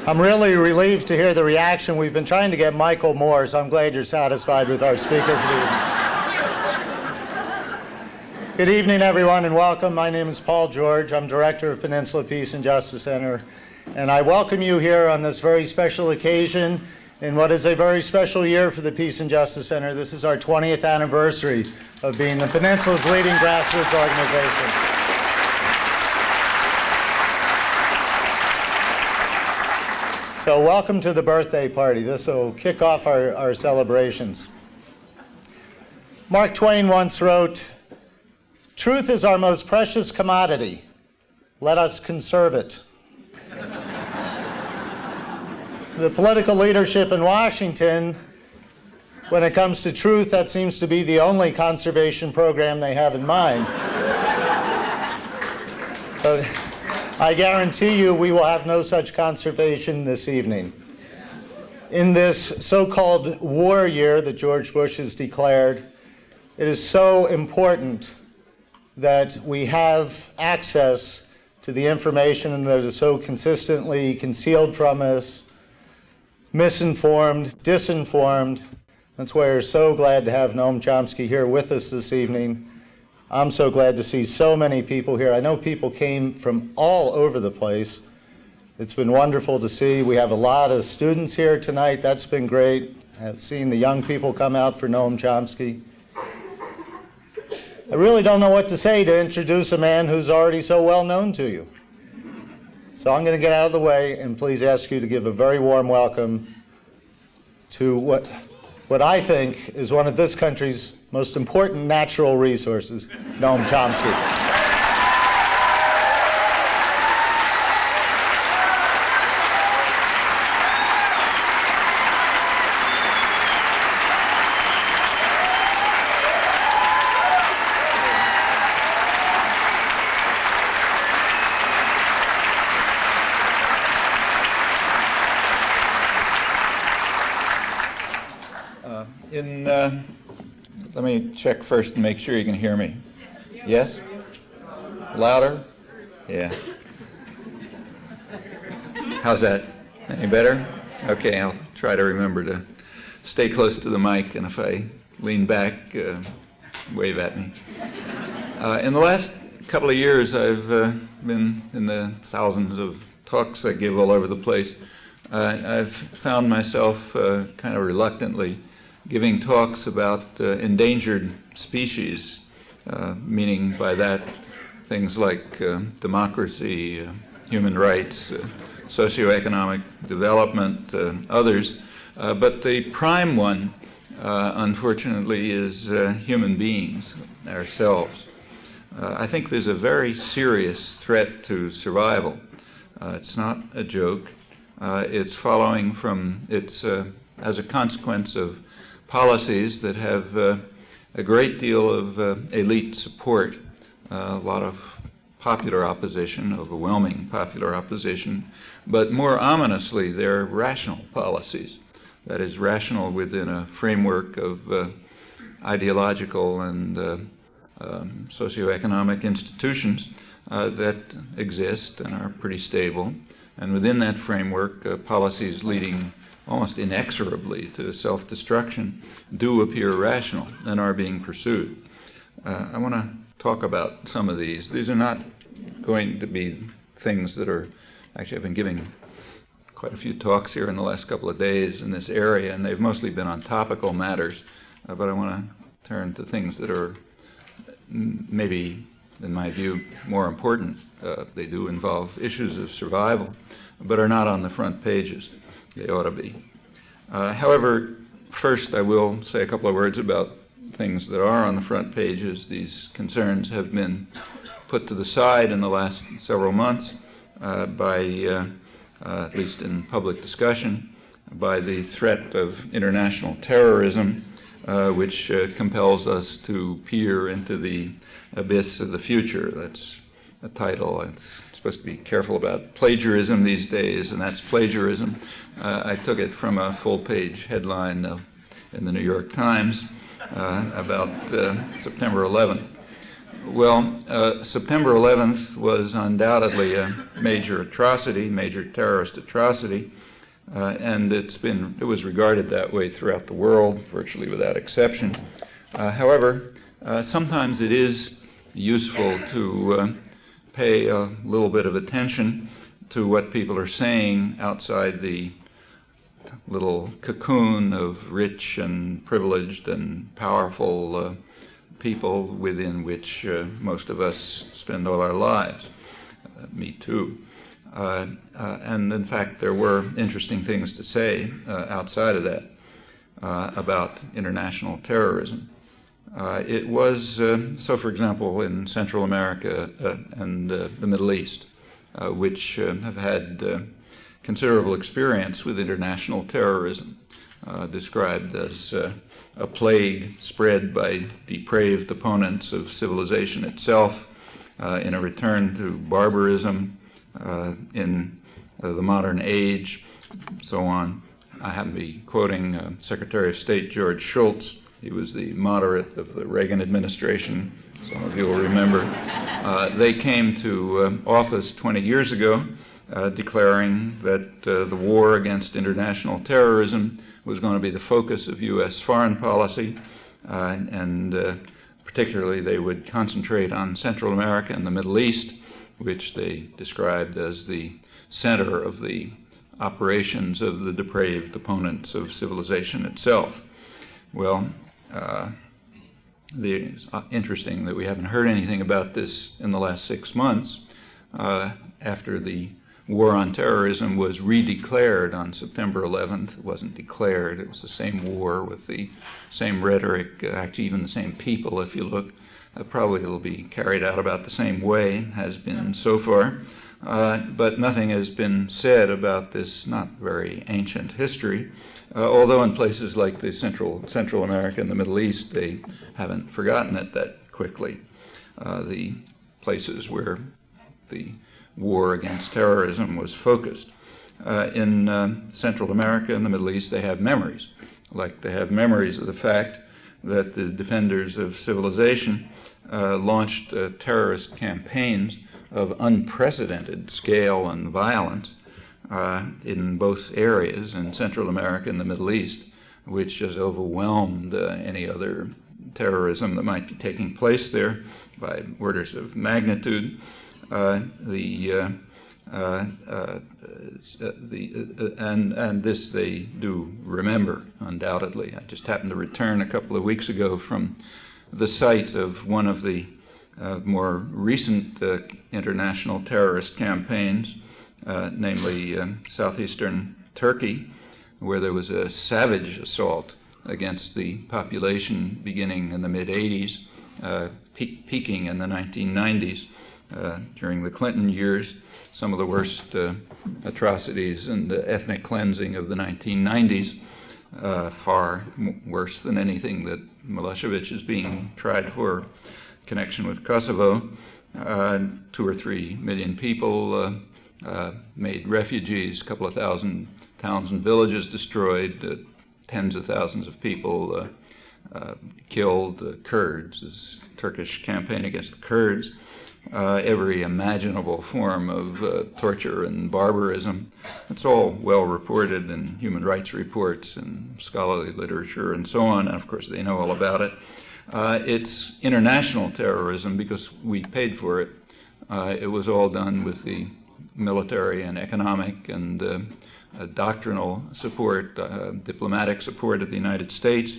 I'm really relieved to hear the reaction. We've been trying to get Michael Moore, so I'm glad you're satisfied with our speaker for the evening. Good evening, everyone, and welcome. My name is Paul George. I'm Director of Peninsula Peace and Justice Center, and I welcome you here on this very special occasion in what is a very special year for the Peace and Justice Center. This is our 20th anniversary of being the Peninsula's leading grassroots organization. So welcome to the birthday party. This will kick off our celebrations. Mark Twain once wrote, "Truth is our most precious commodity. Let us conserve it." The political leadership in Washington, when it comes to truth, that seems to be the only conservation program they have in mind. But I guarantee you we will have no such conservation this evening. In this so-called war year that George Bush has declared, it is so important that we have access to the information that is so consistently concealed from us, misinformed, disinformed. That's why we're so glad to have Noam Chomsky here with us this evening. I'm so glad to see so many people here. I know people came from all over the place. It's been wonderful to see. We have a lot of students here tonight. That's been great. I've seen the young people come out for Noam Chomsky. I really don't know what to say to introduce a man who's already so well known to you. So I'm going to get out of the way and please ask you to give a very warm welcome to what I think is one of this country's most important natural resources, Noam Chomsky. Let me check first and make sure you can hear me. Yes? Louder? Yeah. How's that? Any better? Okay, I'll try to remember to stay close to the mic, and if I lean back, wave at me. In the last couple of years, I've been in the thousands of talks I give all over the place. I've found myself kind of reluctantly giving talks about endangered species, meaning by that things like democracy, human rights, socioeconomic development, others. But the prime one, unfortunately, is human beings, ourselves. I think there's a very serious threat to survival. It's not a joke. It's following from, as a consequence of policies that have a great deal of elite support, a lot of popular opposition, overwhelming popular opposition, but more ominously, they're rational policies. That is, rational within a framework of ideological and socioeconomic institutions that exist and are pretty stable. And within that framework, policies leading almost inexorably to self-destruction do appear rational and are being pursued. I want to talk about some of these. These are not going to be things that are, actually I've been giving quite a few talks here in the last couple of days in this area, and they've mostly been on topical matters, but I want to turn to things that are maybe, in my view, more important. They do involve issues of survival, but are not on the front pages. They ought to be. However, first I will say a couple of words about things that are on the front pages. These concerns have been put to the side in the last several months by, at least in public discussion, by the threat of international terrorism, which compels us to peer into the abyss of the future. That's a title. It's supposed to be careful about plagiarism these days, and that's plagiarism. I took it from a full-page headline in the New York Times about September 11th. Well, September 11th was undoubtedly a major atrocity, major terrorist atrocity, and it was regarded that way throughout the world, virtually without exception. However, sometimes it is useful to pay a little bit of attention to what people are saying outside the little cocoon of rich and privileged and powerful people within which most of us spend all our lives. Me too. And in fact, there were interesting things to say outside of that about international terrorism. It was, so for example, in Central America and the Middle East, which have had considerable experience with international terrorism, described as a plague spread by depraved opponents of civilization itself in a return to barbarism in the modern age, so on. I happen to be quoting Secretary of State George Schultz. He was the moderate of the Reagan administration. Some of you will remember. They came to office 20 years ago declaring that the war against international terrorism was going to be the focus of U.S. foreign policy, and particularly they would concentrate on Central America and the Middle East, which they described as the center of the operations of the depraved opponents of civilization itself. Well, it's interesting that we haven't heard anything about this in the last 6 months after the war on terrorism was redeclared on September 11th. It wasn't declared. It was the same war with the same rhetoric, actually even the same people, if you look. Probably it'll be carried out about the same way, has been so far. But nothing has been said about this not very ancient history, although in places like the Central America and the Middle East, they haven't forgotten it that quickly. The places where the war against terrorism was focused. In Central America and the Middle East, they have memories. Like they have memories of the fact that the defenders of civilization launched terrorist campaigns of unprecedented scale and violence in both areas, in Central America and the Middle East, which just overwhelmed any other terrorism that might be taking place there by orders of magnitude. And this they do remember, undoubtedly. I just happened to return a couple of weeks ago from the site of one of the more recent international terrorist campaigns, namely southeastern Turkey, where there was a savage assault against the population beginning in the mid-'80s, peaking in the 1990s. During the Clinton years, some of the worst atrocities and ethnic cleansing of the 1990s, far worse than anything that Milosevic is being tried for in connection with Kosovo. 2 or 3 million people made refugees, a couple of thousand towns and villages destroyed, tens of thousands of people killed. Kurds, this Turkish campaign against the Kurds. Every imaginable form of torture and barbarism. It's all well reported in human rights reports and scholarly literature and so on, and of course they know all about it. It's international terrorism because we paid for it. It was all done with the military and economic and doctrinal support, diplomatic support of the United States,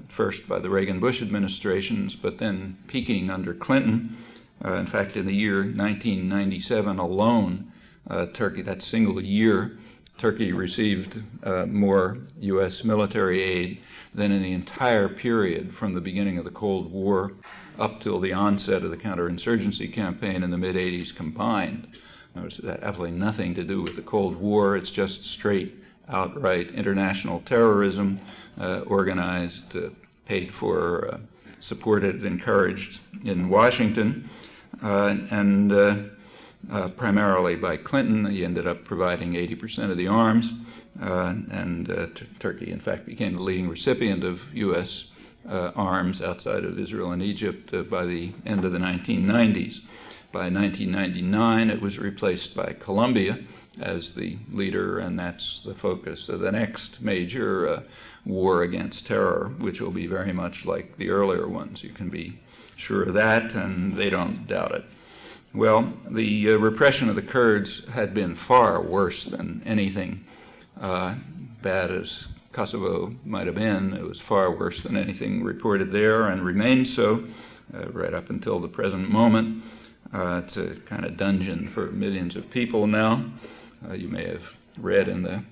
first by the Reagan-Bush administrations, but then peaking under Clinton. In fact, in the year 1997 alone, Turkey, that single year, Turkey received more U.S. military aid than in the entire period from the beginning of the Cold War up till the onset of the counterinsurgency campaign in the mid-'80s combined. Notice that absolutely nothing to do with the Cold War. It's just straight, outright international terrorism, organized, paid for, supported, encouraged in Washington. And primarily by Clinton. He ended up providing 80% of the arms, and Turkey, in fact, became the leading recipient of U.S. arms outside of Israel and Egypt by the end of the 1990s. By 1999, it was replaced by Colombia as the leader, and that's the focus of the next major war against terror, which will be very much like the earlier ones. You can be sure of that, and they don't doubt it. Well, the repression of the Kurds had been far worse than anything bad as Kosovo might have been. It was far worse than anything reported there and remains so right up until the present moment. It's a kind of dungeon for millions of people now. You may have read in the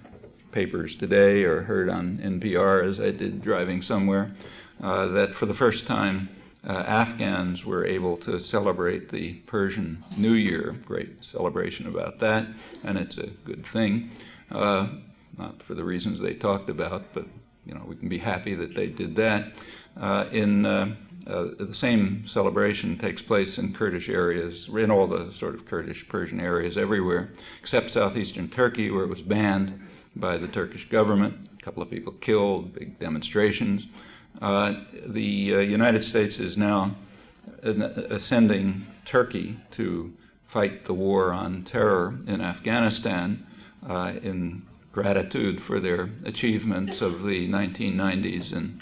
papers today or heard on NPR, as I did driving somewhere, that for the first time Afghans were able to celebrate the Persian New Year. Great celebration about that, and it's a good thing. Not for the reasons they talked about, but we can be happy that they did that. The same celebration takes place in Kurdish areas, in all the sort of Kurdish Persian areas everywhere, except southeastern Turkey, where it was banned by the Turkish government. A couple of people killed, big demonstrations. The United States is now sending Turkey to fight the war on terror in Afghanistan in gratitude for their achievements of the 1990s and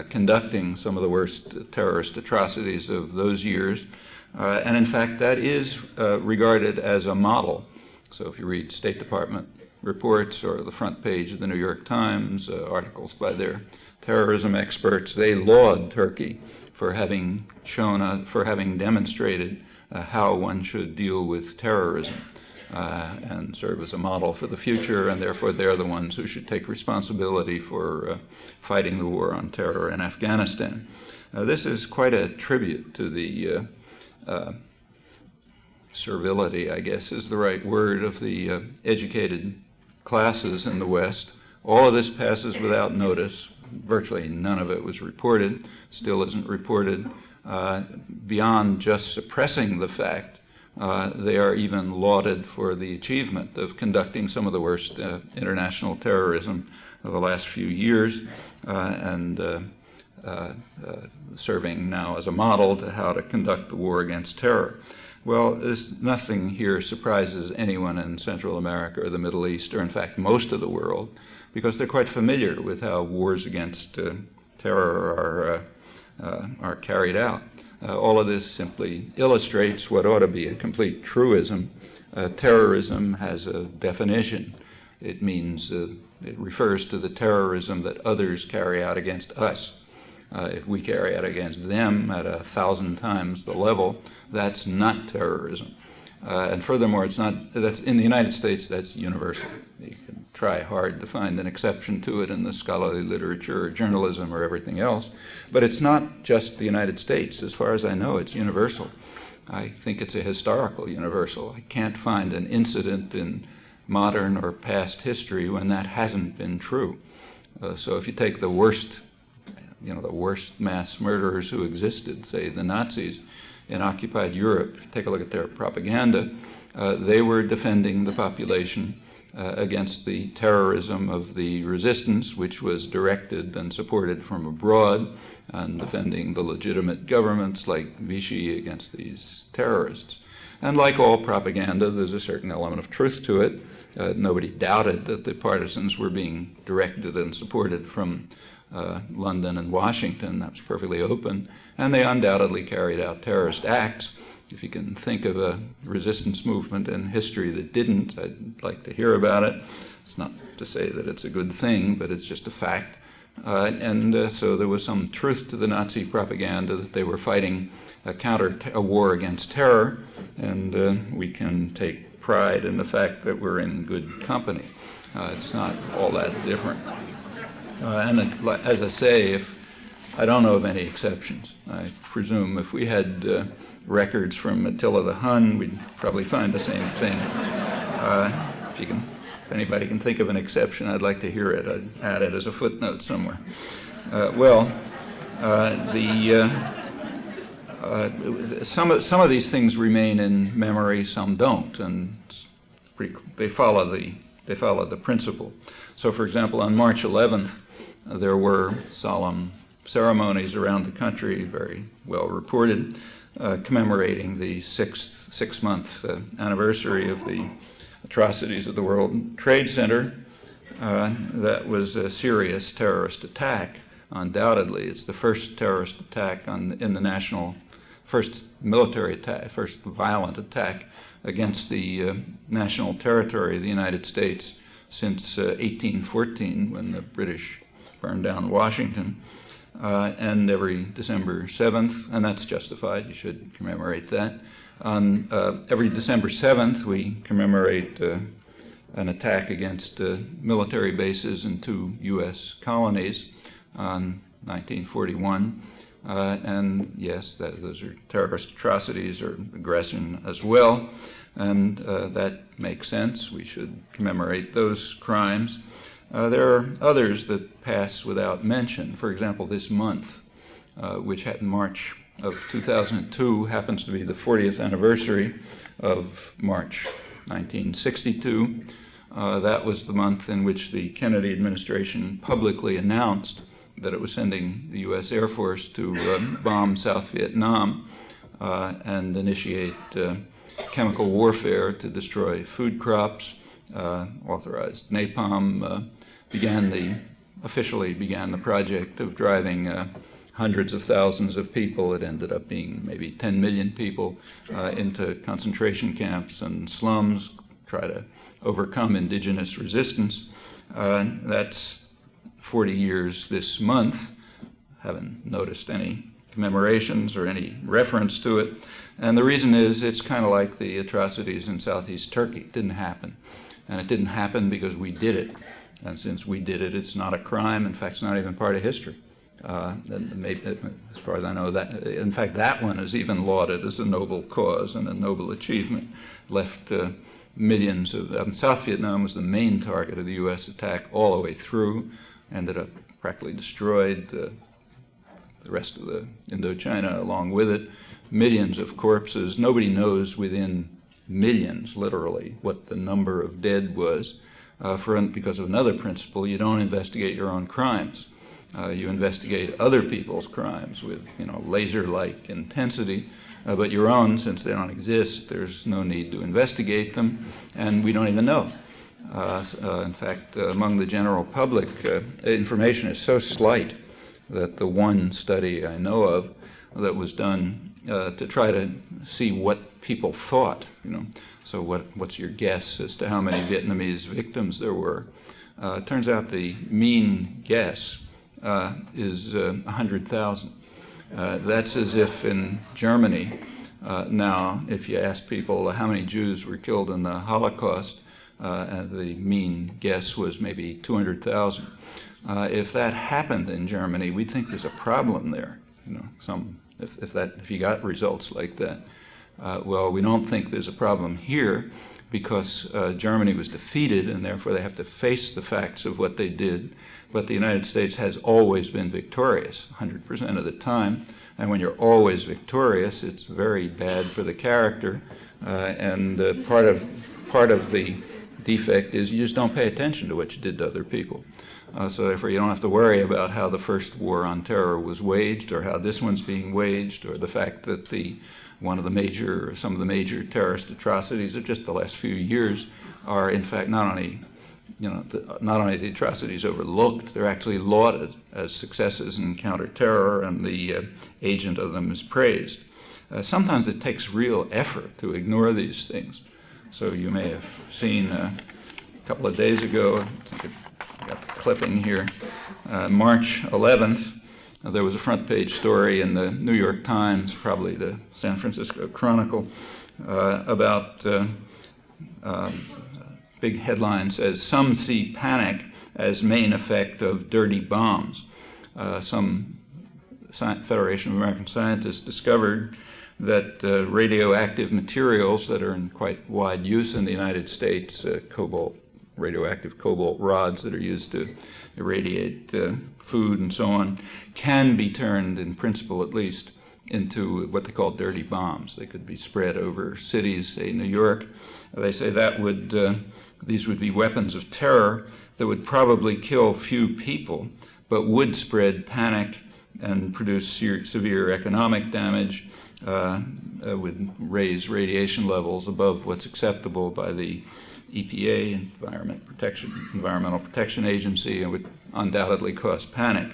conducting some of the worst terrorist atrocities of those years. And in fact, that is regarded as a model. So if you read State Department reports or the front page of the New York Times, articles by their terrorism experts, they laud Turkey for having demonstrated how one should deal with terrorism. And serve as a model for the future, and therefore they're the ones who should take responsibility for fighting the war on terror in Afghanistan. This is quite a tribute to the servility, I guess is the right word, of the educated classes in the West. All of this passes without notice. Virtually none of it was reported, still isn't reported. Beyond just suppressing the fact, they are even lauded for the achievement of conducting some of the worst international terrorism of the last few years and serving now as a model to how to conduct the war against terror. Well, nothing here surprises anyone in Central America or the Middle East, or in fact most of the world, because they're quite familiar with how wars against terror are carried out. All of this simply illustrates what ought to be a complete truism. Terrorism has a definition. It means it refers to the terrorism that others carry out against us. If we carry out against them at 1,000 times the level, that's not terrorism. And furthermore, that's in the United States, that's universal. You can try hard to find an exception to it in the scholarly literature or journalism or everything else, but it's not just the United States. As far as I know, it's universal. I think it's a historical universal. I can't find an incident in modern or past history when that hasn't been true. So if you take the worst mass murderers who existed, say the Nazis, in occupied Europe, take a look at their propaganda, they were defending the population against the terrorism of the resistance, which was directed and supported from abroad, and defending the legitimate governments like Vichy against these terrorists. And like all propaganda, there's a certain element of truth to it. Nobody doubted that the partisans were being directed and supported from London and Washington. That was perfectly open. And they undoubtedly carried out terrorist acts. If you can think of a resistance movement in history that didn't, I'd like to hear about it. It's not to say that it's a good thing, but it's just a fact. So there was some truth to the Nazi propaganda that they were fighting a war against terror, and we can take pride in the fact that we're in good company. It's not all that different. And as I say, I don't know of any exceptions. I presume if we had records from Attila the Hun, we'd probably find the same thing. If anybody can think of an exception, I'd like to hear it. I'd add it as a footnote somewhere. Some of these things remain in memory, some don't, and they follow the principle. So, for example, on March 11th, there were solemn ceremonies around the country, very well reported, commemorating the six-month anniversary of the atrocities of the World Trade Center. That was a serious terrorist attack, undoubtedly. It's the first terrorist attack in the national, first military attack, first violent attack against the national territory of the United States since 1814, when the British burned down Washington. And every December 7th, and that's justified, you should commemorate that. On every December 7th, we commemorate an attack against military bases in 2 U.S. colonies on 1941. And yes, those are terrorist atrocities or aggression as well. And that makes sense. We should commemorate those crimes. There are others that pass without mention. For example, this month, which happened March of 2002, happens to be the 40th anniversary of March 1962. That was the month in which the Kennedy administration publicly announced that it was sending the U.S. Air Force to bomb South Vietnam and initiate chemical warfare to destroy food crops, authorized napalm, officially began the project of driving hundreds of thousands of people. It ended up being maybe 10 million people into concentration camps and slums, try to overcome indigenous resistance. That's 40 years this month. Haven't noticed any commemorations or any reference to it. And the reason is it's kind of like the atrocities in southeast Turkey. It didn't happen. And it didn't happen because we did it. And since we did it, it's not a crime. In fact, it's not even part of history. Maybe, as far as I know, in fact, that one is even lauded as a noble cause and a noble achievement. Left millions of, South Vietnam was the main target of the U.S. attack all the way through, ended up practically destroyed, the rest of the Indochina along with it, millions of corpses. Nobody knows within millions, literally, what the number of dead was. Because of another principle, you don't investigate your own crimes. You investigate other people's crimes with, laser-like intensity, but your own, since they don't exist, there's no need to investigate them, and we don't even know. In fact, among the general public, information is so slight that the one study I know of that was done to try to see what people thought, so what's your guess as to how many Vietnamese victims there were? Turns out the mean guess is 100,000. That's as if in Germany now, if you ask people how many Jews were killed in the Holocaust, the mean guess was maybe 200,000. If that happened in Germany, we'd think there's a problem there. If you got results like that. Well, we don't think there's a problem here because Germany was defeated and therefore they have to face the facts of what they did. But the United States has always been victorious 100% of the time. And when you're always victorious, it's very bad for the character. And part of the defect is you just don't pay attention to what you did to other people. So therefore you don't have to worry about how the first war on terror was waged or how this one's being waged or the fact that some of the major terrorist atrocities of just the last few years are in fact not only the atrocities overlooked, they're actually lauded as successes in counterterror, and the agent of them is praised. Sometimes it takes real effort to ignore these things. So you may have seen a couple of days ago, I got the clipping here, March 11th, there was a front page story in the New York Times, probably the San Francisco Chronicle, about big headline says, "Some see panic as main effect of dirty bombs." Some Federation of American Scientists discovered that radioactive materials that are in quite wide use in the United States, radioactive cobalt rods that are used to irradiate food and so on, can be turned, in principle at least, into what they call dirty bombs. They could be spread over cities, say New York. They say these would be weapons of terror that would probably kill few people, but would spread panic and produce severe economic damage, would raise radiation levels above what's acceptable by the EPA, Environmental Protection Agency, and would undoubtedly cause panic.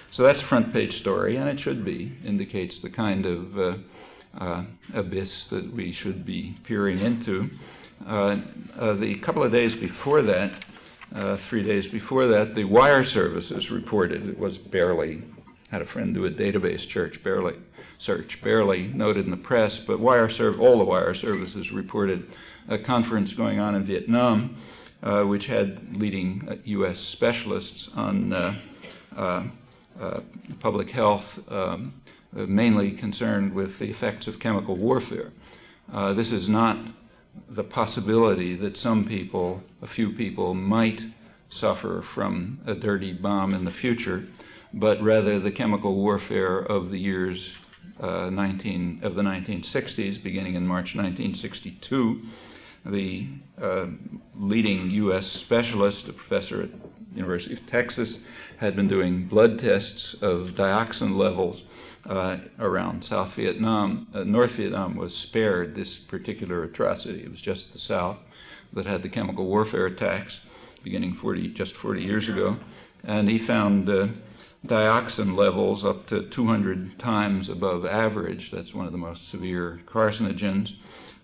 So that's a front page story, and it should be, indicates the kind of abyss that we should be peering into. The couple of days before that, 3 days before that, the wire services reported, it was barely, had a friend do a database search, barely noted in the press, but all the wire services reported a conference going on in Vietnam, which had leading U.S. specialists on public health, mainly concerned with the effects of chemical warfare. This is not the possibility that some people, a few people, might suffer from a dirty bomb in the future, but rather the chemical warfare of the years of the 1960s, beginning in March 1962. The leading U.S. specialist, a professor at the University of Texas, had been doing blood tests of dioxin levels around South Vietnam. North Vietnam was spared this particular atrocity. It was just the South that had the chemical warfare attacks beginning just 40 years ago. And he found dioxin levels up to 200 times above average. That's one of the most severe carcinogens.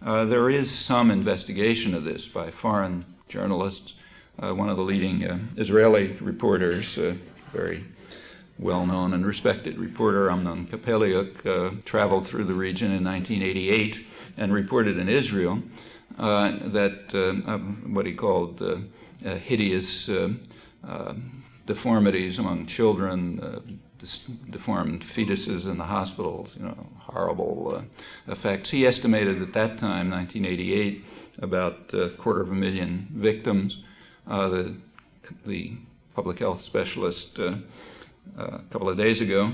There is some investigation of this by foreign journalists. One of the leading Israeli reporters, very well-known and respected reporter, Amnon Kapeliuk, traveled through the region in 1988 and reported in Israel that what he called hideous deformities among children, deformed fetuses in the hospitals, horrible effects. He estimated at that time, 1988, about 250,000 victims. The public health specialist a couple of days ago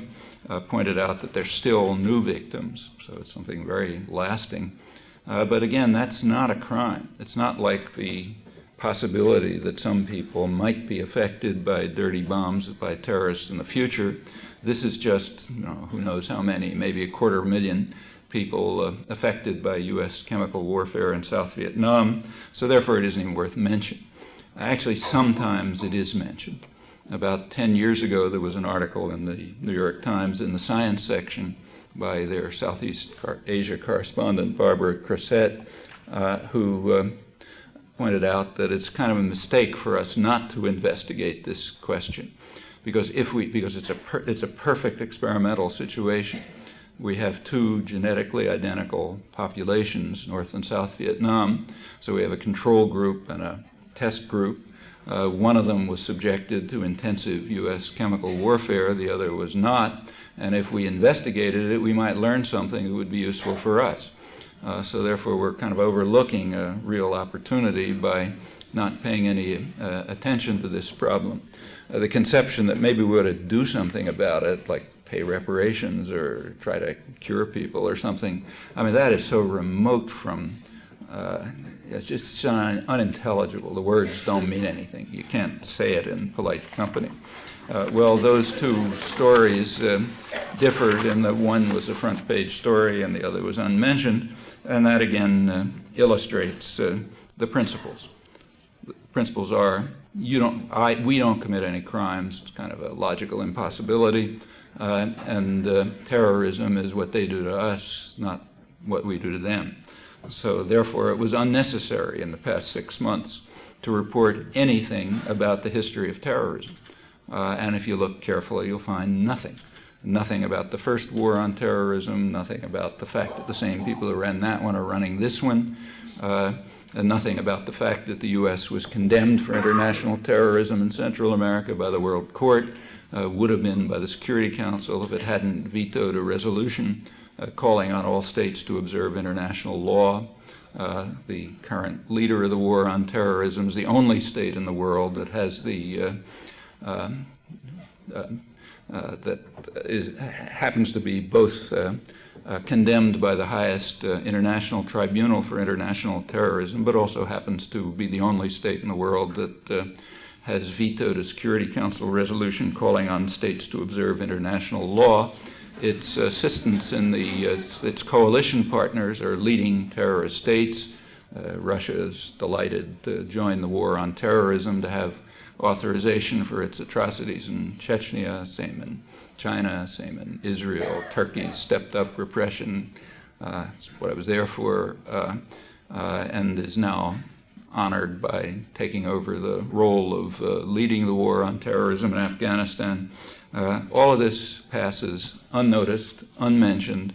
pointed out that there's still new victims, so it's something very lasting. But again, that's not a crime. It's not like the possibility that some people might be affected by dirty bombs by terrorists in the future. This is just, who knows how many, maybe 250,000 people affected by U.S. chemical warfare in South Vietnam, so therefore it isn't even worth mention. Actually, sometimes it is mentioned. About 10 years ago, there was an article in the New York Times in the science section by their Southeast Asia correspondent, Barbara Crossett, who pointed out that it's kind of a mistake for us not to investigate this question, because it's a perfect experimental situation. We have two genetically identical populations, North and South Vietnam, so we have a control group and a test group. One of them was subjected to intensive U.S. chemical warfare, the other was not, and if we investigated it, we might learn something that would be useful for us. So therefore, we're kind of overlooking a real opportunity by not paying any attention to this problem. The conception that maybe we ought to do something about it, like pay reparations or try to cure people or something, I mean, that is so remote from, it's just unintelligible. The words don't mean anything. You can't say it in polite company. Well, those two stories differed in that one was a front page story and the other was unmentioned, and that again illustrates the principles. The principles are, we don't commit any crimes. It's kind of a logical impossibility, and terrorism is what they do to us, not what we do to them. So therefore, it was unnecessary in the past 6 months to report anything about the history of terrorism. And if you look carefully, you'll find nothing. Nothing about the first war on terrorism, nothing about the fact that the same people who ran that one are running this one, and nothing about the fact that the U.S. was condemned for international terrorism in Central America by the World Court, would have been by the Security Council if it hadn't vetoed a resolution calling on all states to observe international law. The current leader of the war on terrorism is the only state in the world that has happens to be both condemned by the highest international tribunal for international terrorism, but also happens to be the only state in the world that has vetoed a Security Council resolution calling on states to observe international law. Its assistants in its coalition partners are leading terrorist states. Russia is delighted to join the war on terrorism, to have authorization for its atrocities in Chechnya, same in China, same in Israel. Turkey's stepped up repression. That's what I was there for, and is now honored by taking over the role of leading the war on terrorism in Afghanistan. All of this passes unnoticed, unmentioned.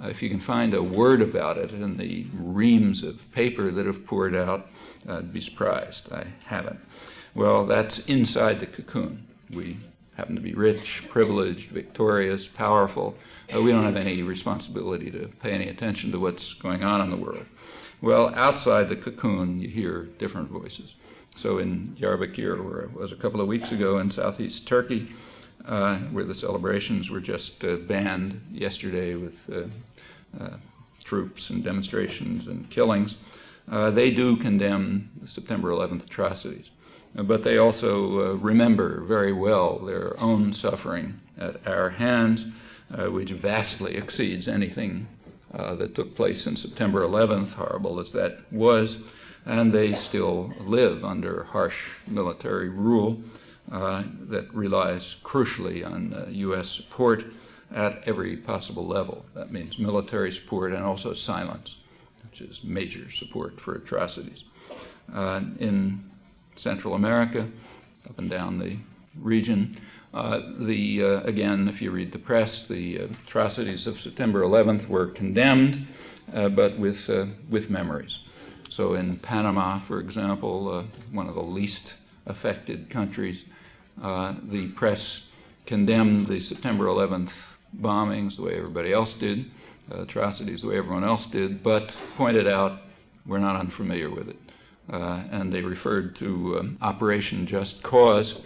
If you can find a word about it in the reams of paper that have poured out, I'd be surprised. I haven't. Well, that's inside the cocoon. We happen to be rich, privileged, victorious, powerful. We don't have any responsibility to pay any attention to what's going on in the world. Well, outside the cocoon, you hear different voices. So in Diyarbakir, where I was a couple of weeks ago in southeast Turkey, where the celebrations were just banned yesterday with troops and demonstrations and killings, they do condemn the September 11th atrocities. But they also remember very well their own suffering at our hands, which vastly exceeds anything that took place in September 11th, horrible as that was, and they still live under harsh military rule that relies crucially on U.S. support at every possible level. That means military support and also silence, which is major support for atrocities. In Central America, up and down the region, again, if you read the press, the atrocities of September 11th were condemned, but with memories. So in Panama, for example, one of the least affected countries, the press condemned the September 11th bombings the way everybody else did, atrocities the way everyone else did, but pointed out we're not unfamiliar with it. And they referred to Operation Just Cause,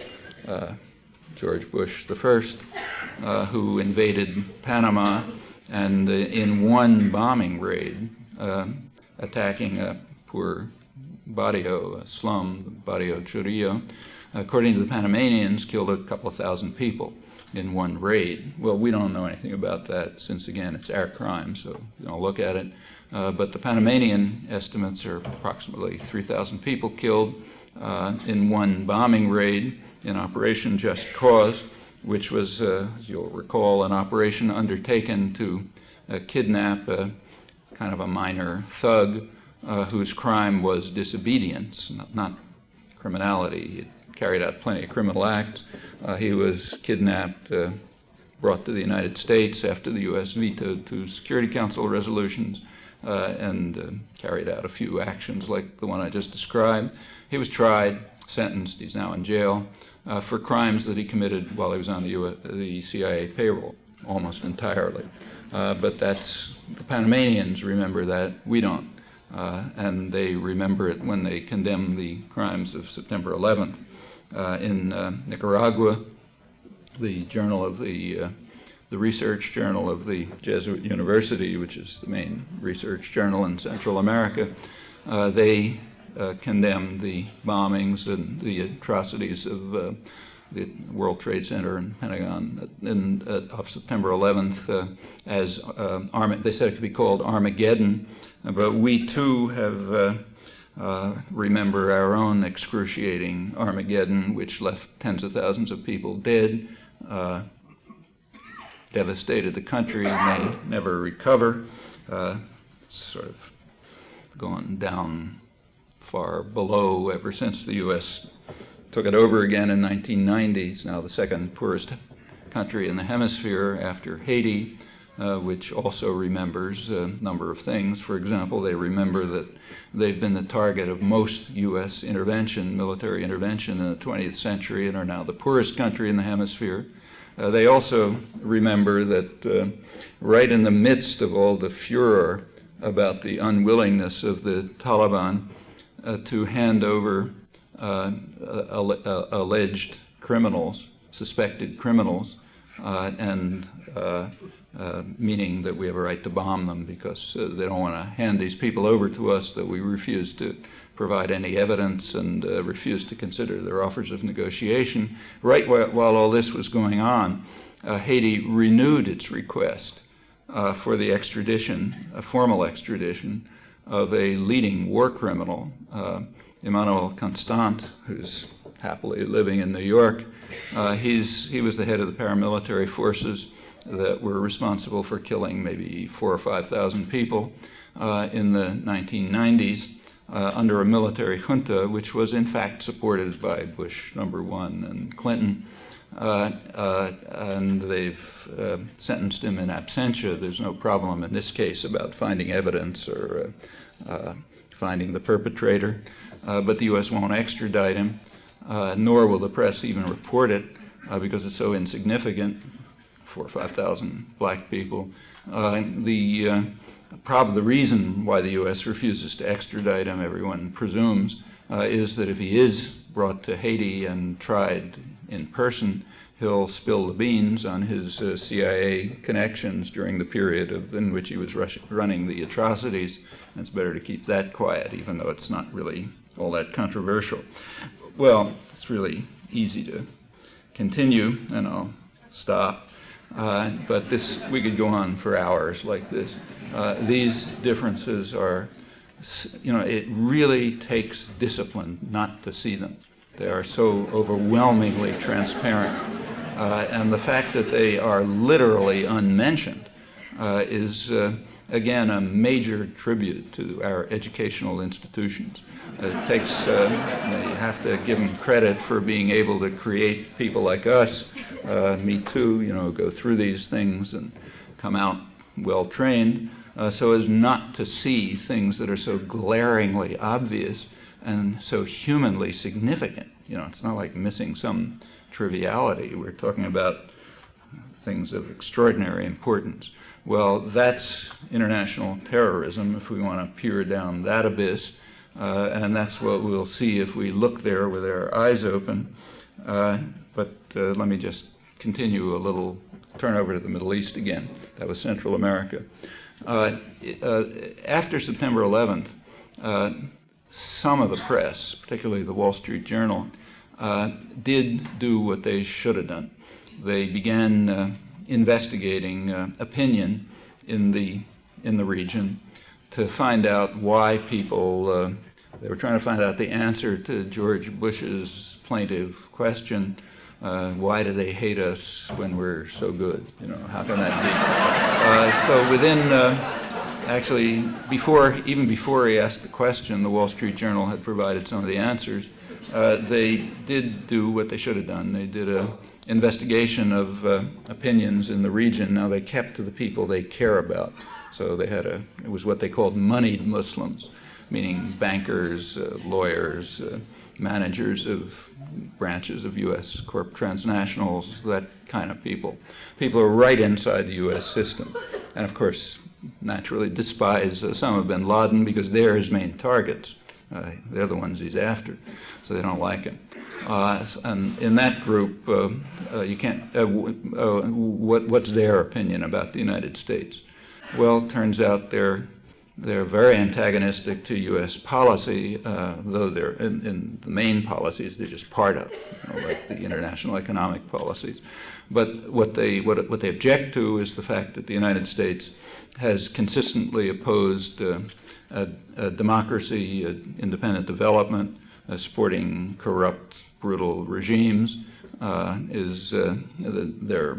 George Bush the first, who invaded Panama and in one bombing raid, attacking a poor barrio, a slum, Barrio Chorrillo, according to the Panamanians, killed a couple of thousand people in one raid. Well, we don't know anything about that since, again, it's our crime, so we don't look at it. But the Panamanian estimates are approximately 3,000 people killed in one bombing raid in Operation Just Cause, which was, as you'll recall, an operation undertaken to kidnap kind of a minor thug whose crime was disobedience, not criminality. He had carried out plenty of criminal acts. He was kidnapped, brought to the United States after the U.S. vetoed two Security Council resolutions, and carried out a few actions like the one I just described. He was tried, sentenced, he's now in jail, for crimes that he committed while he was on the CIA payroll, almost entirely. But that's, the Panamanians remember that, we don't. And they remember it when they condemn the crimes of September 11th. In Nicaragua, the journal of the research journal of the Jesuit University, which is the main research journal in Central America, they condemned the bombings and the atrocities of the World Trade Center and Pentagon of September 11th as they said it could be called Armageddon, but we too have remember our own excruciating Armageddon, which left tens of thousands of people dead, devastated the country, may never recover. It's sort of gone down far below ever since the U.S. took it over again in 1990. It's now the second poorest country in the hemisphere after Haiti, which also remembers a number of things. For example, they remember that they've been the target of most U.S. intervention, military intervention in the 20th century, and are now the poorest country in the hemisphere. They also remember that right in the midst of all the furor about the unwillingness of the Taliban to hand over alleged criminals, suspected criminals, meaning that we have a right to bomb them because they don't want to hand these people over to us, that we refuse to provide any evidence and refuse to consider their offers of negotiation. Right while all this was going on, Haiti renewed its request for the extradition, a formal extradition, of a leading war criminal, Emmanuel Constant, who's happily living in New York. He was the head of the paramilitary forces that were responsible for killing maybe 4,000 or 5,000 people in the 1990s under a military junta, which was in fact supported by Bush #1 and Clinton. And they've sentenced him in absentia. There's no problem in this case about finding evidence or finding the perpetrator. But the U.S. won't extradite him, nor will the press even report it because it's so insignificant. 4,000 or 5,000 black people. The reason why the U.S. refuses to extradite him, everyone presumes, is that if he is brought to Haiti and tried in person, he'll spill the beans on his CIA connections during the period in which he was running the atrocities. And it's better to keep that quiet, even though it's not really all that controversial. Well, it's really easy to continue, and I'll stop. But we could go on for hours like this. These differences are, it really takes discipline not to see them. They are so overwhelmingly transparent. And the fact that they are literally unmentioned is, again, a major tribute to our educational institutions. It takes, you have to give them credit for being able to create people like us, me too, go through these things and come out well-trained, so as not to see things that are so glaringly obvious and so humanly significant. It's not like missing some triviality. We're talking about things of extraordinary importance. Well, that's international terrorism, if we want to peer down that abyss. And that's what we'll see if we look there with our eyes open. But let me just continue a little, turn over to the Middle East again. That was Central America. After September 11th, some of the press, particularly the Wall Street Journal, did do what they should have done. They began investigating opinion in the region to find out why people, they were trying to find out the answer to George Bush's plaintive question, why do they hate us when we're so good? How can that be? So within, actually, even before he asked the question, the Wall Street Journal had provided some of the answers. They did do what they should have done. They did an investigation of opinions in the region. Now, they kept to the people they care about. So they had it was what they called moneyed Muslims, meaning bankers, lawyers, managers of branches of U.S. corp transnationals, that kind of people. People are right inside the U.S. system. And of course, naturally despise Osama bin Laden because they're his main targets. They're the ones he's after, so they don't like him. And in that group, you can't, what's their opinion about the United States? Well, it turns out they're very antagonistic to U.S. policy, though they're in the main policies, they're just part of, like the international economic policies. But what they object to is the fact that the United States has consistently opposed democracy, independent development, supporting corrupt, brutal regimes. They're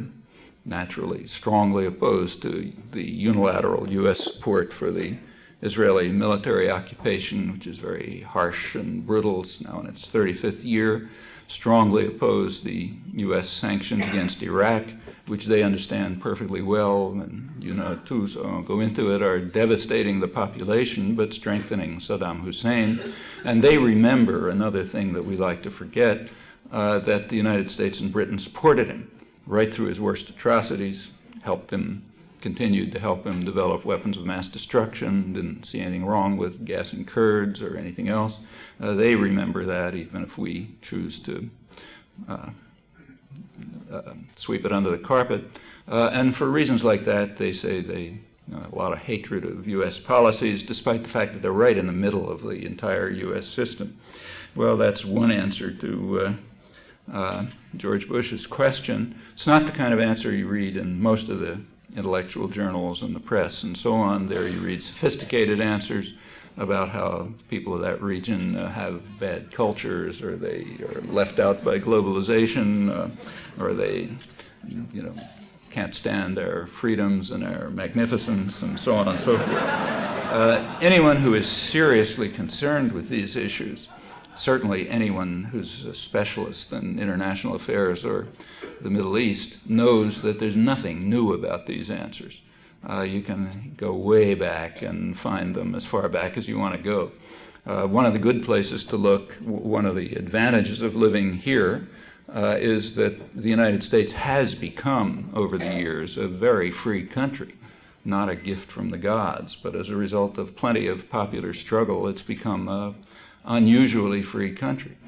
naturally strongly opposed to the unilateral U.S. support for the Israeli military occupation, which is very harsh and brutal. It's now in its 35th year. Strongly oppose the U.S. sanctions against Iraq, which they understand perfectly well, and you know it too, so I won't go into it, are devastating the population but strengthening Saddam Hussein. And they remember another thing that we like to forget, that the United States and Britain supported him right through his worst atrocities, helped him, continued to help him develop weapons of mass destruction, didn't see anything wrong with gassing Kurds or anything else. They remember that, even if we choose to sweep it under the carpet. And for reasons like that, they say they a lot of hatred of U.S. policies, despite the fact that they're right in the middle of the entire U.S. system. Well, that's one answer to George Bush's question. It's not the kind of answer you read in most of the intellectual journals and the press and so on. There you read sophisticated answers about how people of that region have bad cultures, or they are left out by globalization, or they, can't stand their freedoms and their magnificence, and so on and so forth. Anyone who is seriously concerned with these issues, certainly anyone who's a specialist in international affairs or the Middle East, knows that there's nothing new about these answers. You can go way back and find them as far back as you want to go. One of the good places to look, one of the advantages of living here, is that the United States has become, over the years, a very free country. Not a gift from the gods, but as a result of plenty of popular struggle, it's become an unusually free country.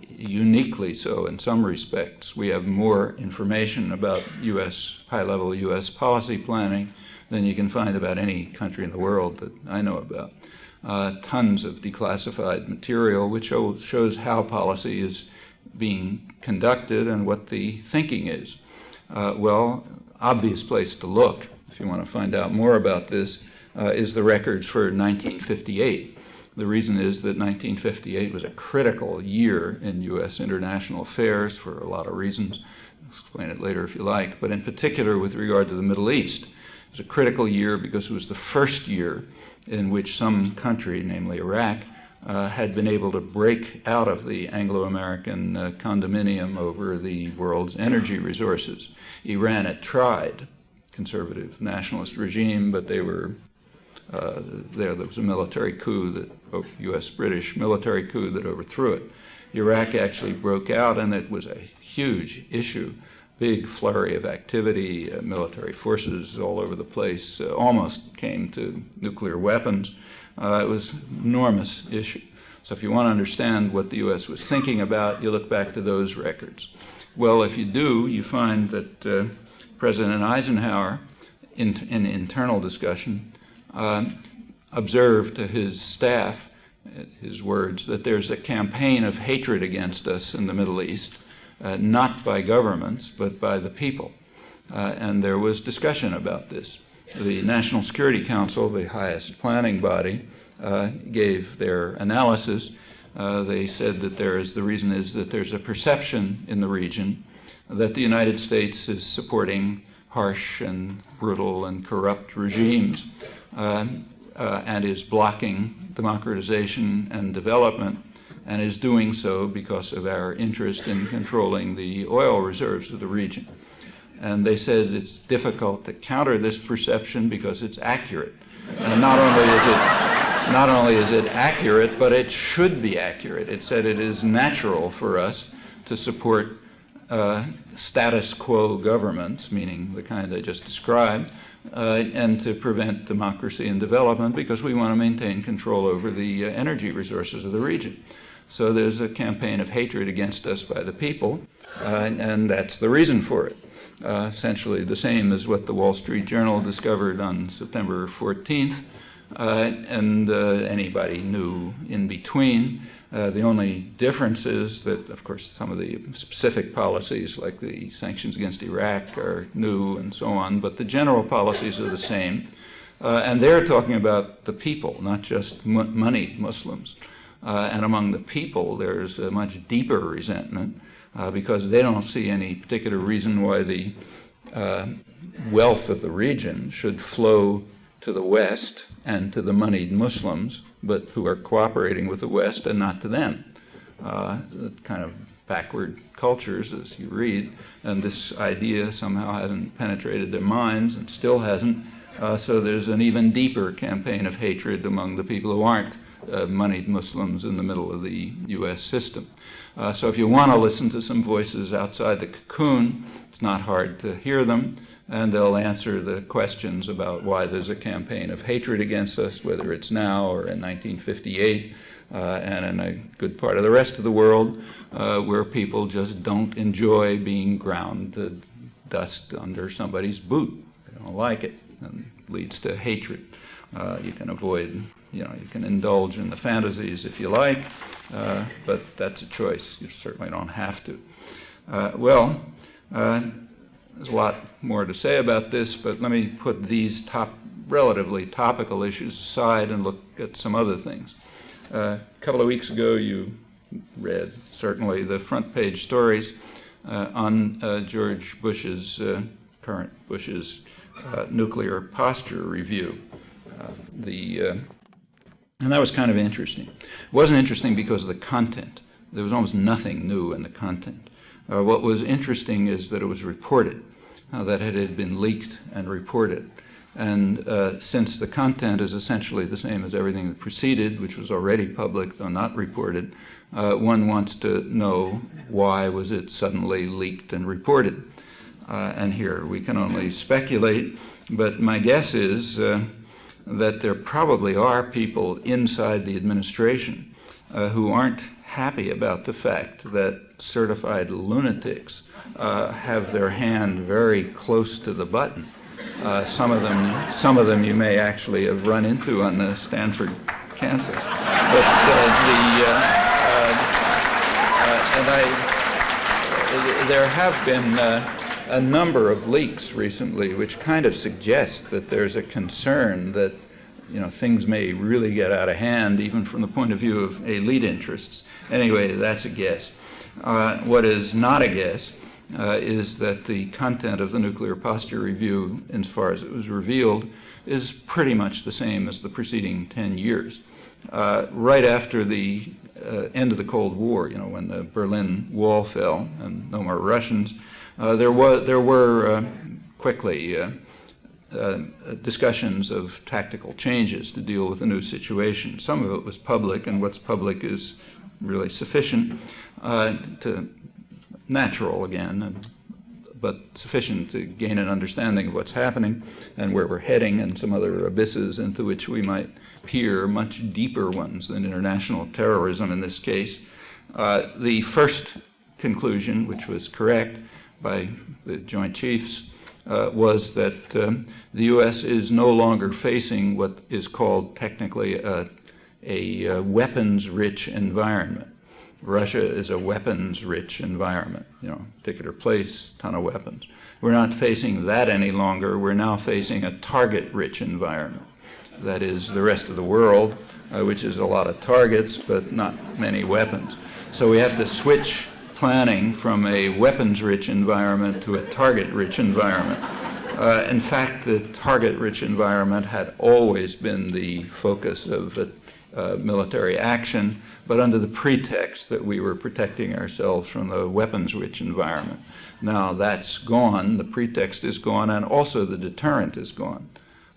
Uniquely so in some respects. We have more information about high-level U.S. policy planning than you can find about any country in the world that I know about. Tons of declassified material which shows how policy is being conducted and what the thinking is. Well, obvious place to look, if you want to find out more about this, is the records for 1958. The reason is that 1958 was a critical year in U.S. international affairs for a lot of reasons. I'll explain it later if you like, but in particular with regard to the Middle East. It was a critical year because it was the first year in which some country, namely Iraq, had been able to break out of the Anglo-American condominium over the world's energy resources. Iran had tried, conservative nationalist regime, but they were there was a military coup, U.S.-British military coup that overthrew it. Iraq actually broke out, and it was a huge issue, big flurry of activity, military forces all over the place, almost came to nuclear weapons. It was an enormous issue. So if you want to understand what the U.S. was thinking about, you look back to those records. Well, if you do, you find that President Eisenhower, in internal discussion, observed to his staff, his words, that there's a campaign of hatred against us in the Middle East, not by governments, but by the people. And there was discussion about this. The National Security Council, the highest planning body, gave their analysis. They said that the reason is that there's a perception in the region that the United States is supporting harsh and brutal and corrupt regimes, and is blocking democratization and development, and is doing so because of our interest in controlling the oil reserves of the region. And they said it's difficult to counter this perception because it's accurate. And not only is it accurate, but it should be accurate. It said it is natural for us to support status quo governments, meaning the kind I just described, and to prevent democracy and development because we want to maintain control over the energy resources of the region. So there's a campaign of hatred against us by the people, and that's the reason for it. Essentially the same as what the Wall Street Journal discovered on September 14th, and anybody knew in between. The only difference is that, of course, some of the specific policies, like the sanctions against Iraq, are new and so on, but the general policies are the same. And they're talking about the people, not just moneyed Muslims. And among the people, there's a much deeper resentment because they don't see any particular reason why the wealth of the region should flow to the West and to the moneyed Muslims, but who are cooperating with the West and not to them. Kind of backward cultures, as you read, and this idea somehow hasn't penetrated their minds and still hasn't. So there's an even deeper campaign of hatred among the people who aren't moneyed Muslims in the middle of the U.S. system. So if you want to listen to some voices outside the cocoon, it's not hard to hear them. and they'll answer the questions about why there's a campaign of hatred against us, whether it's now or in 1958, and in a good part of the rest of the world, where people just don't enjoy being ground to dust under somebody's boot. They don't like it, and it leads to hatred. You can avoid, you can indulge in the fantasies if you like, but that's a choice. You certainly don't have to. There's a lot more to say about this, but let me put these relatively topical issues aside and look at some other things. A couple of weeks ago, you read, certainly, the front page stories on George Bush's, current Bush's, nuclear posture review. And that was kind of interesting. It wasn't interesting because of the content. There was almost nothing new in the content. What was interesting is that it was reported, that it had been leaked and reported. And since the content is essentially the same as everything that preceded, which was already public, though not reported, one wants to know why was it suddenly leaked and reported. And here we can only speculate, but my guess is that there probably are people inside the administration who aren't happy about the fact that certified lunatics have their hand very close to the button. Some of them you may actually have run into on the Stanford campus. But there have been a number of leaks recently which kind of suggest that there's a concern that things may really get out of hand, even from the point of view of elite interests. Anyway, that's a guess. What is not a guess is that the content of the nuclear posture review, as far as it was revealed, is pretty much the same as the preceding 10 years. Right after the end of the Cold War, when the Berlin Wall fell and no more Russians, there were quickly discussions of tactical changes to deal with the new situation. Some of it was public, and what's public is really sufficient to natural again, but sufficient to gain an understanding of what's happening and where we're heading, and some other abysses into which we might peer, much deeper ones than international terrorism in this case. The first conclusion, which was correct by the Joint Chiefs, was that the U.S. is no longer facing what is called technically a weapons-rich environment. Russia is a weapons-rich environment, particular place, ton of weapons. We're not facing that any longer. We're now facing a target-rich environment. That is the rest of the world, which is a lot of targets, but not many weapons. So we have to switch planning from a weapons-rich environment to a target-rich environment. In fact, the target-rich environment had always been the focus of military action, but under the pretext that we were protecting ourselves from the weapons-rich environment. Now that's gone, the pretext is gone, and also the deterrent is gone.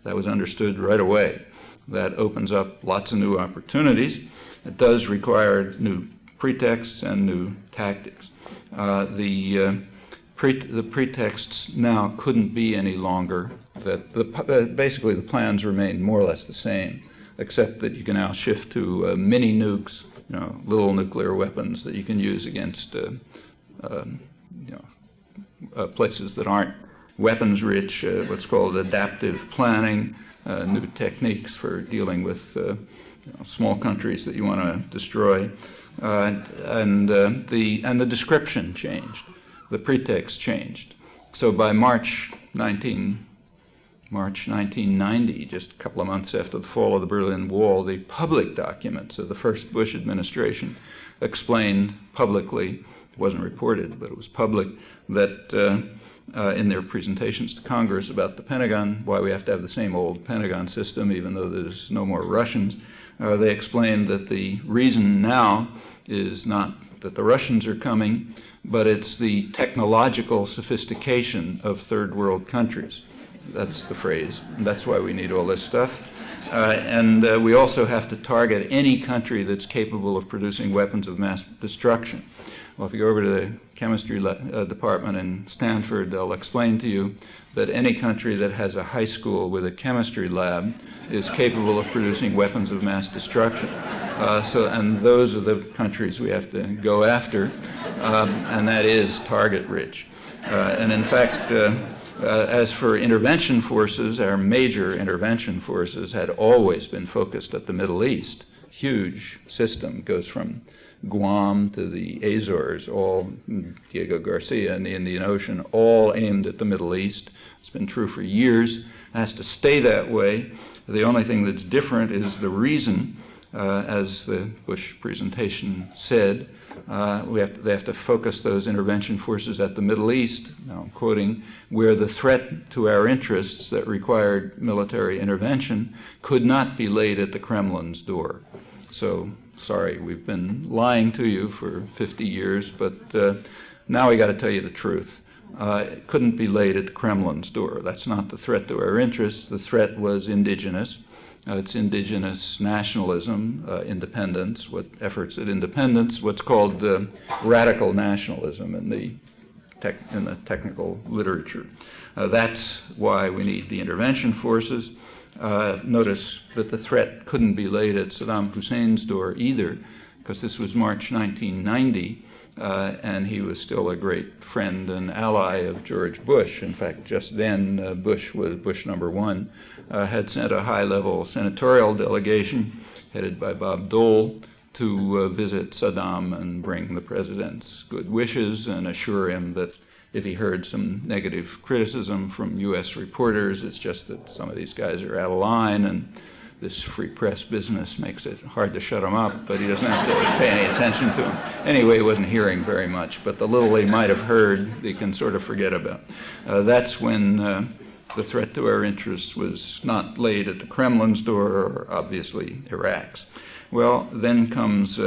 That was understood right away. That opens up lots of new opportunities. It does require new pretexts and new tactics. The pretexts now couldn't be any longer that basically the plans remain more or less the same, except that you can now shift to mini nukes, little nuclear weapons that you can use against places that aren't weapons-rich, what's called adaptive planning, new techniques for dealing with small countries that you want to destroy, and the description changed, the pretext changed. So by March 1990, just a couple of months after the fall of the Berlin Wall, the public documents of the first Bush administration explained publicly, it wasn't reported, but it was public, that in their presentations to Congress about the Pentagon, why we have to have the same old Pentagon system even though there's no more Russians, they explained that the reason now is not that the Russians are coming, but it's the technological sophistication of third world countries. That's the phrase. And that's why we need all this stuff. And we also have to target any country that's capable of producing weapons of mass destruction. Well, if you go over to the chemistry department in Stanford, they'll explain to you that any country that has a high school with a chemistry lab is capable of producing weapons of mass destruction. And those are the countries we have to go after, and that is target-rich. And in fact, as for intervention forces, our major intervention forces had always been focused at the Middle East. Huge system, goes from Guam to the Azores, all Diego Garcia in the Indian Ocean, all aimed at the Middle East. It's been true for years. It has to stay that way. The only thing that's different is the reason, as the Bush presentation said, they have to focus those intervention forces at the Middle East, now I'm quoting, where the threat to our interests that required military intervention could not be laid at the Kremlin's door. So, sorry, we've been lying to you for 50 years, but now we got to tell you the truth. It couldn't be laid at the Kremlin's door. That's not the threat to our interests. The threat was indigenous. It's indigenous nationalism, independence, efforts at independence, what's called radical nationalism in the technical literature. That's why we need the intervention forces. Notice that the threat couldn't be laid at Saddam Hussein's door either, because this was March 1990, and he was still a great friend and ally of George Bush. In fact, just then, Bush number one, had sent a high-level senatorial delegation headed by Bob Dole to visit Saddam and bring the president's good wishes and assure him that if he heard some negative criticism from U.S. reporters, it's just that some of these guys are out of line and this free press business makes it hard to shut him up, but he doesn't have to pay any attention to him. Anyway, he wasn't hearing very much, but the little he might have heard, he can sort of forget about. That's when the threat to our interests was not laid at the Kremlin's door or obviously Iraq's. Well, then comes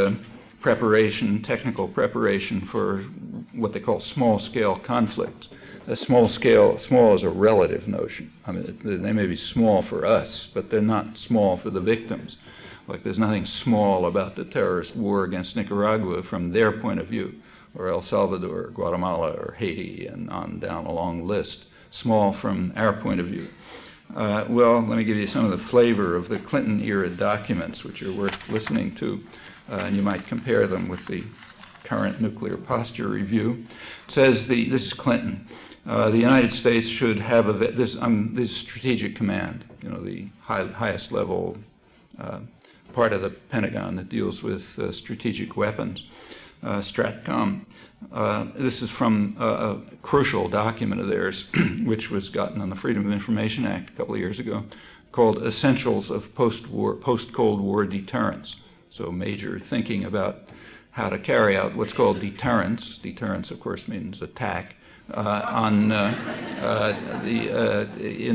technical preparation for what they call small-scale conflicts. Small is a relative notion. I mean, they may be small for us, but they're not small for the victims. Like there's nothing small about the terrorist war against Nicaragua from their point of view, or El Salvador, or Guatemala, or Haiti, and on down a long list. Small from our point of view. Well, let me give you some of the flavor of the Clinton-era documents, which are worth listening to, and you might compare them with the current nuclear posture review. It says, this is Clinton, the United States should have this strategic command, the highest level part of the Pentagon that deals with strategic weapons, Stratcom. This is from a crucial document of theirs, which was gotten on the Freedom of Information Act a couple of years ago, called Essentials of Post-Cold War Deterrence. So major thinking about how to carry out what's called deterrence. Deterrence, of course, means attack in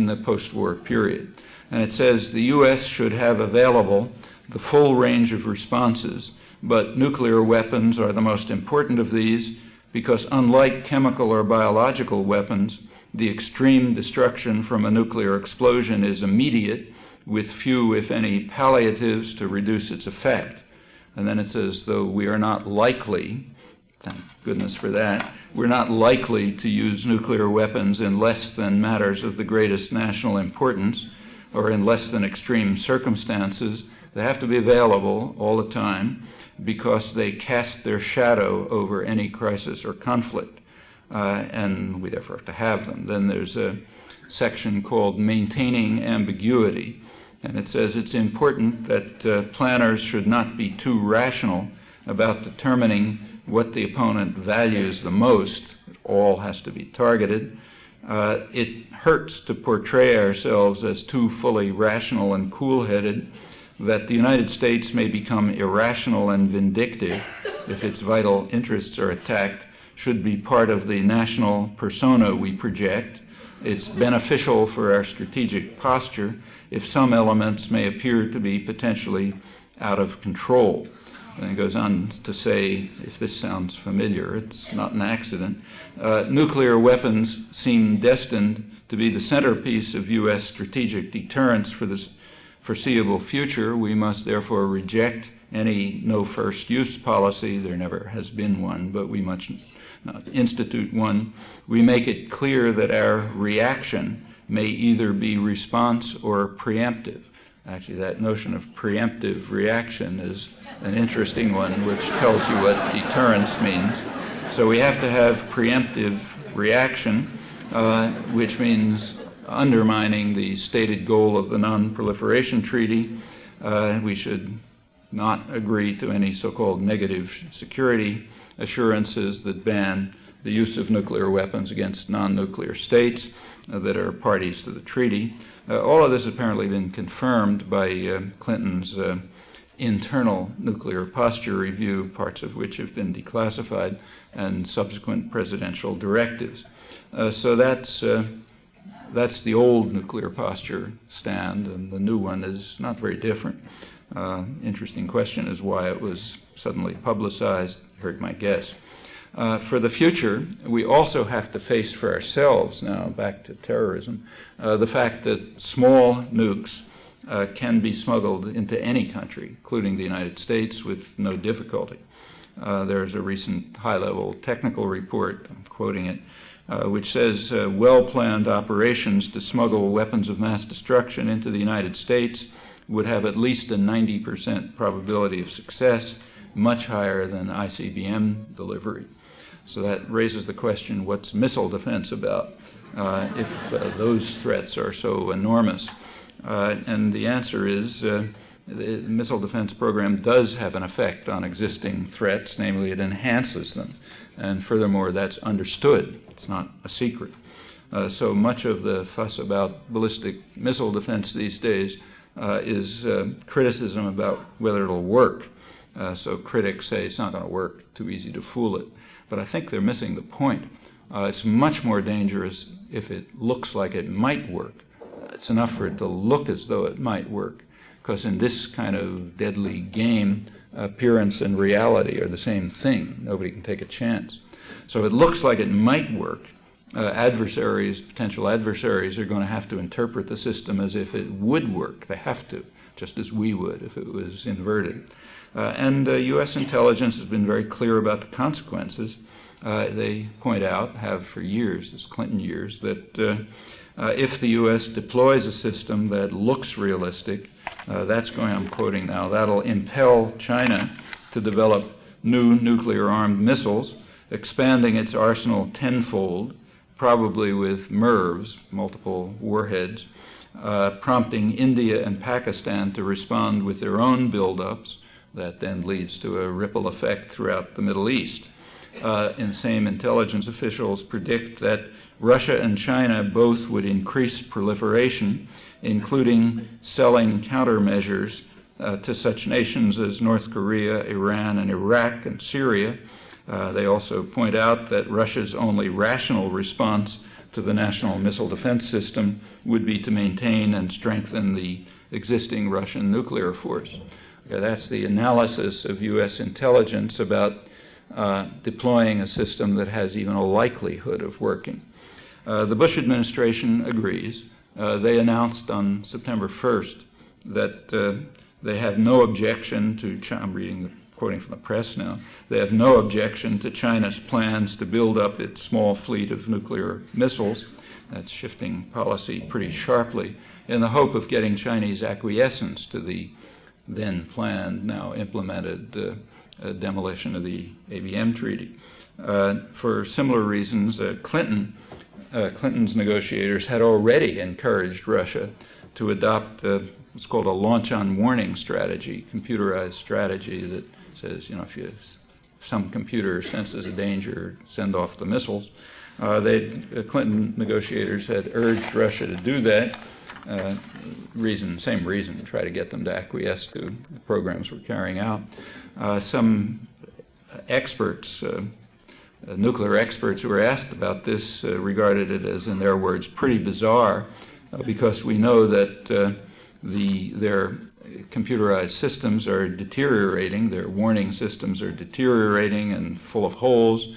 the post-war period. And it says the U.S. should have available the full range of responses, but nuclear weapons are the most important of these because unlike chemical or biological weapons, the extreme destruction from a nuclear explosion is immediate with few, if any, palliatives to reduce its effect. And then it says, though we are not likely, thank goodness for that, we're not likely to use nuclear weapons in less than matters of the greatest national importance or in less than extreme circumstances. They have to be available all the time because they cast their shadow over any crisis or conflict, and we therefore have to have them. Then there's a section called Maintaining Ambiguity, and it says it's important that planners should not be too rational about determining what the opponent values the most. It all has to be targeted. It hurts to portray ourselves as too fully rational and cool-headed, that the United States may become irrational and vindictive if its vital interests are attacked should be part of the national persona we project. It's beneficial for our strategic posture if some elements may appear to be potentially out of control. And it goes on to say, if this sounds familiar, it's not an accident, nuclear weapons seem destined to be the centerpiece of U.S. strategic deterrence for foreseeable future, we must therefore reject any no first use policy. There never has been one, but we must not institute one. We make it clear that our reaction may either be response or preemptive. Actually, that notion of preemptive reaction is an interesting one, which tells you what deterrence means. So we have to have preemptive reaction, which means undermining the stated goal of the Non-Proliferation Treaty. We should not agree to any so-called negative security assurances that ban the use of nuclear weapons against non-nuclear states that are parties to the treaty. All of this has apparently been confirmed by Clinton's internal nuclear posture review, parts of which have been declassified, and subsequent presidential directives. So that's the old nuclear posture stand, and the new one is not very different. Interesting question is why it was suddenly publicized. Heard my guess. For the future, we also have to face for ourselves, now back to terrorism, the fact that small nukes can be smuggled into any country, including the United States, with no difficulty. There's a recent high-level technical report, I'm quoting it, which says well-planned operations to smuggle weapons of mass destruction into the United States would have at least a 90% probability of success, much higher than ICBM delivery. So that raises the question, what's missile defense about if those threats are so enormous? And the answer is the missile defense program does have an effect on existing threats, namely it enhances them. And furthermore, that's understood. It's not a secret. So much of the fuss about ballistic missile defense these days is criticism about whether it'll work. So critics say it's not going to work, too easy to fool it. But I think they're missing the point. It's much more dangerous if it looks like it might work. It's enough for it to look as though it might work, because in this kind of deadly game, appearance and reality are the same thing. Nobody can take a chance. So it looks like it might work. Potential adversaries are going to have to interpret the system as if it would work. They have to, just as we would if it was inverted. And U.S. intelligence has been very clear about the consequences. They point out, have for years, this Clinton years, that if the U.S. deploys a system that looks realistic, that's going, I'm quoting now, that'll impel China to develop new nuclear-armed missiles, expanding its arsenal tenfold, probably with MIRVs, multiple warheads, prompting India and Pakistan to respond with their own buildups. That then leads to a ripple effect throughout the Middle East. Same intelligence officials predict that Russia and China both would increase proliferation, including selling countermeasures to such nations as North Korea, Iran, and Iraq, and Syria. They also point out that Russia's only rational response to the national missile defense system would be to maintain and strengthen the existing Russian nuclear force. That's the analysis of U.S. intelligence about deploying a system that has even a likelihood of working. The Bush administration agrees. They announced on September 1st that they have no objection to China. I'm quoting from the press now. They have no objection to China's plans to build up its small fleet of nuclear missiles. That's shifting policy pretty sharply in the hope of getting Chinese acquiescence to the then planned, now implemented demolition of the ABM treaty. For similar reasons, Clinton's negotiators had already encouraged Russia to adopt what's called a launch-on-warning strategy, computerized strategy that says, if some computer senses a danger, send off the missiles. Clinton negotiators had urged Russia to do that. Same reason, to try to get them to acquiesce to the programs we're carrying out. Some experts, nuclear experts who were asked about this regarded it as, in their words, pretty bizarre, because we know that their computerized systems are deteriorating, their warning systems are deteriorating and full of holes,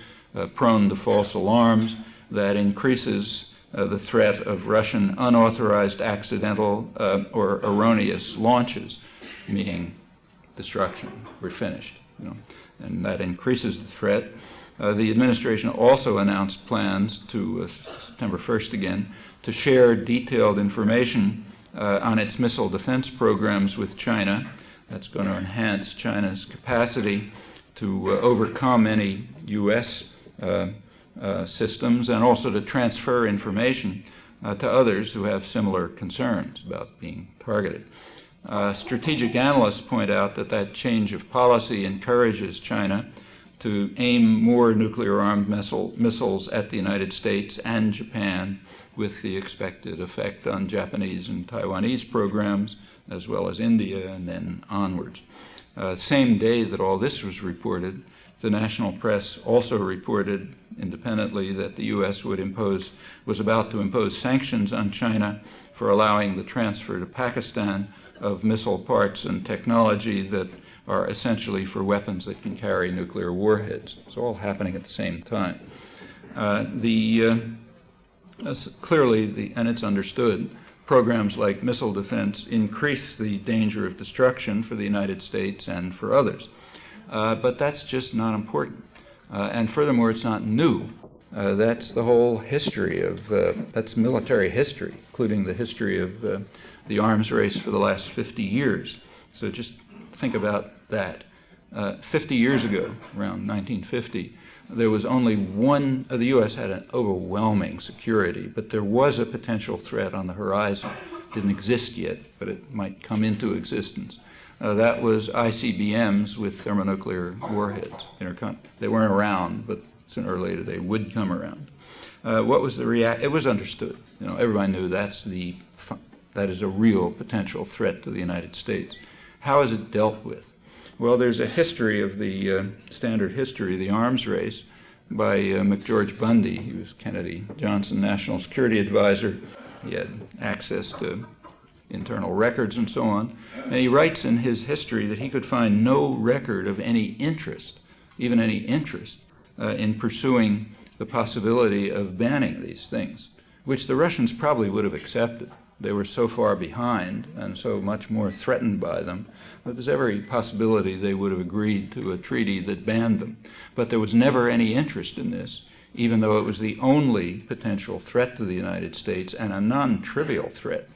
prone to false alarms. That increases the threat of Russian unauthorized, accidental, or erroneous launches, meaning destruction. We're finished, and that increases the threat. The administration also announced plans to, September 1st again, to share detailed information on its missile defense programs with China. That's going to enhance China's capacity to overcome any U.S. Systems, and also to transfer information to others who have similar concerns about being targeted. Strategic analysts point out that change of policy encourages China to aim more nuclear-armed missiles at the United States and Japan, with the expected effect on Japanese and Taiwanese programs, as well as India, and then onwards. Same day that all this was reported, the national press also reported independently that the U.S. was about to impose sanctions on China for allowing the transfer to Pakistan of missile parts and technology that are essentially for weapons that can carry nuclear warheads. It's all happening at the same time. Clearly, and it's understood, programs like missile defense increase the danger of destruction for the United States and for others. But that's just not important. And furthermore, it's not new. That's the whole history of, that's military history, including the history of the arms race for the last 50 years. So just think about that. 50 years ago, around 1950, there was only one, the U.S. had an overwhelming security, but there was a potential threat on the horizon. Didn't exist yet, but it might come into existence. That was ICBMs with thermonuclear warheads. They weren't around, but sooner or later they would come around. What was the reaction? It was understood. Everybody knew that is a real potential threat to the United States. How is it dealt with? Well, there's a history of the standard history of the arms race by McGeorge Bundy. He was Kennedy Johnson National Security Advisor. He had access to internal records and so on. And he writes in his history that he could find no record of any interest, even any interest, in pursuing the possibility of banning these things, which the Russians probably would have accepted. They were so far behind and so much more threatened by them that there's every possibility they would have agreed to a treaty that banned them. But there was never any interest in this, even though it was the only potential threat to the United States, and a non-trivial threat.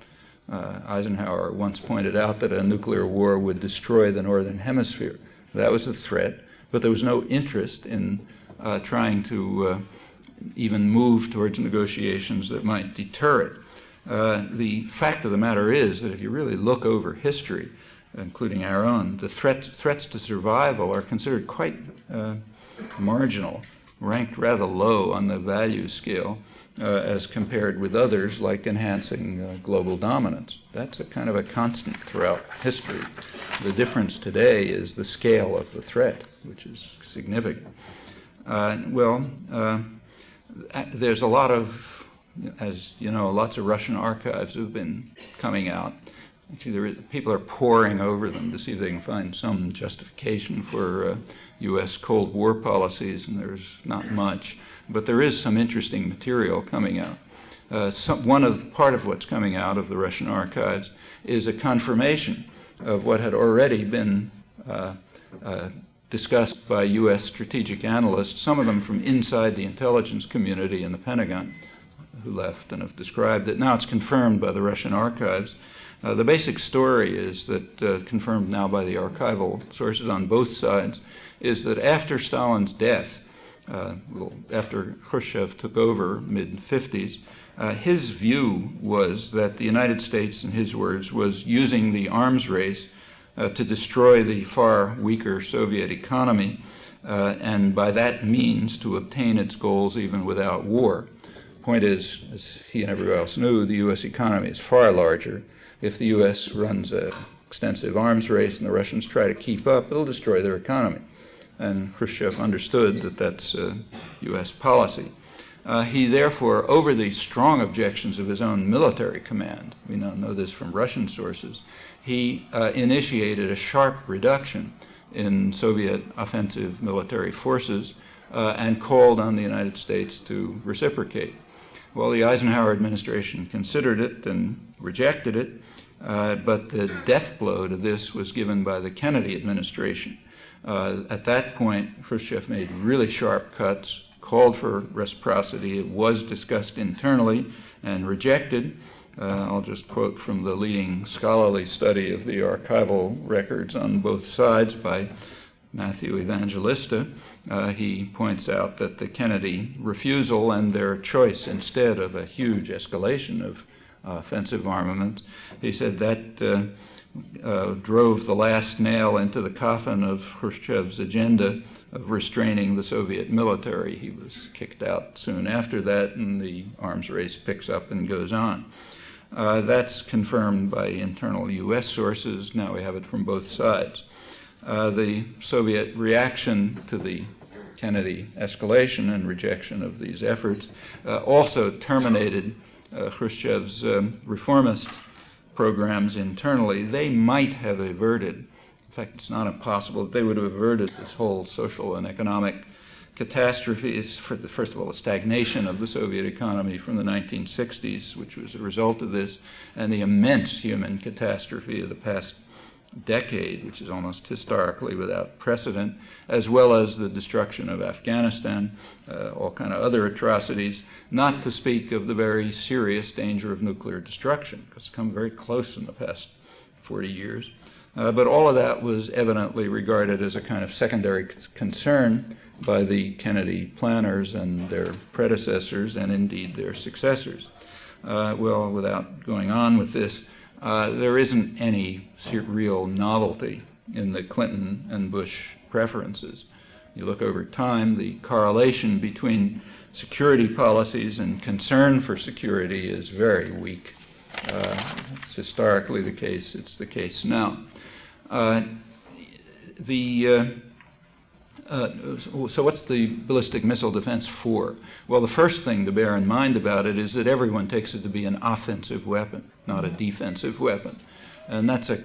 Eisenhower once pointed out that a nuclear war would destroy the Northern Hemisphere. That was a threat, but there was no interest in trying to even move towards negotiations that might deter it. The fact of the matter is that if you really look over history, including our own, the threats to survival are considered quite marginal, ranked rather low on the value scale as compared with others like enhancing global dominance. That's a kind of a constant throughout history. The difference today is the scale of the threat, which is significant. There's a lot of, as you know, lots of Russian archives have been coming out. Actually, people are poring over them to see if they can find some justification for U.S. Cold War policies, and there's not much. But there is some interesting material coming out. Part of what's coming out of the Russian archives is a confirmation of what had already been discussed by U.S. strategic analysts, some of them from inside the intelligence community in the Pentagon, who left and have described it. Now it's confirmed by the Russian archives. The basic story is that, confirmed now by the archival sources on both sides, is that after Stalin's death, after Khrushchev took over mid-50s, his view was that the United States, in his words, was using the arms race to destroy the far weaker Soviet economy, and by that means to obtain its goals even without war. Point is, as he and everyone else knew, the U.S. economy is far larger. If the U.S. runs an extensive arms race and the Russians try to keep up, it'll destroy their economy. And Khrushchev understood that that's U.S. policy. He therefore, over the strong objections of his own military command, we now know this from Russian sources, he initiated a sharp reduction in Soviet offensive military forces and called on the United States to reciprocate. Well, the Eisenhower administration considered it and rejected it, but the death blow to this was given by the Kennedy administration. At that point, Khrushchev made really sharp cuts, called for reciprocity. It was discussed internally and rejected. I'll just quote from the leading scholarly study of the archival records on both sides by Matthew Evangelista. He points out that the Kennedy refusal and their choice instead of a huge escalation of offensive armaments, he said that drove the last nail into the coffin of Khrushchev's agenda of restraining the Soviet military. He was kicked out soon after that, and the arms race picks up and goes on. That's confirmed by internal U.S. sources. Now we have it from both sides. The Soviet reaction to the Kennedy escalation and rejection of these efforts also terminated Khrushchev's reformist programs internally. They might have averted, in fact, it's not impossible that they would have averted this whole social and economic catastrophes, first of all, the stagnation of the Soviet economy from the 1960s, which was a result of this, and the immense human catastrophe of the past decade, which is almost historically without precedent, as well as the destruction of Afghanistan, all kind of other atrocities, not to speak of the very serious danger of nuclear destruction, because it's come very close in the past 40 years. But all of that was evidently regarded as a kind of secondary concern by the Kennedy planners and their predecessors, and indeed their successors. Well, without going on with this, there isn't any real novelty in the Clinton and Bush preferences. You look over time, the correlation between security policies and concern for security is very weak. It's historically the case. It's the case now. So what's the ballistic missile defense for? Well, the first thing to bear in mind about it is that everyone takes it to be an offensive weapon, not a defensive weapon. And that's a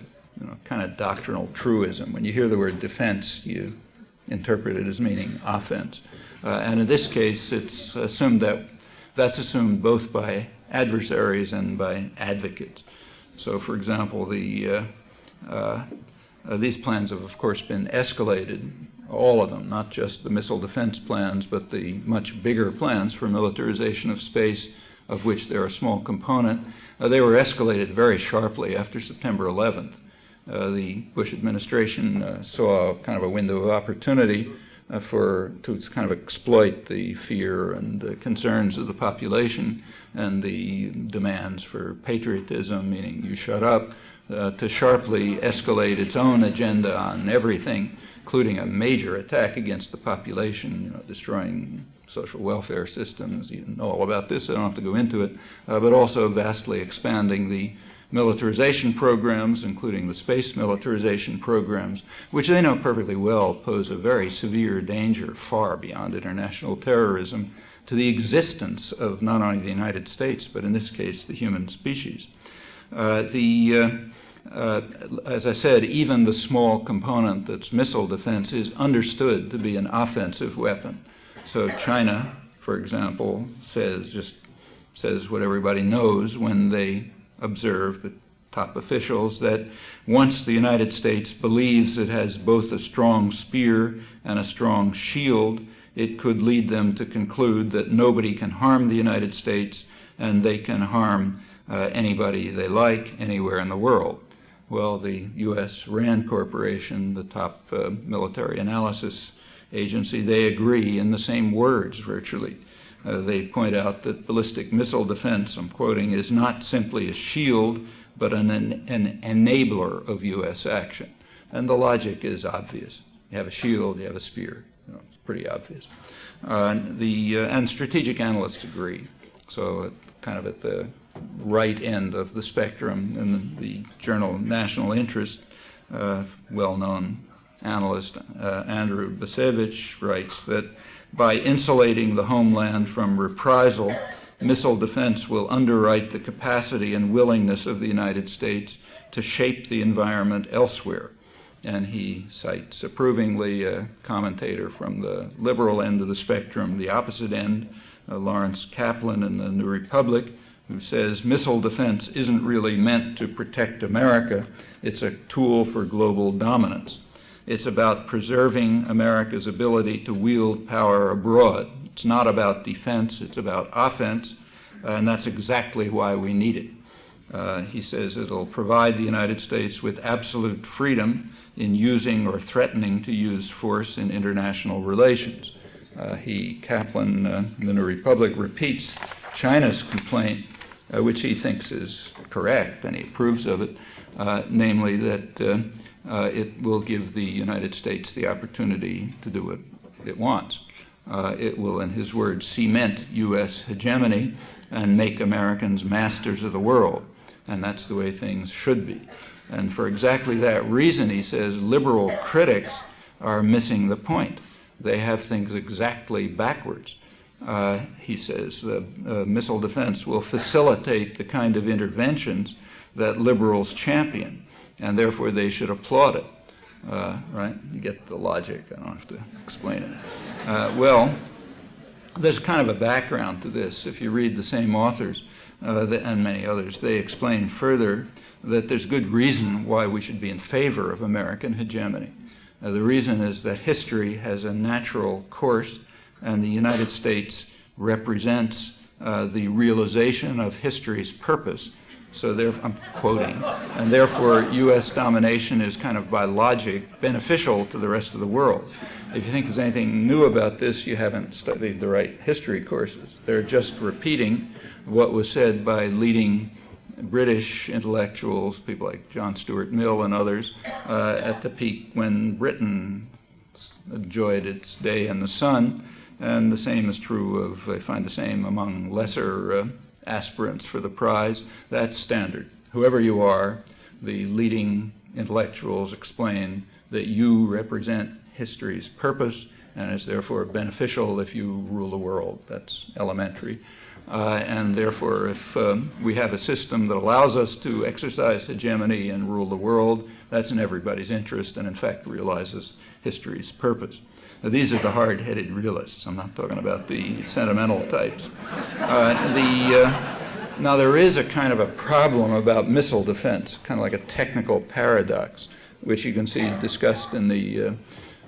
kind of doctrinal truism. When you hear the word defense, you interpret it as meaning offense. And in this case, it's assumed that's assumed both by adversaries and by advocates. So, for example, these plans have, of course, been escalated, all of them, not just the missile defense plans, but the much bigger plans for militarization of space, of which they're a small component. They were escalated very sharply after September 11th. The Bush administration saw kind of a window of opportunity to kind of exploit the fear and the concerns of the population and the demands for patriotism, meaning you shut up, to sharply escalate its own agenda on everything, including a major attack against the population, destroying social welfare systems. You know all about this, I don't have to go into it, but also vastly expanding the militarization programs, including the space militarization programs, which they know perfectly well pose a very severe danger far beyond international terrorism to the existence of not only the United States, but in this case, the human species. As I said, even the small component that's missile defense is understood to be an offensive weapon. So China, for example, says what everybody knows when they observe, the top officials, that once the United States believes it has both a strong spear and a strong shield, it could lead them to conclude that nobody can harm the United States and they can harm anybody they like anywhere in the world. Well, the U.S. RAND Corporation, the top military analysis agency, they agree in the same words virtually. They point out that ballistic missile defense, I'm quoting, is not simply a shield, but an enabler of U.S. action. And the logic is obvious. You have a shield, you have a spear. It's pretty obvious. And strategic analysts agree. So kind of at the right end of the spectrum, in the journal National Interest, well-known analyst Andrew Basevich writes that by insulating the homeland from reprisal, missile defense will underwrite the capacity and willingness of the United States to shape the environment elsewhere. And he cites approvingly a commentator from the liberal end of the spectrum, the opposite end, Lawrence Kaplan in the New Republic, who says missile defense isn't really meant to protect America. It's a tool for global dominance. It's about preserving America's ability to wield power abroad. It's not about defense, it's about offense, and that's exactly why we need it. He says it'll provide the United States with absolute freedom in using or threatening to use force in international relations. Kaplan, the New Republic, repeats China's complaint, which he thinks is correct, and he approves of it, namely that it will give the United States the opportunity to do what it wants. It will, in his words, cement U.S. hegemony and make Americans masters of the world, and that's the way things should be. And for exactly that reason, he says, liberal critics are missing the point. They have things exactly backwards. He says the missile defense will facilitate the kind of interventions that liberals champion, and therefore they should applaud it. Right? You get the logic. I don't have to explain it. Well, there's kind of a background to this. If you read the same authors and many others, they explain further that there's good reason why we should be in favor of American hegemony. The reason is that history has a natural course, and the United States represents the realization of history's purpose. So I'm quoting, and therefore U.S. domination is kind of by logic beneficial to the rest of the world. If you think there's anything new about this, you haven't studied the right history courses. They're just repeating what was said by leading British intellectuals, people like John Stuart Mill and others, at the peak when Britain enjoyed its day in the sun. And the same is true of, I find the same among lesser aspirants for the prize. That's standard. Whoever you are, the leading intellectuals explain that you represent history's purpose and is therefore beneficial if you rule the world. That's elementary. And therefore, if we have a system that allows us to exercise hegemony and rule the world, that's in everybody's interest and in fact realizes history's purpose. Now, these are the hard-headed realists. I'm not talking about the sentimental types. Now, there is a kind of a problem about missile defense, kind of like a technical paradox, which you can see discussed in the,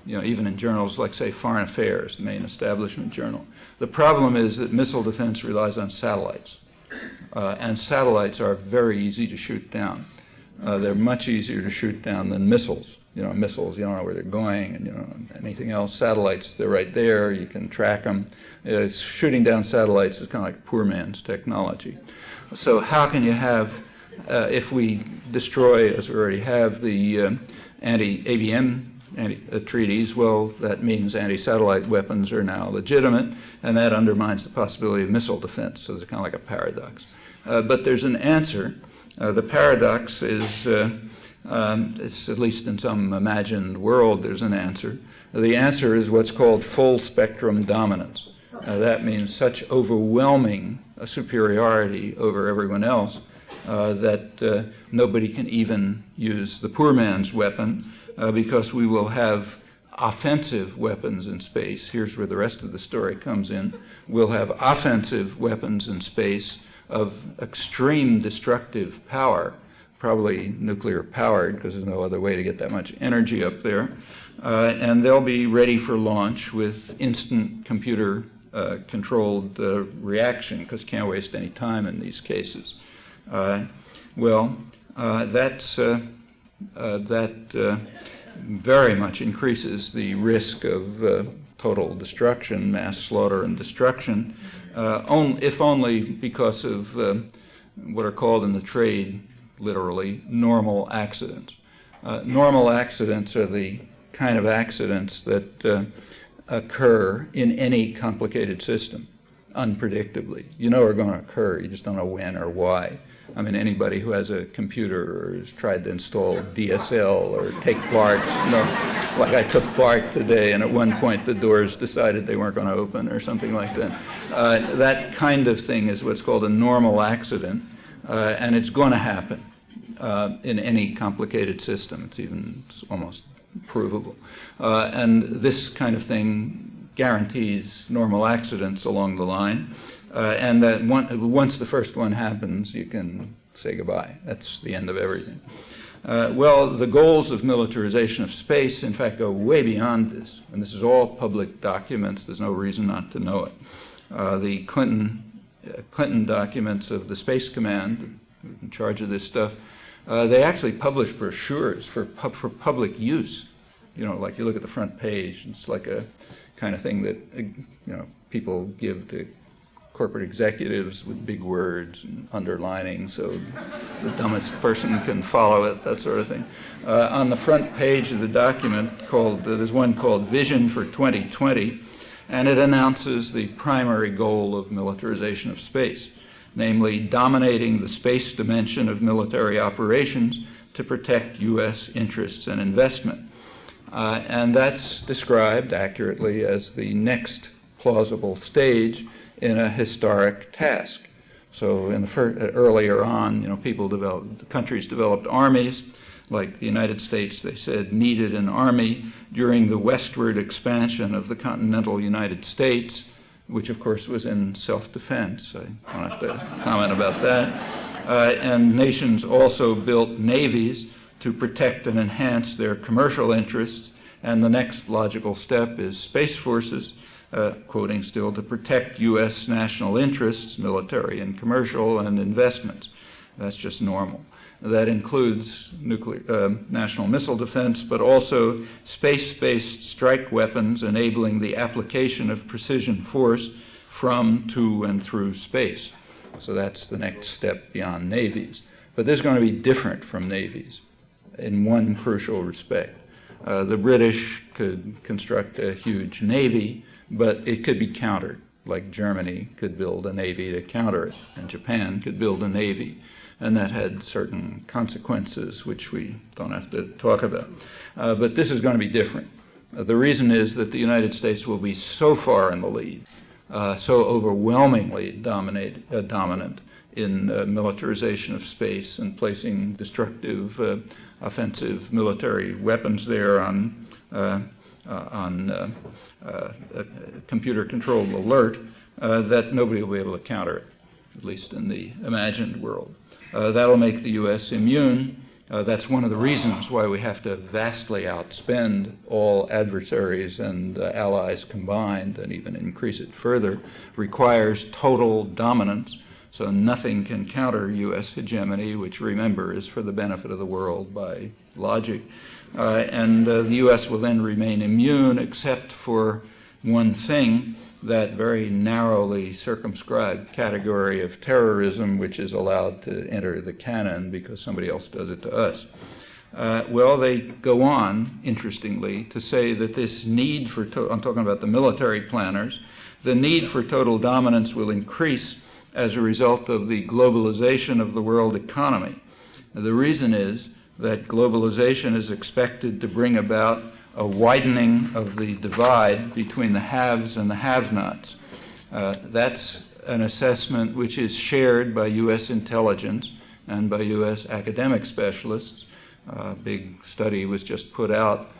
even in journals like, say, Foreign Affairs, the main establishment journal. The problem is that missile defense relies on satellites, and satellites are very easy to shoot down. They're much easier to shoot down than missiles. Missiles, you don't know where they're going, and anything else. Satellites, they're right there. You can track them. Shooting down satellites is kind of like poor man's technology. So how can you have, if we destroy, as we already have, the anti-ABM treaties, well, that means anti-satellite weapons are now legitimate, and that undermines the possibility of missile defense. So it's kind of like a paradox. But there's an answer. The paradox is, it's at least in some imagined world, there's an answer. The answer is what's called full spectrum dominance. That means such overwhelming superiority over everyone else that nobody can even use the poor man's weapon because we will have offensive weapons in space. Here's where the rest of the story comes in. We'll have offensive weapons in space of extreme destructive power, probably nuclear powered because there's no other way to get that much energy up there. And they'll be ready for launch with instant computer controlled reaction because you can't waste any time in these cases. That very much increases the risk of total destruction, mass slaughter and destruction, if only because of what are called in the trade, literally, normal accidents. Normal accidents are the kind of accidents that occur in any complicated system, unpredictably. You know are going to occur, you just don't know when or why. I mean, anybody who has a computer or has tried to install DSL or take BART, like I took BART today, and at one point the doors decided they weren't going to open or something like that. That kind of thing is what's called a normal accident, and it's going to happen in any complicated system. It's almost provable. And this kind of thing guarantees normal accidents along the line, and that once the first one happens, you can say goodbye. That's the end of everything. Well, the goals of militarization of space, in fact, go way beyond this, and this is all public documents. There's no reason not to know it. The Clinton documents of the Space Command, in charge of this stuff, they actually publish brochures for public use. You know, like you look at the front page, it's like a kind of thing that, you know, people give to corporate executives with big words and underlining so the dumbest person can follow it, that sort of thing. On the front page of the document, there's one called Vision for 2020, and it announces the primary goal of militarization of space, namely dominating the space dimension of military operations to protect U.S. interests and investment. And that's described accurately as the next plausible stage in a historic task. So in the earlier on, you know, countries developed armies. Like the United States, they said, needed an army during the westward expansion of the continental United States, which of course was in self-defense. I don't have to comment about that. And nations also built navies to protect and enhance their commercial interests. And the next logical step is space forces, quoting still, to protect U.S. national interests, military and commercial, and investments. That's just normal. That includes national missile defense, but also space-based strike weapons enabling the application of precision force from, to, and through space. So that's the next step beyond navies. But this is going to be different from navies in one crucial respect. The British could construct a huge navy, but it could be countered, like Germany could build a navy to counter it, and Japan could build a navy. And that had certain consequences, which we don't have to talk about. But this is going to be different. The reason is that the United States will be so far in the lead, so overwhelmingly dominant in militarization of space and placing destructive offensive military weapons there on computer-controlled alert, that nobody will be able to counter it, at least in the imagined world. That'll make the U.S. immune. That's one of the reasons why we have to vastly outspend all adversaries and allies combined, and even increase it further, requires total dominance. So nothing can counter U.S. hegemony, which, remember, is for the benefit of the world by logic. And the U.S. will then remain immune except for one thing, that very narrowly circumscribed category of terrorism, which is allowed to enter the canon because somebody else does it to us. Well, they go on, interestingly, to say that this need for, I'm talking about the military planners, the need for total dominance will increase as a result of the globalization of the world economy. The reason is that globalization is expected to bring about a widening of the divide between the haves and the have-nots. That's an assessment which is shared by U.S. intelligence and by U.S. academic specialists. A big study was just put out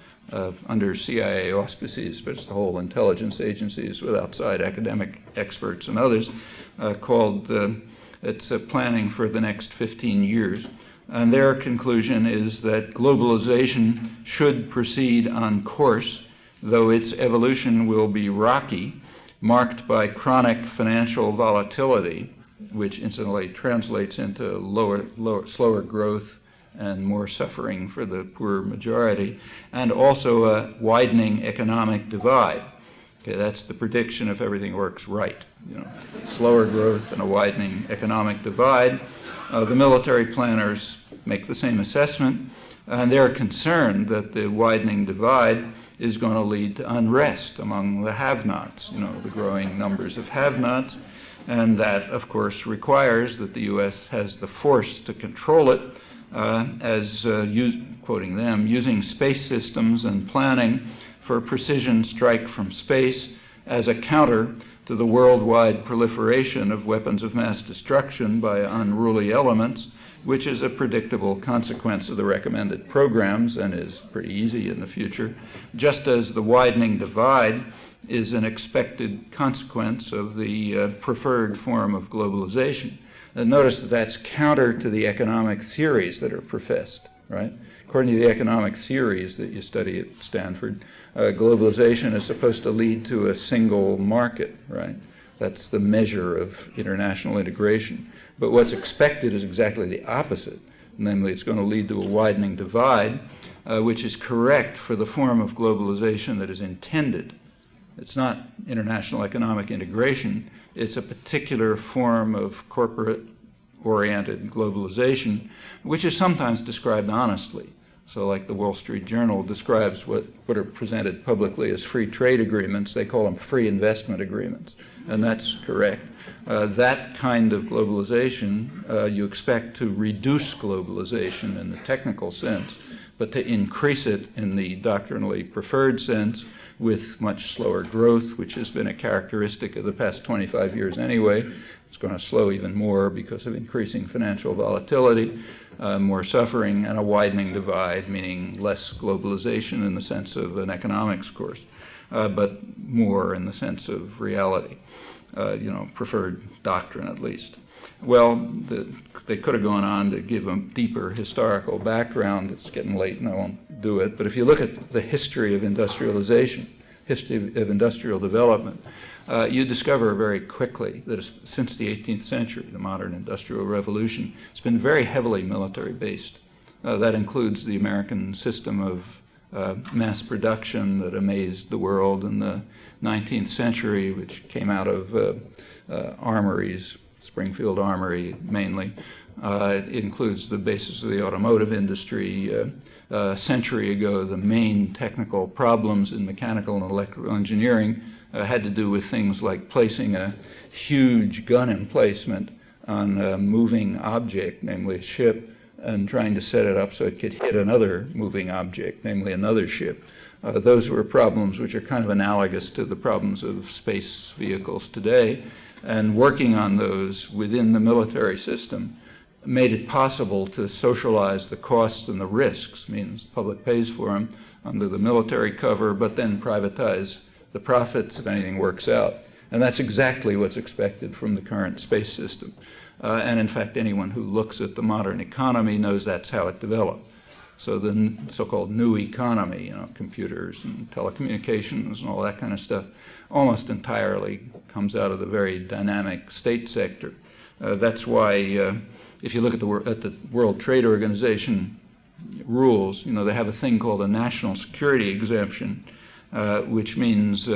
under CIA auspices, but it's the whole intelligence agencies with outside academic experts and others, called it's Planning for the Next 15 Years. And their conclusion is that globalization should proceed on course, though its evolution will be rocky, marked by chronic financial volatility, which incidentally translates into slower growth and more suffering for the poor majority, and also a widening economic divide. Okay, that's the prediction if everything works right. You know, slower growth and a widening economic divide. The military planners make the same assessment, and they're concerned that the widening divide is going to lead to unrest among the have-nots, you know, the growing numbers of have-nots, and that, of course, requires that the U.S. has the force to control it, quoting them, using space systems and planning for precision strike from space as a counter to the worldwide proliferation of weapons of mass destruction by unruly elements, which is a predictable consequence of the recommended programs and is pretty easy in the future, just as the widening divide is an expected consequence of the preferred form of globalization. Notice that that's counter to the economic theories that are professed, right? According to the economic theories that you study at Stanford, globalization is supposed to lead to a single market, right? That's the measure of international integration. But what's expected is exactly the opposite. Namely, it's going to lead to a widening divide, which is correct for the form of globalization that is intended. It's not international economic integration. It's a particular form of corporate-oriented globalization, which is sometimes described honestly. So like the Wall Street Journal describes what are presented publicly as free trade agreements, they call them free investment agreements, and that's correct. That kind of globalization, you expect to reduce globalization in the technical sense, but to increase it in the doctrinally preferred sense with much slower growth, which has been a characteristic of the past 25 years anyway. It's going to slow even more because of increasing financial volatility, more suffering, and a widening divide, meaning less globalization in the sense of an economics course, but more in the sense of reality, preferred doctrine at least. Well, they could have gone on to give a deeper historical background. It's getting late and I won't do it. But if you look at the history of industrialization, history of industrial development, you discover very quickly that since the 18th century, the modern industrial revolution, it's been very heavily military based. That includes the American system of mass production that amazed the world in the 19th century, which came out of armories, Springfield Armory mainly. It includes the basis of the automotive industry. A century ago, the main technical problems in mechanical and electrical engineering had to do with things like placing a huge gun emplacement on a moving object, namely a ship, and trying to set it up so it could hit another moving object, namely another ship. Those were problems which are kind of analogous to the problems of space vehicles today. And working on those within the military system made it possible to socialize the costs and the risks, means the public pays for them under the military cover, but then privatize the profits if anything works out. And that's exactly what's expected from the current space system. And in fact, anyone who looks at the modern economy knows that's how it developed. So the so-called new economy, computers and telecommunications and all that kind of stuff, almost entirely comes out of the very dynamic state sector. That's why if you look at the World Trade Organization rules, they have a thing called a national security exemption, which means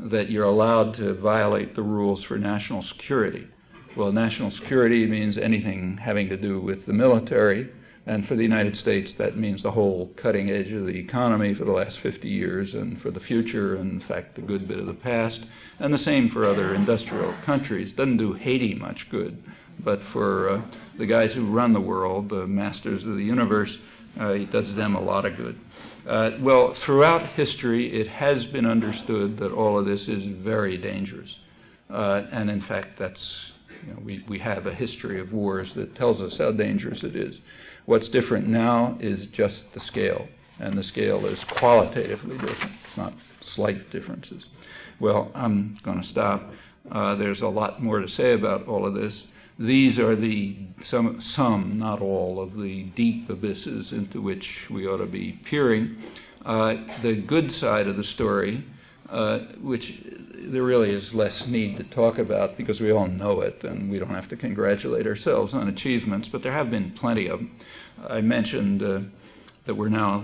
that you're allowed to violate the rules for national security. Well, national security means anything having to do with the military, and for the United States, that means the whole cutting edge of the economy for the last 50 years and for the future, and in fact, a good bit of the past. And the same for other industrial countries. Doesn't do Haiti much good, but for the guys who run the world, the masters of the universe, it does them a lot of good. Well, throughout history, it has been understood that all of this is very dangerous. And in fact, that's, we have a history of wars that tells us how dangerous it is. What's different now is just the scale, and the scale is qualitatively different, not slight differences. Well, I'm going to stop. There's a lot more to say about all of this. These are some, not all, of the deep abysses into which we ought to be peering. The good side of the story, which there really is less need to talk about because we all know it and we don't have to congratulate ourselves on achievements, but there have been plenty of them. I mentioned that we're now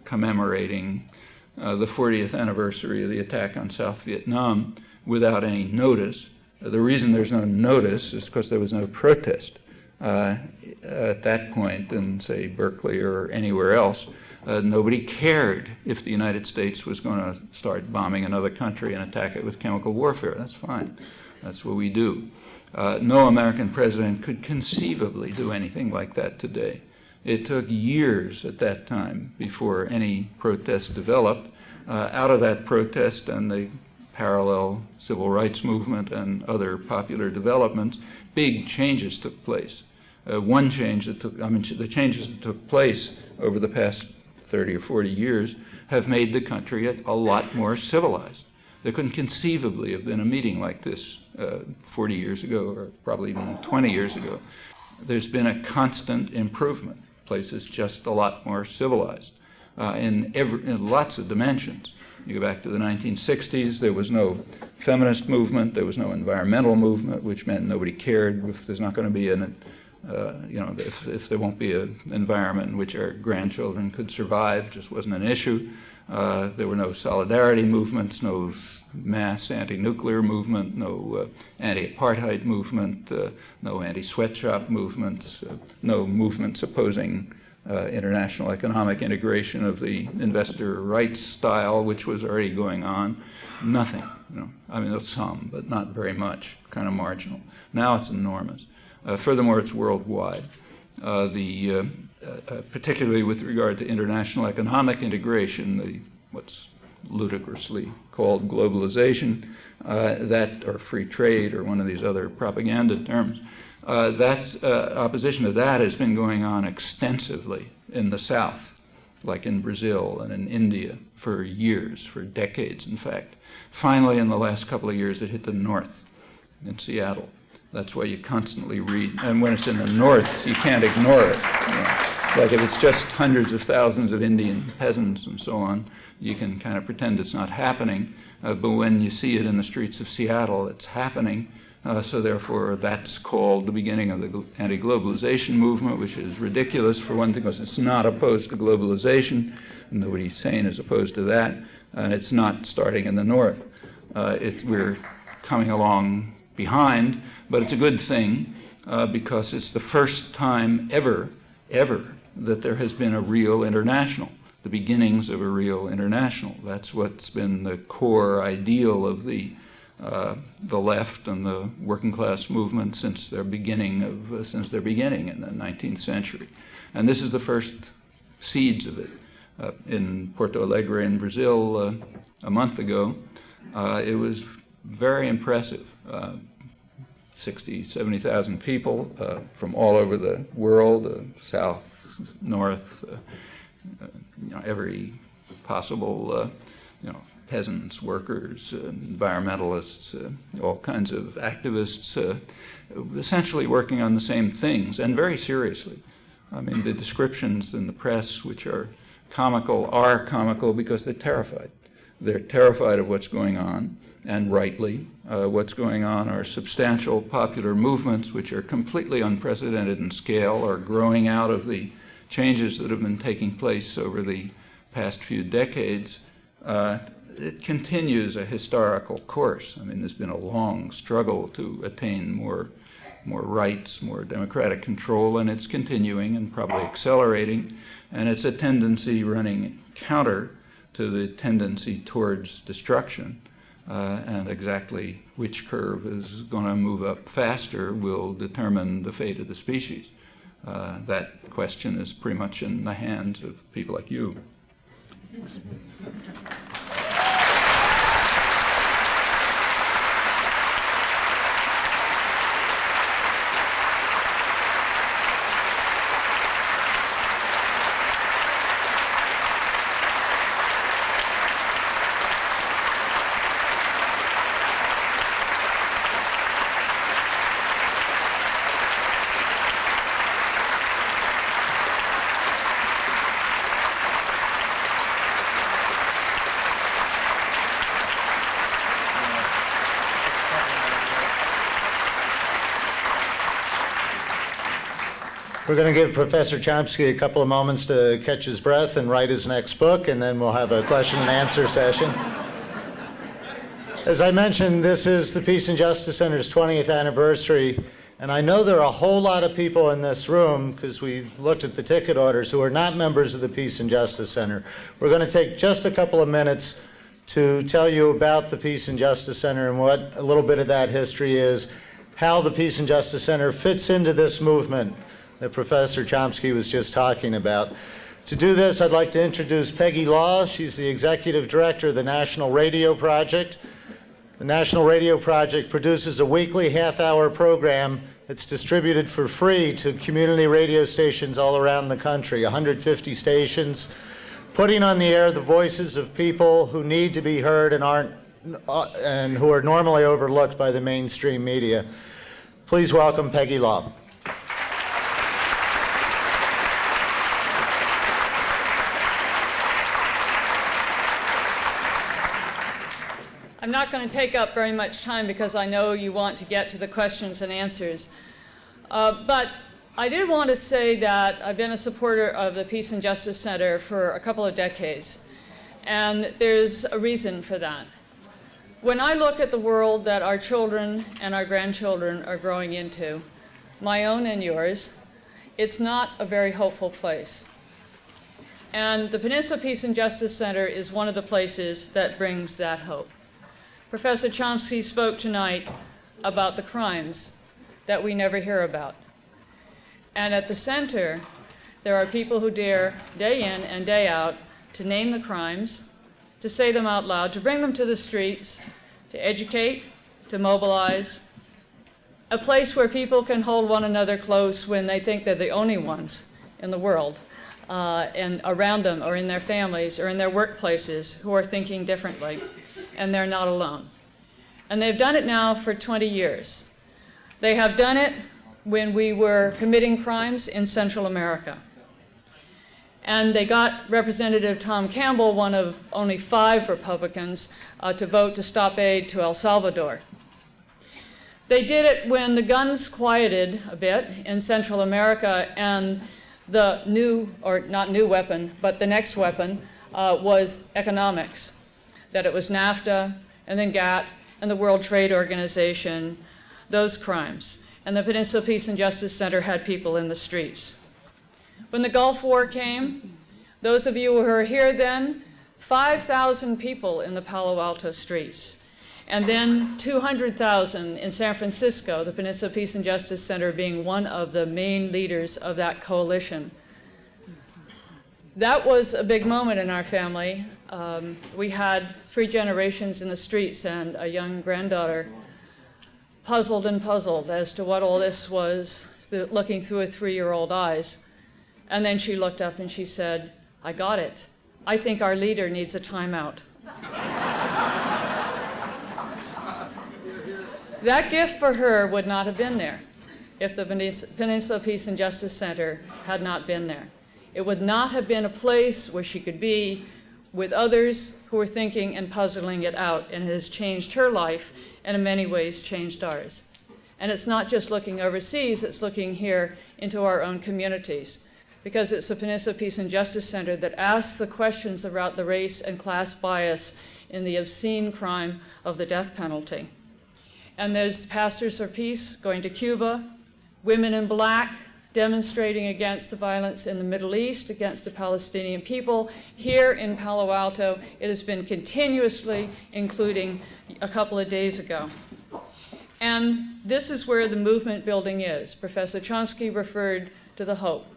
commemorating the 40th anniversary of the attack on South Vietnam without any notice. The reason there's no notice is because there was no protest at that point in, say, Berkeley or anywhere else. Nobody cared if the United States was going to start bombing another country and attack it with chemical warfare. That's fine. That's what we do. No American president could conceivably do anything like that today. It took years at that time before any protest developed. Out of that protest and the parallel civil rights movement and other popular developments, big changes took place. One change that the changes that took place over the past 30 or 40 years have made the country a lot more civilized. There couldn't conceivably have been a meeting like this 40 years ago, or probably even 20 years ago. There's been a constant improvement. Places just a lot more civilized in lots of dimensions. You go back to the 1960s, there was no feminist movement, there was no environmental movement, which meant nobody cared if there's not going to be if there won't be an environment in which our grandchildren could survive, just wasn't an issue. There were no solidarity movements, no mass anti-nuclear movement, no anti-apartheid movement, no anti-sweatshop movements, no movements opposing international economic integration of the investor rights style, which was already going on. Nothing. I mean, there's some, but not very much, kind of marginal. Now it's enormous. Furthermore, it's worldwide. Particularly with regard to international economic integration, what's ludicrously called globalization, or free trade, or one of these other propaganda terms, opposition to that has been going on extensively in the South, like in Brazil and in India, for years, for decades, in fact. Finally, in the last couple of years, it hit the North, in Seattle. That's why you constantly read, and when it's in the North, you can't ignore it. Like if it's just hundreds of thousands of Indian peasants and so on, you can kind of pretend it's not happening. But when you see it in the streets of Seattle, it's happening. So therefore, that's called the beginning of the anti-globalization movement, which is ridiculous for one thing, because it's not opposed to globalization. Nobody sane is opposed to that. And it's not starting in the North. We're coming along behind, but it's a good thing because it's the first time ever that there has been a real international, the beginnings of a real international. That's what's been the core ideal of the left and the working class movement since their beginning in the 19th century. And this is the first seeds of it. In Porto Alegre in Brazil a month ago, it was very impressive. 60, 70,000 people from all over the world, south, north, every possible, peasants, workers, environmentalists, all kinds of activists, essentially working on the same things, and very seriously. I mean, the descriptions in the press, which are comical because they're terrified. They're terrified of what's going on, and rightly. What's going on are substantial popular movements which are completely unprecedented in scale, are growing out of the changes that have been taking place over the past few decades. It continues a historical course. I mean, there's been a long struggle to attain more rights, more democratic control, and it's continuing and probably accelerating. And it's a tendency running counter to the tendency towards destruction. And exactly which curve is going to move up faster will determine the fate of the species. That question is pretty much in the hands of people like you. We're going to give Professor Chomsky a couple of moments to catch his breath and write his next book, and then we'll have a question and answer session. As I mentioned, this is the Peace and Justice Center's 20th anniversary, and I know there are a whole lot of people in this room, because we looked at the ticket orders, who are not members of the Peace and Justice Center. We're going to take just a couple of minutes to tell you about the Peace and Justice Center and what a little bit of that history is, how the Peace and Justice Center fits into this movement that Professor Chomsky was just talking about. To do this, I'd like to introduce Peggy Law. She's the Executive Director of the National Radio Project. The National Radio Project produces a weekly half-hour program that's distributed for free to community radio stations all around the country, 150 stations, putting on the air the voices of people who need to be heard and aren't and who are normally overlooked by the mainstream media. Please welcome Peggy Law. I'm not going to take up very much time because I know you want to get to the questions and answers. But I did want to say that I've been a supporter of the Peace and Justice Center for a couple of decades. And there's a reason for that. When I look at the world that our children and our grandchildren are growing into, my own and yours, it's not a very hopeful place. And the Peninsula Peace and Justice Center is one of the places that brings that hope. Professor Chomsky spoke tonight about the crimes that we never hear about. And at the center, there are people who dare, day in and day out, to name the crimes, to say them out loud, to bring them to the streets, to educate, to mobilize, a place where people can hold one another close when they think they're the only ones in the world, and around them, or in their families, or in their workplaces, who are thinking differently, and they're not alone. And they've done it now for 20 years. They have done it when we were committing crimes in Central America. And they got Representative Tom Campbell, one of only 5 Republicans, to vote to stop aid to El Salvador. They did it when the guns quieted a bit in Central America, and the new, or not new weapon, but the next weapon was economics. That it was NAFTA, and then GATT, and the World Trade Organization, those crimes. And the Peninsula Peace and Justice Center had people in the streets. When the Gulf War came, those of you who were here then, 5,000 people in the Palo Alto streets. And then 200,000 in San Francisco, the Peninsula Peace and Justice Center being one of the main leaders of that coalition. That was a big moment in our family. We had 3 generations in the streets and a young granddaughter puzzled and puzzled as to what all this was, looking through her 3-year-old eyes. And then she looked up and she said, "I got it. I think our leader needs a timeout." That gift for her would not have been there if the Peninsula Peace and Justice Center had not been there. It would not have been a place where she could be with others who were thinking and puzzling it out, and it has changed her life and in many ways changed ours. And it's not just looking overseas, it's looking here into our own communities, because it's the Peninsula Peace and Justice Center that asks the questions about the race and class bias in the obscene crime of the death penalty. And there's Pastors for Peace going to Cuba, women in black demonstrating against the violence in the Middle East, against the Palestinian people. Here in Palo Alto, it has been continuously, including a couple of days ago. And this is where the movement building is. Professor Chomsky referred to the hope.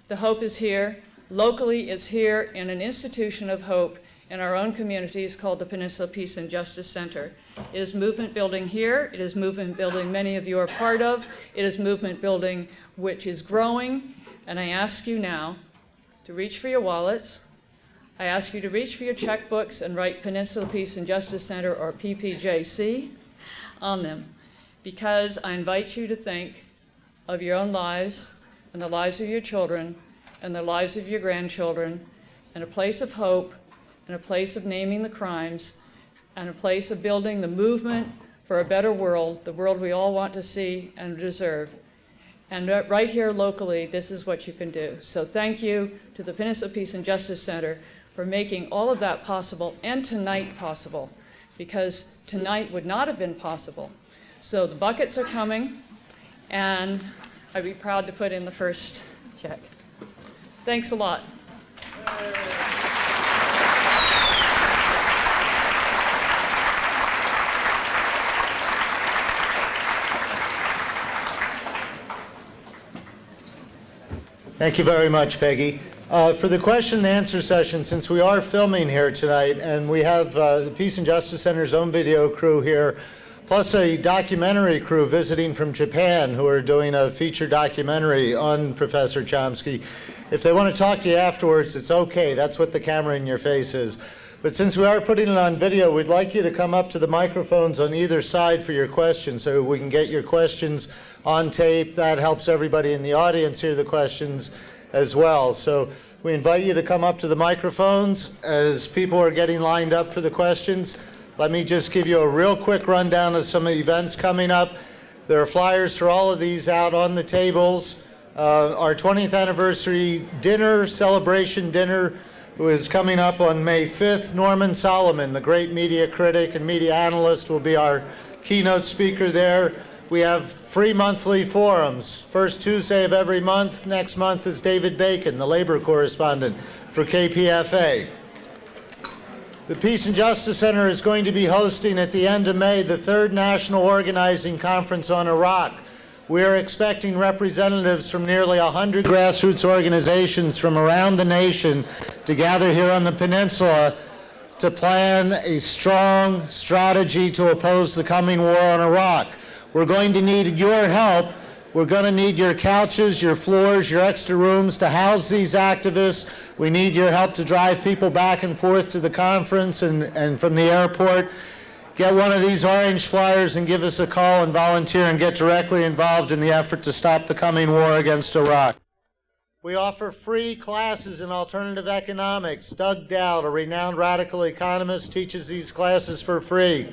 The hope is here. Locally, it's here in an institution of hope in our own communities called the Peninsula Peace and Justice Center. It is movement building here. It is movement building many of you are part of. It is movement building which is growing. And I ask you now to reach for your wallets. I ask you to reach for your checkbooks and write Peninsula Peace and Justice Center, or PPJC, on them, because I invite you to think of your own lives and the lives of your children and the lives of your grandchildren in a place of hope, in a place of naming the crimes, and a place of building the movement for a better world, the world we all want to see and deserve. And right here locally, this is what you can do. So thank you to the Peninsula Peace and Justice Center for making all of that possible, and tonight possible, because tonight would not have been possible. So the buckets are coming, and I'd be proud to put in the first check. Thanks a lot. Thank you very much, Peggy. For the question and answer session, since we are filming here tonight, and we have the Peace and Justice Center's own video crew here, plus a documentary crew visiting from Japan who are doing a feature documentary on Professor Chomsky. If they want to talk to you afterwards, it's okay. That's what the camera in your face is. But since we are putting it on video, we'd like you to come up to the microphones on either side for your questions so we can get your questions on tape. That helps everybody in the audience hear the questions as well. So we invite you to come up to the microphones as people are getting lined up for the questions. Let me just give you a real quick rundown of some events coming up. There are flyers for all of these out on the tables. Our 20th anniversary dinner, celebration dinner, is coming up on May 5th. Norman Solomon, the great media critic and media analyst, will be our keynote speaker there. We have free monthly forums. First Tuesday of every month. Next month is David Bacon, the labor correspondent for KPFA. The Peace and Justice Center is going to be hosting at the end of May the 3rd National Organizing Conference on Iraq. We are expecting representatives from nearly 100 grassroots organizations from around the nation to gather here on the peninsula to plan a strong strategy to oppose the coming war on Iraq. We're going to need your help. We're going to need your couches, your floors, your extra rooms to house these activists. We need your help to drive people back and forth to the conference and from the airport. Get one of these orange flyers and give us a call and volunteer and get directly involved in the effort to stop the coming war against Iraq. We offer free classes in alternative economics. Doug Dowd, a renowned radical economist, teaches these classes for free.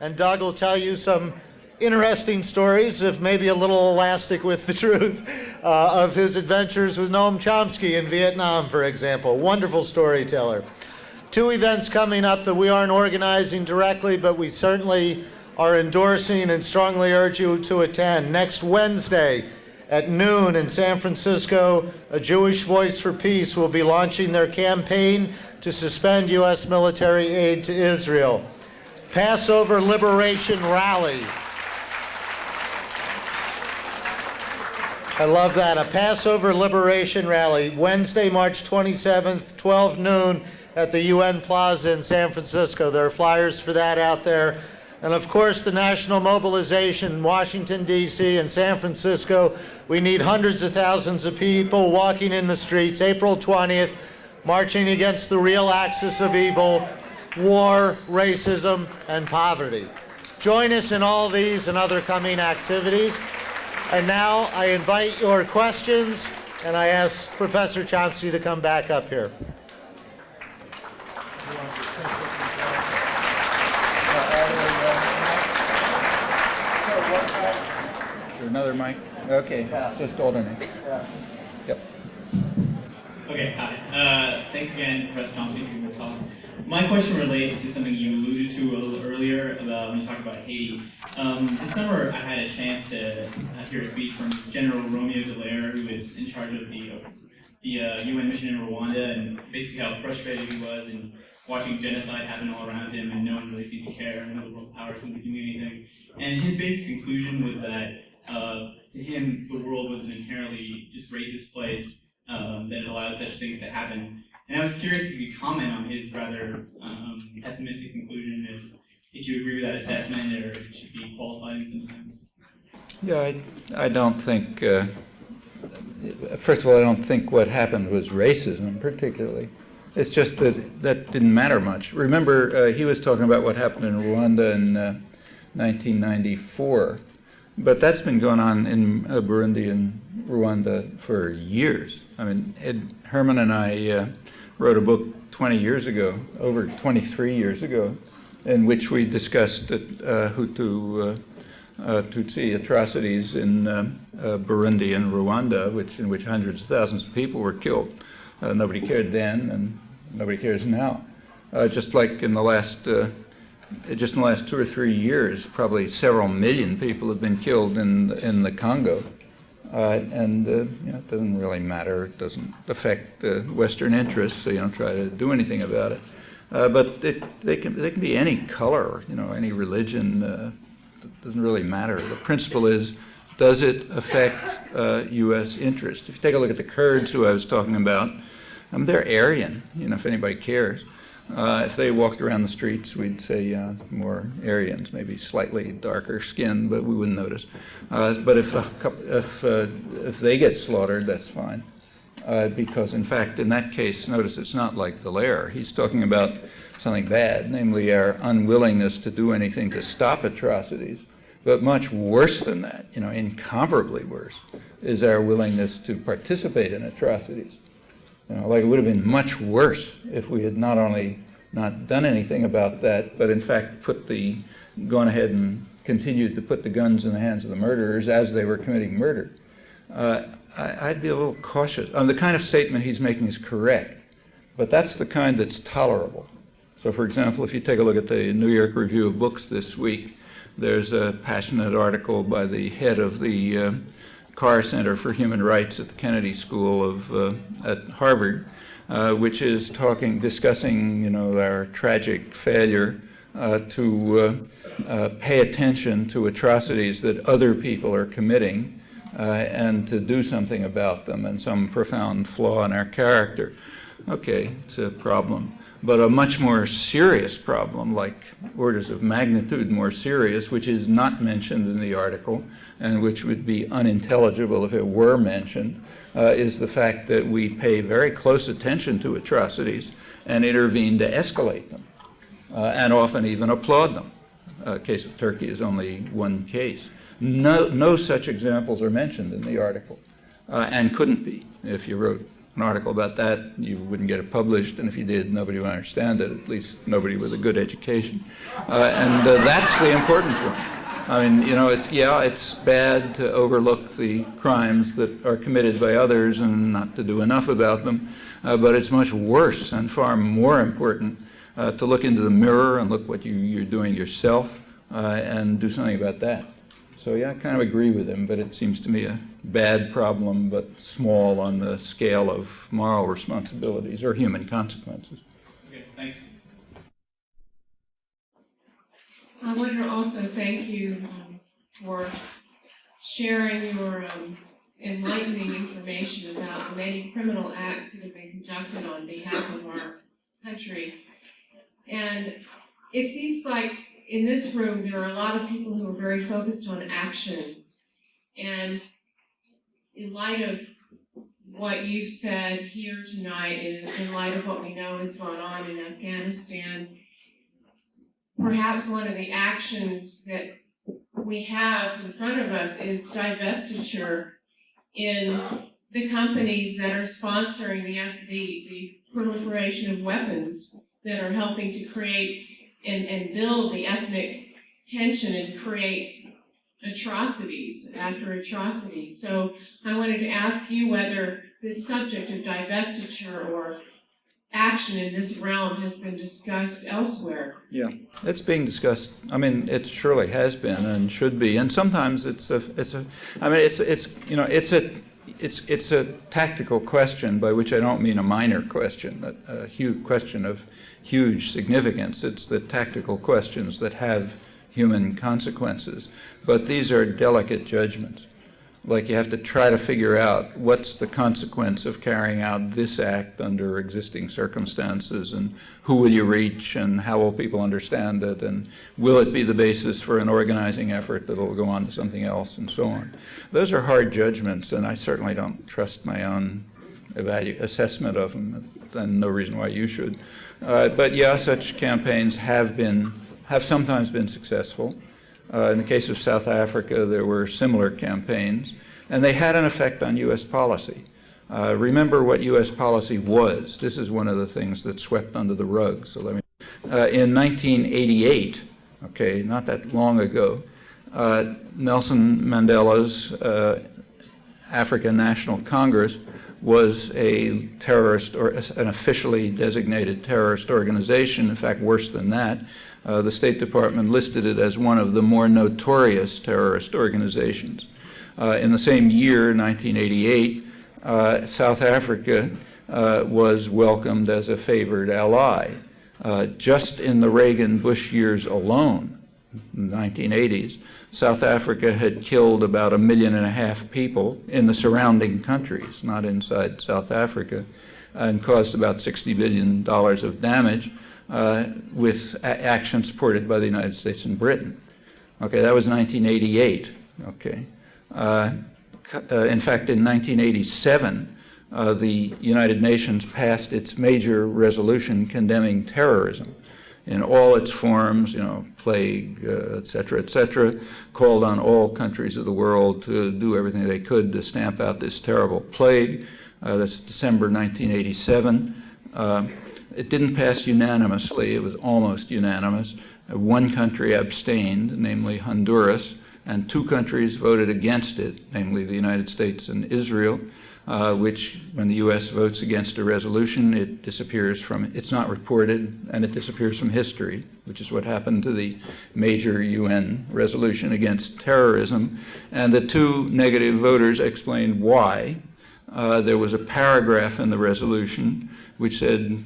And Doug will tell you some interesting stories, if maybe a little elastic with the truth, of his adventures with Noam Chomsky in Vietnam, for example. Wonderful storyteller. 2 events coming up that we aren't organizing directly, but we certainly are endorsing and strongly urge you to attend. Next Wednesday at noon in San Francisco, A Jewish Voice for Peace will be launching their campaign to suspend U.S. military aid to Israel. Passover Liberation Rally. I love that. A Passover Liberation Rally, Wednesday, March 27th, 12 noon, at the UN Plaza in San Francisco. There are flyers for that out there. And of course, the national mobilization in Washington, D.C. and San Francisco. We need hundreds of thousands of people walking in the streets April 20th, marching against the real axis of evil, war, racism, and poverty. Join us in all these and other coming activities. And now I invite your questions, and I ask Professor Chomsky to come back up here. Another mic? Okay, just alternate. Yep. Okay, hi. Thanks again, Professor Chomsky, for the talk. My question relates to something you alluded to a little earlier about when you talked about Haiti. This summer, I had a chance to hear a speech from General Romeo Dallaire, who is in charge of the UN mission in Rwanda, and basically how frustrated he was in watching genocide happen all around him, and no one really seemed to care, and no world powers seemed to do anything. And his basic conclusion was that to him, the world was an inherently just racist place that allowed such things to happen. And I was curious if you could comment on his rather pessimistic conclusion, if you agree with that assessment, or if it should be qualified in some sense. Yeah, I don't think, first of all, I don't think what happened was racism particularly. It's just that that didn't matter much. Remember, he was talking about what happened in Rwanda in 1994. But that's been going on in Burundi and Rwanda for years. I mean, Herman and I wrote a book 20 years ago, over 23 years ago, in which we discussed Hutu Tutsi atrocities in Burundi and Rwanda, in which hundreds of thousands of people were killed. Nobody cared then, and nobody cares now. Just in the last 2 or 3 years, probably several million people have been killed in the Congo, and it doesn't really matter. It doesn't affect Western interests, so you don't try to do anything about it. But they can be any color, any religion. It doesn't really matter. The principle is, does it affect U.S. interest? If you take a look at the Kurds, who I was talking about, they're Aryan. If anybody cares. If they walked around the streets, we'd say more Aryans, maybe slightly darker skin, but we wouldn't notice. But if they get slaughtered, that's fine, because in fact, in that case, notice it's not like Dallaire. He's talking about something bad, namely our unwillingness to do anything to stop atrocities. But much worse than that, incomparably worse, is our willingness to participate in atrocities. Like it would have been much worse if we had not only not done anything about that, but in fact gone ahead and continued to put the guns in the hands of the murderers as they were committing murder. I'd be a little cautious. The kind of statement he's making is correct, but that's the kind that's tolerable. So for example, if you take a look at the New York Review of Books this week, there's a passionate article by the head of the Carr Center for Human Rights at the Kennedy School at Harvard, which is discussing, our tragic failure to pay attention to atrocities that other people are committing and to do something about them and some profound flaw in our character. Okay, it's a problem. But a much more serious problem, like orders of magnitude more serious, which is not mentioned in the article and which would be unintelligible if it were mentioned, is the fact that we pay very close attention to atrocities and intervene to escalate them, and often even applaud them. Case of Turkey is only one case. No such examples are mentioned in the article, and couldn't be. If you wrote an article about that, you wouldn't get it published, and if you did, nobody would understand it, at least nobody with a good education. And that's the important point. I mean, it's bad to overlook the crimes that are committed by others and not to do enough about them, but it's much worse and far more important to look into the mirror and look what you're doing yourself and do something about that. So yeah, I kind of agree with him, but it seems to me a bad problem, but small on the scale of moral responsibilities or human consequences. Okay, thanks. I want to also thank you for sharing your enlightening information about the many criminal acts that have been conducted on behalf of our country. And it seems like in this room there are a lot of people who are very focused on action. And in light of what you've said here tonight, and in light of what we know has gone on in Afghanistan, perhaps one of the actions that we have in front of us is divestiture in the companies that are sponsoring the proliferation of weapons that are helping to create and build the ethnic tension and create atrocities after atrocities. So I wanted to ask you whether this subject of divestiture or action in this realm has been discussed elsewhere. Yeah, it's being discussed. I mean, it surely has been and should be. And sometimes it's a tactical question, by which I don't mean a minor question, a huge question of huge significance. It's the tactical questions that have human consequences. But these are delicate judgments. Like you have to try to figure out what's the consequence of carrying out this act under existing circumstances, and who will you reach, and how will people understand it, and will it be the basis for an organizing effort that will go on to something else, and so on. Those are hard judgments, and I certainly don't trust my own assessment of them, and no reason why you should. But yeah, such campaigns have sometimes been successful. In the case of South Africa, there were similar campaigns, and they had an effect on U.S. policy. Remember what U.S. policy was. This is one of the things that swept under the rug. So let me. In 1988, okay, not that long ago, Nelson Mandela's African National Congress was a terrorist, or an officially designated terrorist organization. In fact, worse than that. The State Department listed it as one of the more notorious terrorist organizations. In the same year, 1988, South Africa was welcomed as a favored ally. Just in the Reagan-Bush years alone, in the 1980s, South Africa had killed about 1.5 million people in the surrounding countries, not inside South Africa, and caused about $60 billion of damage. With action supported by the United States and Britain. Okay, that was 1988. Okay, in fact, in 1987, the United Nations passed its major resolution condemning terrorism. in all its forms, plague, et cetera, called on all countries of the world to do everything they could to stamp out this terrible plague. That's December 1987. It didn't pass unanimously. It was almost unanimous. One country abstained, namely Honduras, and 2 countries voted against it, namely the United States and Israel, which, when the U.S. votes against a resolution, it disappears from, it's not reported, and it disappears from history, which is what happened to the major UN resolution against terrorism. And the 2 negative voters explained why. There was a paragraph in the resolution which said,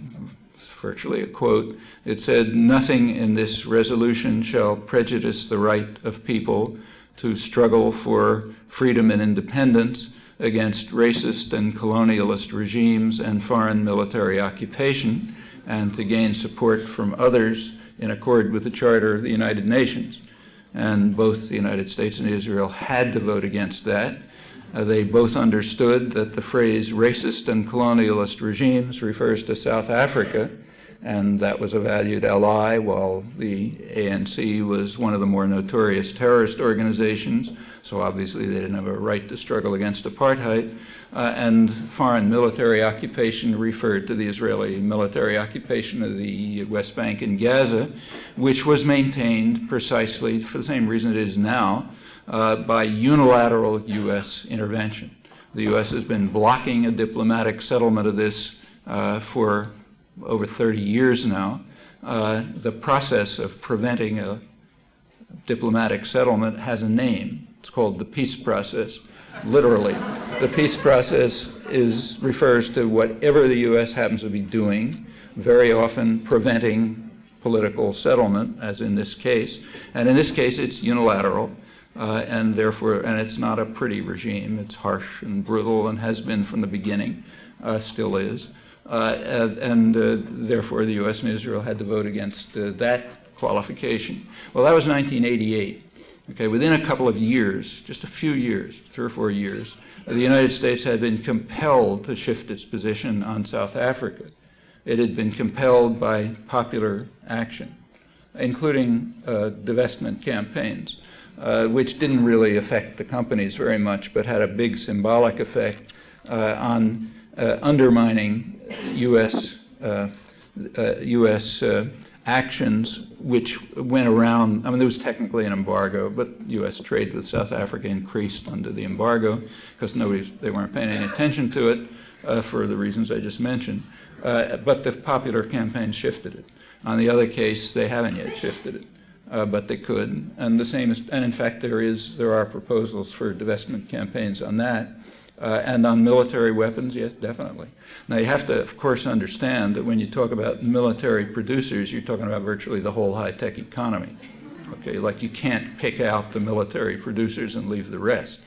virtually a quote, it said, "Nothing in this resolution shall prejudice the right of people to struggle for freedom and independence against racist and colonialist regimes and foreign military occupation, and to gain support from others in accord with the Charter of the United Nations." And both the United States and Israel had to vote against that. They both understood that the phrase racist and colonialist regimes refers to South Africa, and that was a valued ally, while the ANC was one of the more notorious terrorist organizations, so obviously they didn't have a right to struggle against apartheid. And foreign military occupation referred to the Israeli military occupation of the West Bank and Gaza, which was maintained precisely for the same reason it is now, by unilateral U.S. intervention. The U.S. has been blocking a diplomatic settlement of this for over 30 years now. The process of preventing a diplomatic settlement has a name. It's called the peace process. Literally, the peace process refers to whatever the U.S. happens to be doing, very often preventing political settlement, as in this case. And in this case, it's unilateral. And therefore, and it's not a pretty regime. It's harsh and brutal and has been from the beginning, still is. Therefore, the U.S. and Israel had to vote against that qualification. Well, that was 1988. Okay, within a couple of years, just a few years, 3 or 4 years, the United States had been compelled to shift its position on South Africa. It had been compelled by popular action, including divestment campaigns, which didn't really affect the companies very much, but had a big symbolic effect on undermining U.S. Actions which went around. I mean, there was technically an embargo, but U.S. trade with South Africa increased under the embargo because they weren't paying any attention to it for the reasons I just mentioned. But the popular campaign shifted it. On the other case, they haven't yet shifted it, but they could. And the same is, and in fact, there are proposals for divestment campaigns on that. And on military weapons, yes, definitely. Now, you have to, of course, understand that when you talk about military producers, you're talking about virtually the whole high-tech economy. Okay, like you can't pick out the military producers and leave the rest.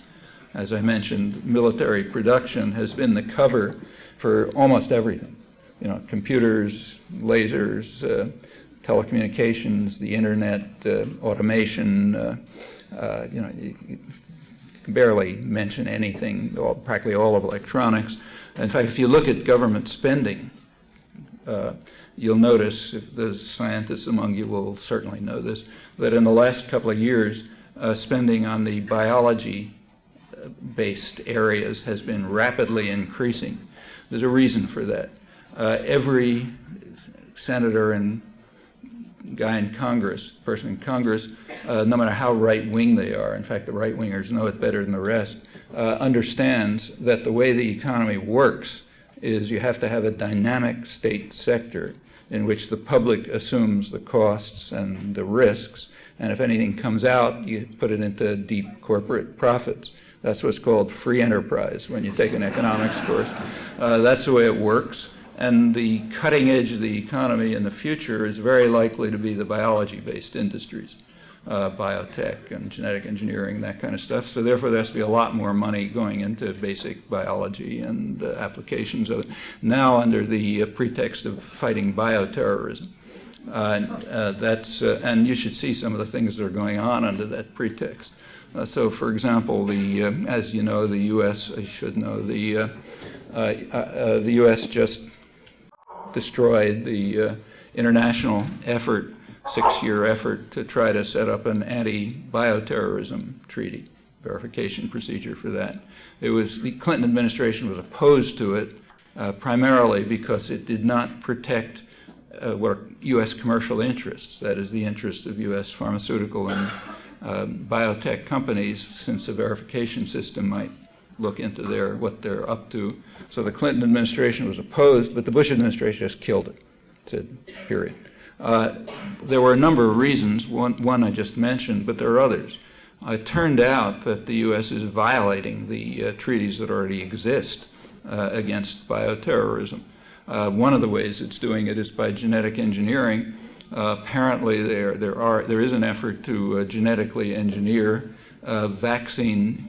As I mentioned, military production has been the cover for almost everything. You know, computers, lasers, telecommunications, the internet, automation, you know, you barely mention anything, practically all of electronics. In fact, if you look at government spending, you'll notice, if there's scientists among you will certainly know this, that in the last couple of years, spending on the biology-based areas has been rapidly increasing. There's a reason for that. Every senator and guy in Congress, person in Congress, no matter how right-wing they are, in fact, the right-wingers know it better than the rest, understands that the way the economy works is you have to have a dynamic state sector in which the public assumes the costs and the risks, and if anything comes out, you put it into deep corporate profits. That's what's called free enterprise when you take an economics course. That's the way it works. And the cutting edge of the economy in the future is very likely to be the biology-based industries, biotech and genetic engineering, that kind of stuff. So therefore, there has to be a lot more money going into basic biology and applications of it. Now, under the pretext of fighting bioterrorism. And you should see some of the things that are going on under that pretext. So, for example, as you know, the U.S., I should know, the U.S. just destroyed the international effort, 6-year effort, to try to set up an anti-bio-terrorism treaty, verification procedure for that. The Clinton administration was opposed to it primarily because it did not protect what U.S. commercial interests, that is the interest of U.S. pharmaceutical and biotech companies, since a verification system might look into what they're up to. So the Clinton administration was opposed, but the Bush administration just killed it, said, period. There were a number of reasons, one I just mentioned, but there are others. It turned out that the U.S. is violating the treaties that already exist against bioterrorism. One of the ways it's doing it is by genetic engineering. Apparently there is an effort to genetically engineer vaccine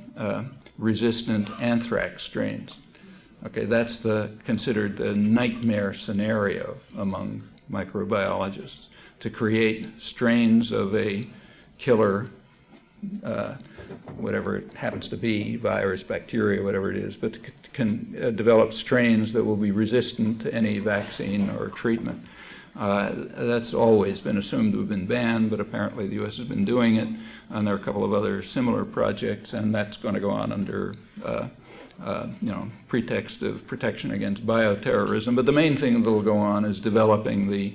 resistant anthrax strains. Okay, that's considered the nightmare scenario among microbiologists, to create strains of a killer, whatever it happens to be, virus, bacteria, whatever it is, but can develop strains that will be resistant to any vaccine or treatment. That's always been assumed to have been banned, but apparently the U.S. has been doing it, and there are a couple of other similar projects, and that's going to go on under pretext of protection against bioterrorism. But the main thing that will go on is developing the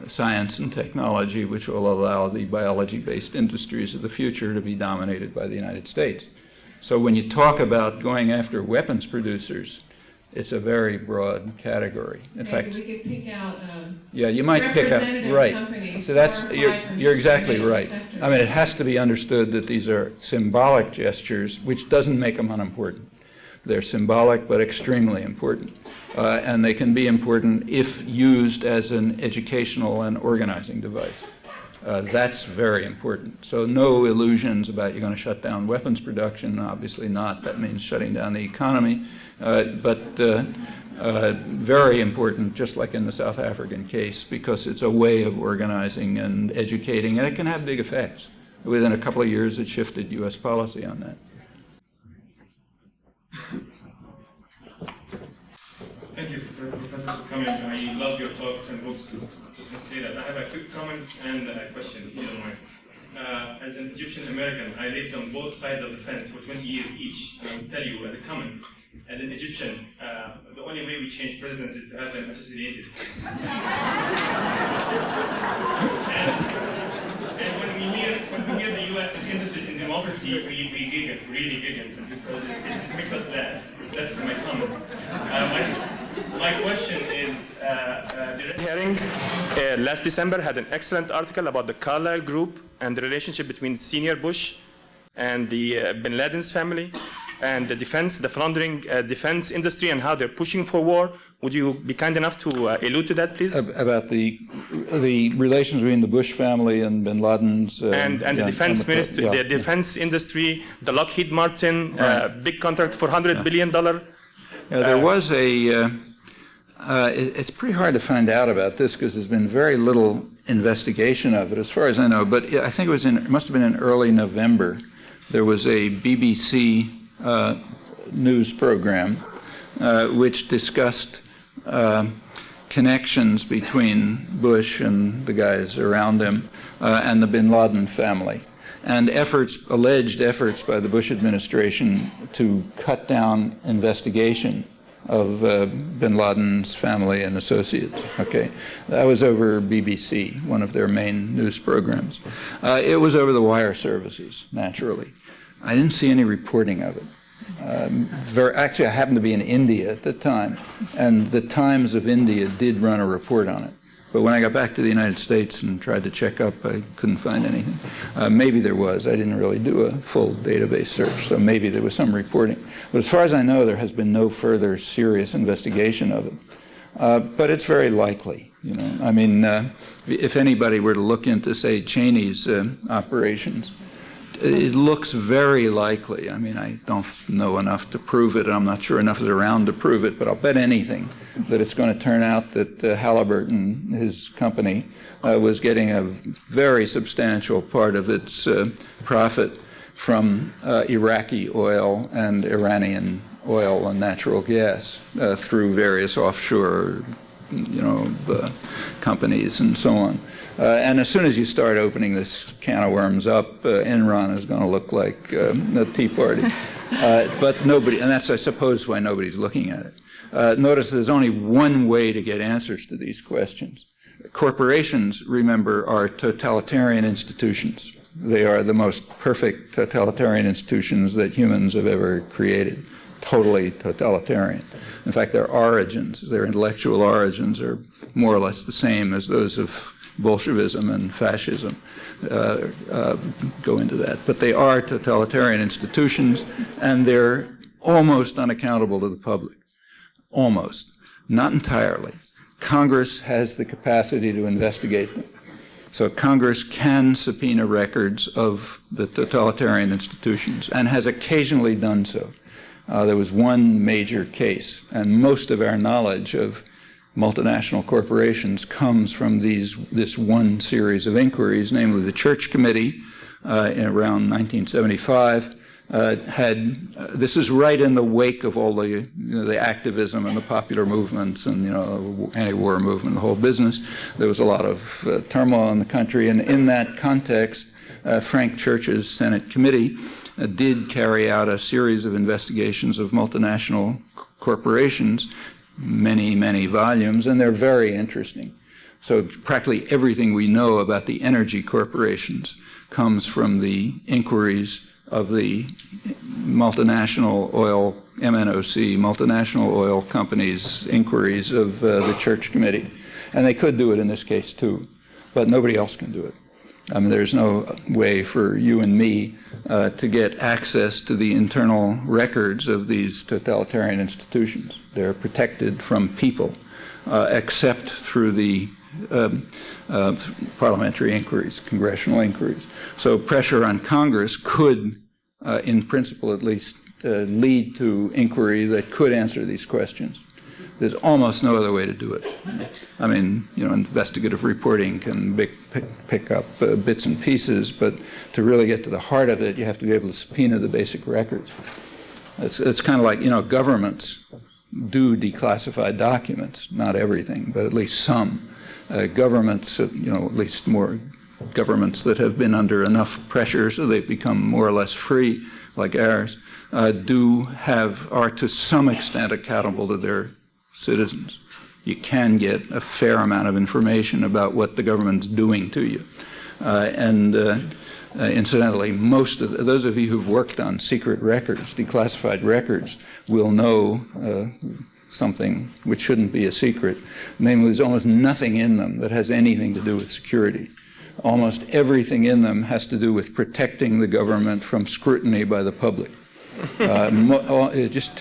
science and technology which will allow the biology-based industries of the future to be dominated by the United States. So when you talk about going after weapons producers, it's a very broad category. In fact, we could pick out yeah, you might pick out, right. companies. So you're exactly right. I mean, it has to be understood that these are symbolic gestures, which doesn't make them unimportant. They're symbolic but extremely important. And they can be important if used as an educational and organizing device. That's very important. So no illusions about you're going to shut down weapons production, obviously not. That means shutting down the economy. But very important, just like in the South African case, because it's a way of organizing and educating, and it can have big effects. Within a couple of years, it shifted U.S. policy on that. Thank you, Professor, for coming. I love your talks and books. Just want to say that. I have a quick comment and a question, if you don't mind. As an Egyptian American, I lived on both sides of the fence for 20 years each. And I will tell you, as a comment, as an Egyptian, the only way we change presidents is to have them assassinated. and when we hear the U.S. is interested in democracy, we giggle, really giggle, because it makes us laugh. That's my comment. My question is, the hearing last December had an excellent article about the Carlyle Group and the relationship between senior Bush and the Bin Laden's family and the floundering defense industry and how they're pushing for war. Would you be kind enough to allude to that, please? About the relations between the Bush family and Bin Laden's and the defense ministry, the defense industry, the Lockheed Martin big contract for $100 billion. There was it's pretty hard to find out about this because there's been very little investigation of it, as far as I know. But I think it must have been in early November. There was a BBC news program which discussed connections between Bush and the guys around him and the Bin Laden family, and alleged efforts by the Bush administration to cut down investigation of Bin Laden's family and associates. Okay, that was over BBC, one of their main news programs. It was over the wire services, naturally. I didn't see any reporting of it. Actually, I happened to be in India at the time, and the Times of India did run a report on it. But when I got back to the United States and tried to check up, I couldn't find anything. Maybe there was. I didn't really do a full database search, so maybe there was some reporting. But as far as I know, there has been no further serious investigation of it. But it's very likely, you know. I mean, if anybody were to look into, say, Cheney's operations, it looks very likely. I mean, I don't know enough to prove it, and I'm not sure enough is around to prove it, but I'll bet anything that it's going to turn out that Halliburton, his company, was getting a very substantial part of its profit from Iraqi oil and Iranian oil and natural gas through various offshore companies and so on. And as soon as you start opening this can of worms up, Enron is going to look like a Tea Party. But nobody, and that's, I suppose, why nobody's looking at it. Notice there's only one way to get answers to these questions. Corporations, remember, are totalitarian institutions. They are the most perfect totalitarian institutions that humans have ever created. Totally totalitarian. In fact, their origins, their intellectual origins, are more or less the same as those of Bolshevism and fascism. Go into that. But they are totalitarian institutions, and they're almost unaccountable to the public. Almost. Not entirely. Congress has the capacity to investigate them. So Congress can subpoena records of the totalitarian institutions and has occasionally done so. There was one major case, and most of our knowledge of multinational corporations comes from this one series of inquiries, namely the Church Committee around 1975 this is right in the wake of all the the activism and the popular movements and anti-war movement, the whole business. There was a lot of turmoil in the country, and in that context, Frank Church's Senate committee did carry out a series of investigations of multinational corporations, many volumes, and they're very interesting. So practically everything we know about the energy corporations comes from the inquiries of the multinational oil, MNOC, multinational oil companies' inquiries of the Church Committee. And they could do it in this case too, but nobody else can do it. I mean, there's no way for you and me to get access to the internal records of these totalitarian institutions. They're protected from people, except through the parliamentary inquiries, congressional inquiries. So pressure on Congress could, in principle at least, lead to inquiry that could answer these questions. There's almost no other way to do it. I mean, investigative reporting can pick up bits and pieces, but to really get to the heart of it, you have to be able to subpoena the basic records. It's kind of like, governments do declassify documents, not everything, but at least some. Governments, at least more governments that have been under enough pressure so they've become more or less free, like ours, are to some extent accountable to their citizens. You can get a fair amount of information about what the government's doing to you. Incidentally, most of those of you who've worked on secret records, declassified records, will know something which shouldn't be a secret. Namely, there's almost nothing in them that has anything to do with security. Almost everything in them has to do with protecting the government from scrutiny by the public. Just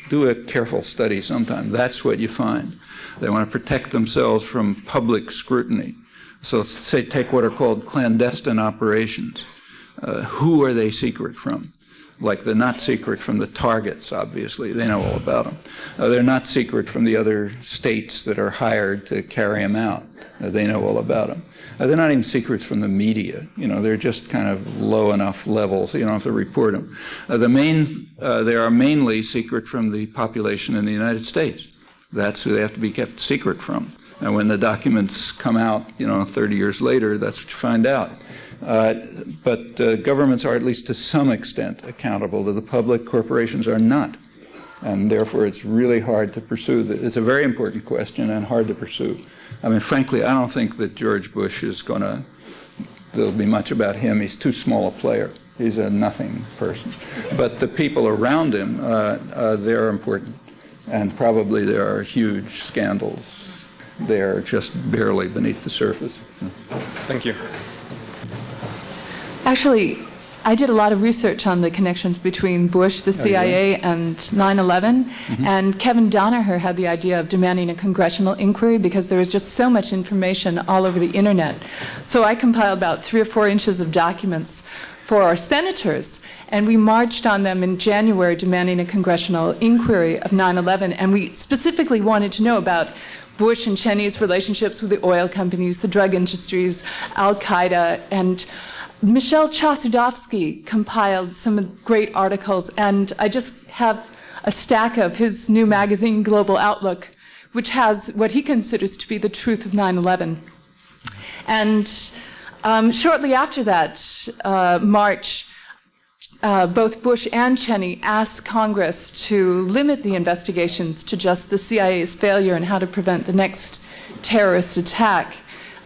do a careful study sometime. That's what you find. They want to protect themselves from public scrutiny. So say take what are called clandestine operations. Who are they secret from? Like they're not secret from the targets, obviously. They know all about them. They're not secret from the other states that are hired to carry them out. They know all about them. They're not even secrets from the media. They're just kind of low enough levels, so you don't have to report them. They are mainly secret from the population in the United States. That's who they have to be kept secret from. And when the documents come out, 30 years later, that's what you find out. But governments are, at least to some extent, accountable to the public. Corporations are not. And therefore, it's really hard to pursue. It's a very important question and hard to pursue. I mean, frankly, I don't think that George Bush there'll be much about him. He's too small a player. He's a nothing person. But the people around him, they're important. And probably there are huge scandals. They're just barely beneath the surface. Thank you. Actually, I did a lot of research on the connections between Bush, the CIA, and 9/11. Mm-hmm. And Kevin Danaher had the idea of demanding a congressional inquiry because there was just so much information all over the internet. So I compiled about 3 or 4 inches of documents for our senators, and we marched on them in January demanding a congressional inquiry of 9/11. And we specifically wanted to know about Bush and Cheney's relationships with the oil companies, the drug industries, Al-Qaeda, and Michelle Chossudovsky compiled some great articles, and I just have a stack of his new magazine, Global Outlook, which has what he considers to be the truth of 9/11. And shortly after that March, both Bush and Cheney asked Congress to limit the investigations to just the CIA's failure and how to prevent the next terrorist attack,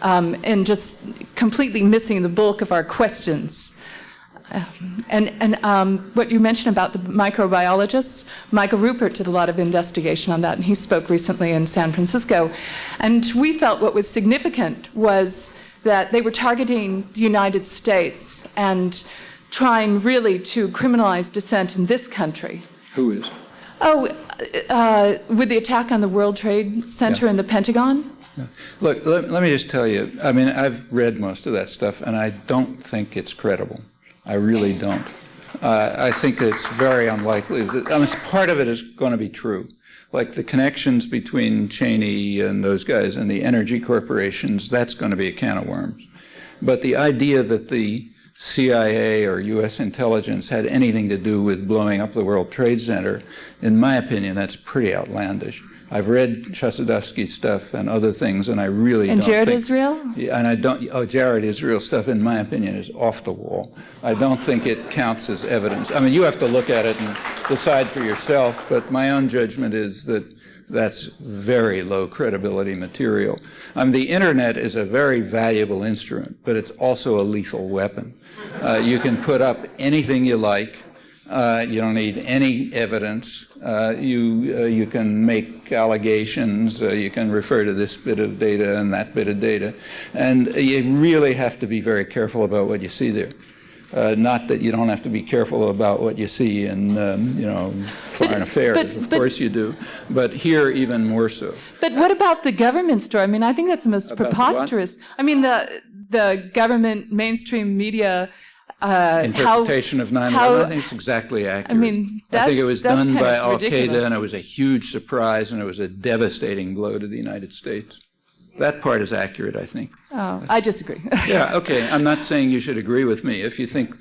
and just completely missing the bulk of our questions. What you mentioned about the microbiologists, Michael Rupert did a lot of investigation on that, and he spoke recently in San Francisco. And we felt what was significant was that they were targeting the United States and trying really to criminalize dissent in this country. Who is? Oh, with the attack on the World Trade Center and the Pentagon? Yeah. Look, let me just tell you, I mean, I've read most of that stuff, and I don't think it's credible. I really don't. I think it's very unlikely that, I mean, part of it is going to be true. Like the connections between Cheney and those guys and the energy corporations, that's going to be a can of worms. But the idea that the CIA or U.S. intelligence had anything to do with blowing up the World Trade Center, in my opinion, that's pretty outlandish. I've read Chossudovsky's stuff and other things, and I really don't think... And Jared Israel? Yeah, and I don't... Oh, Jared Israel stuff, in my opinion, is off the wall. I don't think it counts as evidence. I mean, you have to look at it and decide for yourself, but my own judgment is that that's very low credibility material. The internet is a very valuable instrument, but it's also a lethal weapon. You can put up anything you like. You don't need any evidence. You can make allegations. You can refer to this bit of data and that bit of data. And you really have to be very careful about what you see there. Not that you don't have to be careful about what you see in, foreign affairs. Of course you do. But here, even more so. But what about the government story? I mean, I think that's the most preposterous. I mean, the government mainstream media interpretation of 9/11, I think it's exactly accurate. I mean, I think it was done by Al ridiculous. Qaeda, and it was a huge surprise, and it was a devastating blow to the United States. That part is accurate, I think. Oh, I disagree. Yeah, okay. I'm not saying you should agree with me. If you think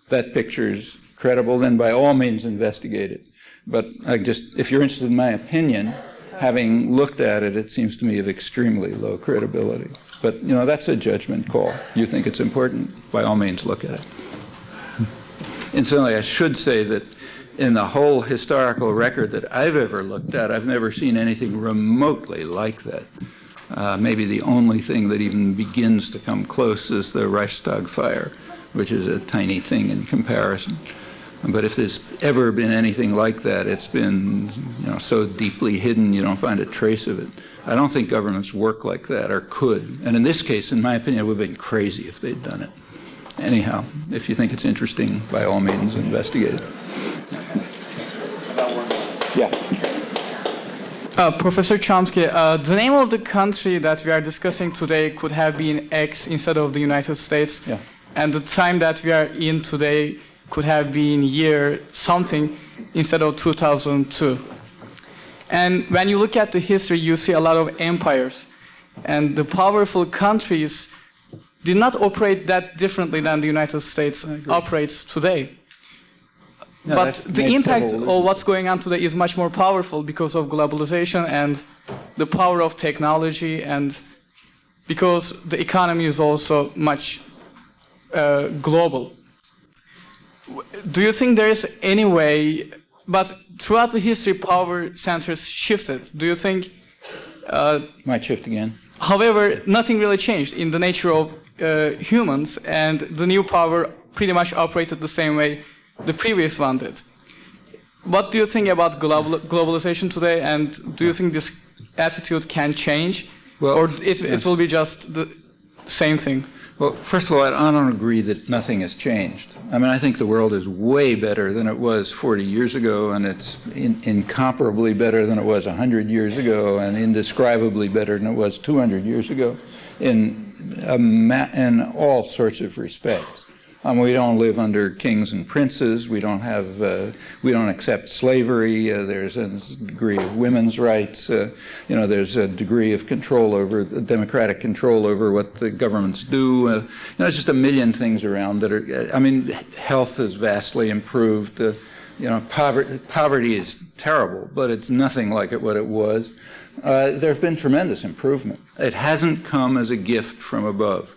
that picture is credible, then by all means investigate it. But if you're interested in my opinion, having looked at it, it seems to me of extremely low credibility. But, that's a judgment call. You think it's important, by all means look at it. Incidentally, I should say that in the whole historical record that I've ever looked at, I've never seen anything remotely like that. Maybe the only thing that even begins to come close is the Reichstag fire, which is a tiny thing in comparison. But if there's ever been anything like that, it's been so deeply hidden you don't find a trace of it. I don't think governments work like that or could. And in this case, in my opinion, it would have been crazy if they'd done it. Anyhow, if you think it's interesting, by all means, investigate it. Yeah. Professor Chomsky, the name of the country that we are discussing today could have been X instead of the United States. Yeah. And the time that we are in today could have been year something instead of 2002. And when you look at the history, you see a lot of empires. And the powerful countries did not operate that differently than the United States operates today. No, but the impact of what's going on today is much more powerful because of globalization and the power of technology, and because the economy is also much global. Do you think there is any way, but throughout the history, power centers shifted. Do you think... Might shift again. However, nothing really changed in the nature of humans, and the new power pretty much operated the same way the previous one did. What do you think about globalization today, and do you think this attitude can change, or it will be just the same thing? Well, first of all, I don't agree that nothing has changed. I mean, I think the world is way better than it was 40 years ago, and it's incomparably better than it was 100 years ago, and indescribably better than it was 200 years ago in all sorts of respects. We don't live under kings and princes. We don't accept slavery. There's a degree of women's rights. There's a degree of control over democratic control over what the governments do. There's just a million things around that are. I mean, health has vastly improved. Poverty is terrible, but it's nothing like what it was. there have been tremendous improvement. It hasn't come as a gift from above.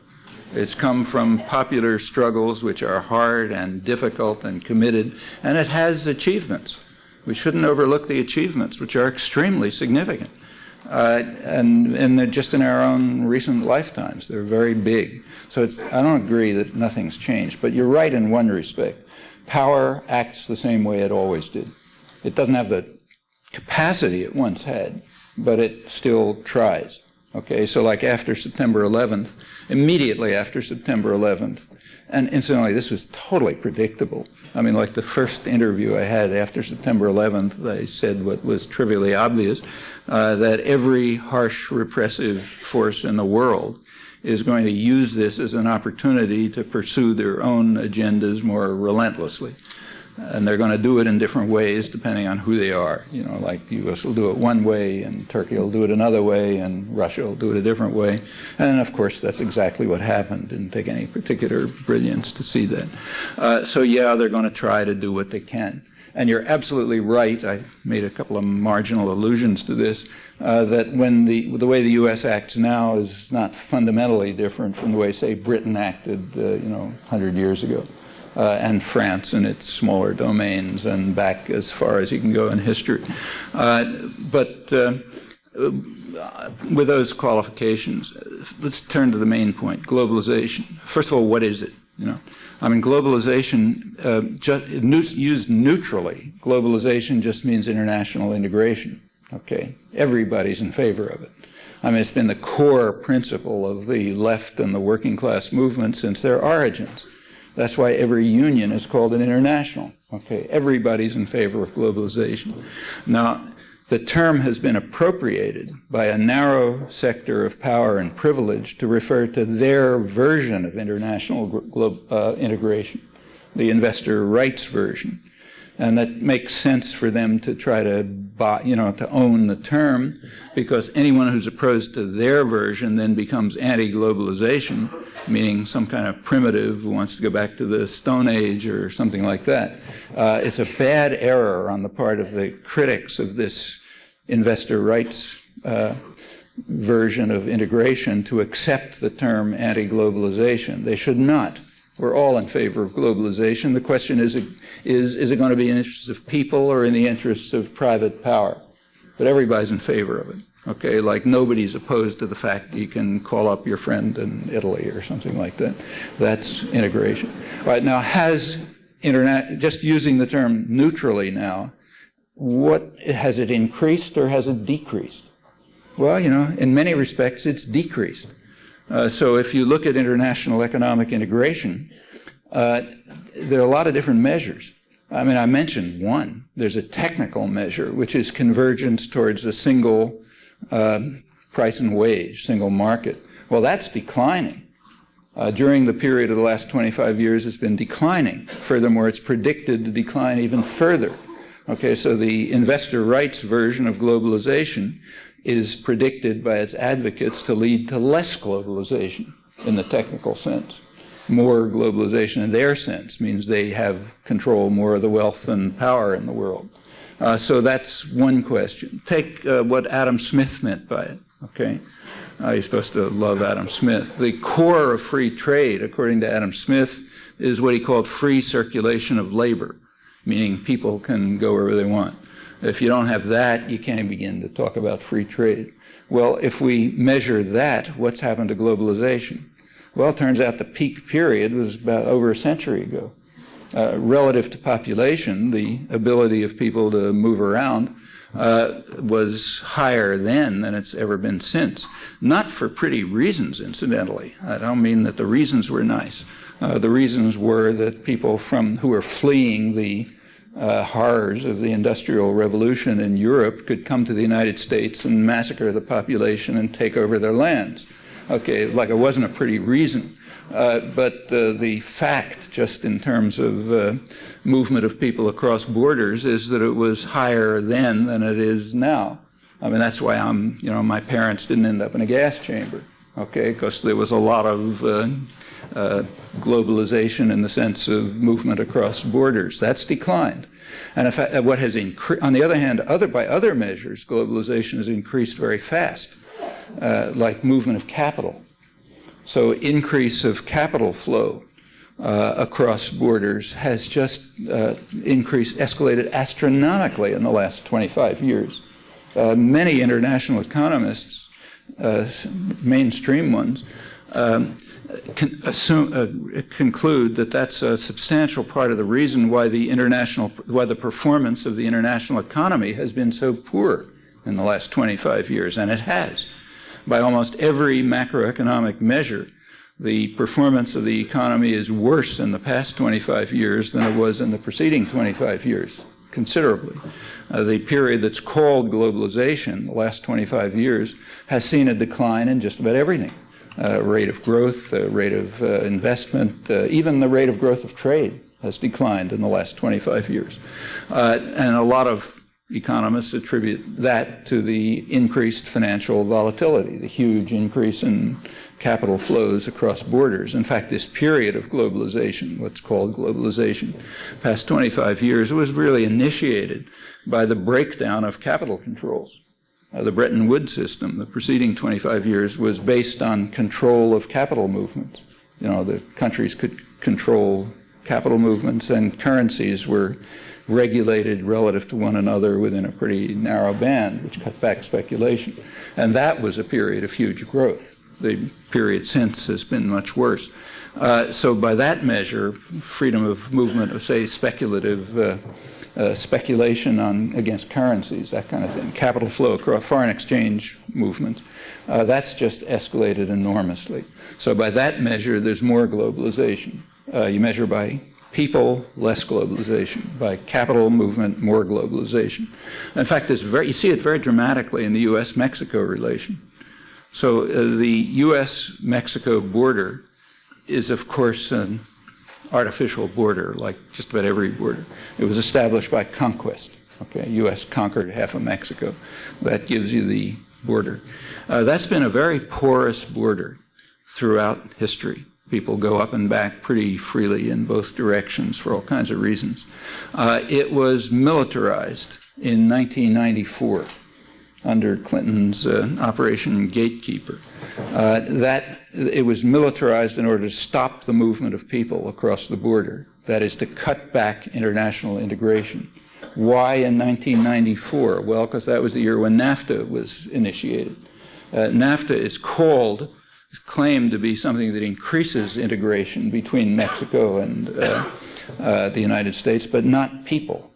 It's come from popular struggles which are hard and difficult and committed, and it has achievements. We shouldn't overlook the achievements, which are extremely significant. And they're just in our own recent lifetimes. They're very big. So I don't agree that nothing's changed, but you're right in one respect. Power acts the same way it always did. It doesn't have the capacity it once had, but it still tries. Okay, so like after September 11th, immediately after September 11th, and incidentally, this was totally predictable. I mean, like the first interview I had after September 11th, I said what was trivially obvious, that every harsh repressive force in the world is going to use this as an opportunity to pursue their own agendas more relentlessly. And they're going to do it in different ways depending on who they are. You know, like the U.S. will do it one way, and Turkey will do it another way, and Russia will do it a different way. And of course, that's exactly what happened. Didn't take any particular brilliance to see that. So yeah, they're going to try to do what they can. And you're absolutely right. I made a couple of marginal allusions to this, that when the way the U.S. acts now is not fundamentally different from the way, say, Britain acted, 100 years ago. And France in its smaller domains, and back as far as you can go in history. But with those qualifications, let's turn to the main point, globalization. First of all, what is it? I mean, globalization, used neutrally, globalization just means international integration. Okay, everybody's in favor of it. I mean, it's been the core principle of the left and the working class movement since their origins. That's why every union is called an international. Okay, everybody's in favor of globalization. Now, the term has been appropriated by a narrow sector of power and privilege to refer to their version of international integration, the investor rights version. And that makes sense for them to try to to own the term, because anyone who's opposed to their version then becomes anti-globalization, meaning some kind of primitive who wants to go back to the Stone Age or something like that. It's a bad error on the part of the critics of this investor rights version of integration to accept the term anti-globalization. They should not. We're all in favor of globalization. The question is it going to be in the interests of people or in the interests of private power? But everybody's in favor of it. Okay, like nobody's opposed to the fact that you can call up your friend in Italy or something like that. That's integration. All right, now just using the term neutrally now, has it increased or has it decreased? Well, in many respects, it's decreased. So if you look at international economic integration, there are a lot of different measures. I mean, I mentioned one. There's a technical measure, which is convergence towards a single price and wage, single market. Well, that's declining. During the period of the last 25 years, it's been declining. Furthermore, it's predicted to decline even further. Okay, so the investor rights version of globalization is predicted by its advocates to lead to less globalization in the technical sense. More globalization in their sense means they have control more of the wealth and power in the world. So that's one question. Take what Adam Smith meant by it, okay? You're supposed to love Adam Smith. The core of free trade, according to Adam Smith, is what he called free circulation of labor, meaning people can go wherever they want. If you don't have that, you can't begin to talk about free trade. Well, if we measure that, what's happened to globalization? Well, it turns out the peak period was about over a century ago. Relative to population, the ability of people to move around was higher then than it's ever been since. Not for pretty reasons, incidentally. I don't mean that the reasons were nice. The reasons were that people who were fleeing the horrors of the Industrial Revolution in Europe could come to the United States and massacre the population and take over their lands. Okay, like it wasn't a pretty reason. But the fact, just in terms of movement of people across borders, is that it was higher then than it is now. I mean, that's why my parents didn't end up in a gas chamber, okay, because there was a lot of globalization in the sense of movement across borders. That's declined. And in fact, what has increased, on the other hand, by other measures, globalization has increased very fast, like movement of capital. So increase of capital flow across borders has just escalated astronomically in the last 25 years. Many international economists, mainstream ones, conclude that that's a substantial part of the reason why the performance of the international economy has been so poor in the last 25 years, and it has. By almost every macroeconomic measure, the performance of the economy is worse in the past 25 years than it was in the preceding 25 years, considerably. The period that's called globalization, the last 25 years, has seen a decline in just about everything. Rate of growth, rate of investment, even the rate of growth of trade has declined in the last 25 years. And a lot of economists attribute that to the increased financial volatility, the huge increase in capital flows across borders. In fact, this period of globalization, what's called globalization, past 25 years, was really initiated by the breakdown of capital controls. The Bretton Woods system, the preceding 25 years, was based on control of capital movements. You know, the countries could control capital movements, and currencies were regulated relative to one another within a pretty narrow band, which cut back speculation. And that was a period of huge growth. The period since has been much worse. So by that measure, freedom of movement of, say, speculative speculation against currencies, that kind of thing, capital flow across foreign exchange movement, that's just escalated enormously. So by that measure, there's more globalization. You measure by people, less globalization. By capital movement, more globalization. In fact, you see it very dramatically in the U.S.-Mexico relation. So the U.S.-Mexico border is, of course, an artificial border, like just about every border. It was established by conquest. Okay, U.S. conquered half of Mexico. That gives you the border. That's been a very porous border throughout history. People go up and back pretty freely in both directions for all kinds of reasons. It was militarized in 1994 under Clinton's Operation Gatekeeper. It was militarized in order to stop the movement of people across the border. That is, to cut back international integration. Why in 1994? Well, because that was the year when NAFTA was initiated. NAFTA is claimed to be something that increases integration between Mexico and the United States, but not people.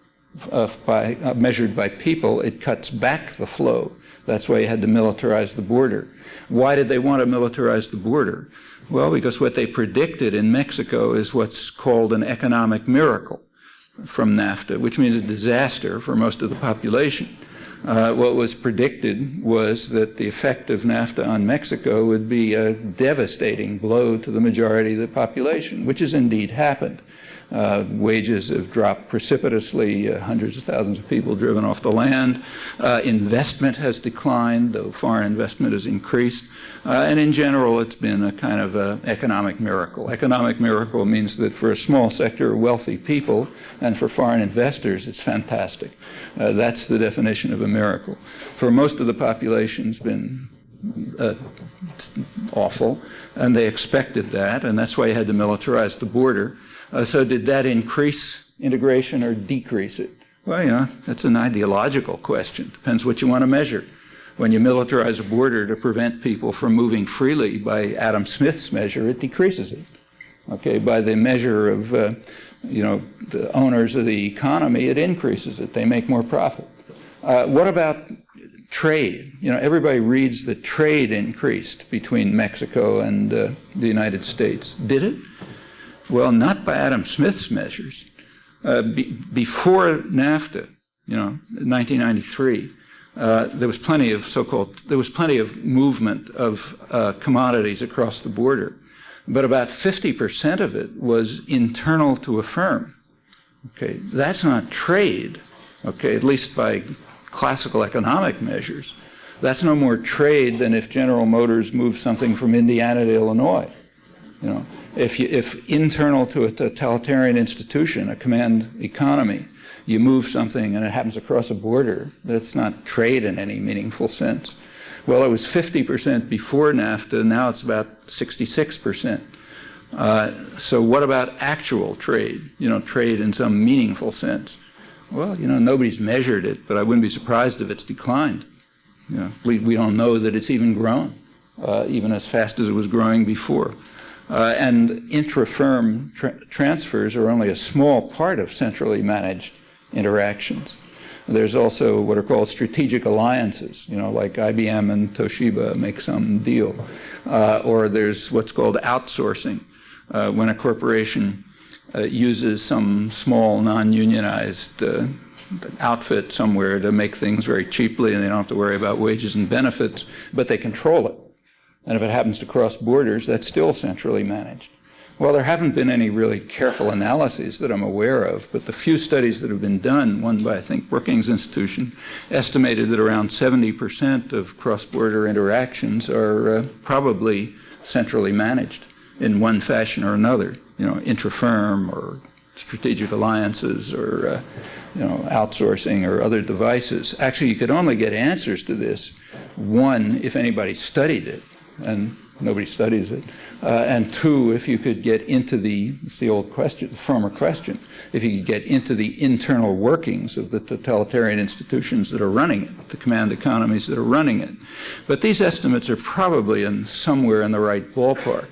Measured by people, it cuts back the flow. That's why you had to militarize the border. Why did they want to militarize the border? Well, because what they predicted in Mexico is what's called an economic miracle from NAFTA, which means a disaster for most of the population. What was predicted was that the effect of NAFTA on Mexico would be a devastating blow to the majority of the population, which has indeed happened. Wages have dropped precipitously, hundreds of thousands of people driven off the land. Investment has declined, though foreign investment has increased. And in general, it's been a kind of economic miracle. Economic miracle means that for a small sector of wealthy people and for foreign investors, it's fantastic. That's the definition of a miracle. For most of the population, it's been awful, and they expected that, and that's why you had to militarize the border. So did that increase integration or decrease it? Well, you know, that's an ideological question. Depends what you want to measure. When you militarize a border to prevent people from moving freely, by Adam Smith's measure, it decreases it. Okay, by the measure of, the owners of the economy, it increases it. They make more profit. What about trade? You know, everybody reads that trade increased between Mexico and the United States. Did it? Well, not by Adam Smith's measures. Before NAFTA, 1993, there was plenty of movement of commodities across the border, but about 50% of it was internal to a firm. Okay, that's not trade. Okay, at least by classical economic measures. That's no more trade than if General Motors moved something from Indiana to Illinois. If internal to a totalitarian institution, a command economy, you move something and it happens across a border, that's not trade in any meaningful sense. Well, it was 50% before NAFTA, now it's about 66%. So what about actual trade, trade in some meaningful sense? Well, nobody's measured it, but I wouldn't be surprised if it's declined. We don't know that it's even grown, even as fast as it was growing before. And intra-firm transfers are only a small part of centrally managed interactions. There's also what are called strategic alliances, like IBM and Toshiba make some deal. Or there's what's called outsourcing, when a corporation uses some small non-unionized outfit somewhere to make things very cheaply, and they don't have to worry about wages and benefits, but they control it. And if it happens to cross borders, that's still centrally managed. Well, there haven't been any really careful analyses that I'm aware of, but the few studies that have been done, one by, I think, Brookings Institution, estimated that around 70% of cross-border interactions are probably centrally managed in one fashion or another, intra-firm or strategic alliances or outsourcing or other devices. Actually, you could only get answers to this, one, if anybody studied it, and nobody studies it, and two, if you could get into it's the old question, the former question, if you could get into the internal workings of the totalitarian institutions that are running it, the command economies that are running it. But these estimates are probably somewhere in the right ballpark.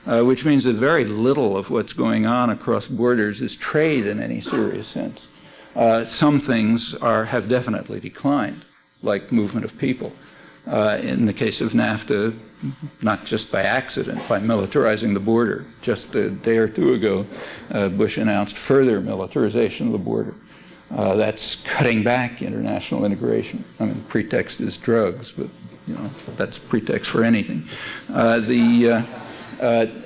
Which means that very little of what's going on across borders is trade in any serious sense. Some things have definitely declined, like movement of people. In the case of NAFTA, not just by accident, by militarizing the border. Just a day or two ago, Bush announced further militarization of the border. That's cutting back international integration. I mean, pretext is drugs, but that's pretext for anything.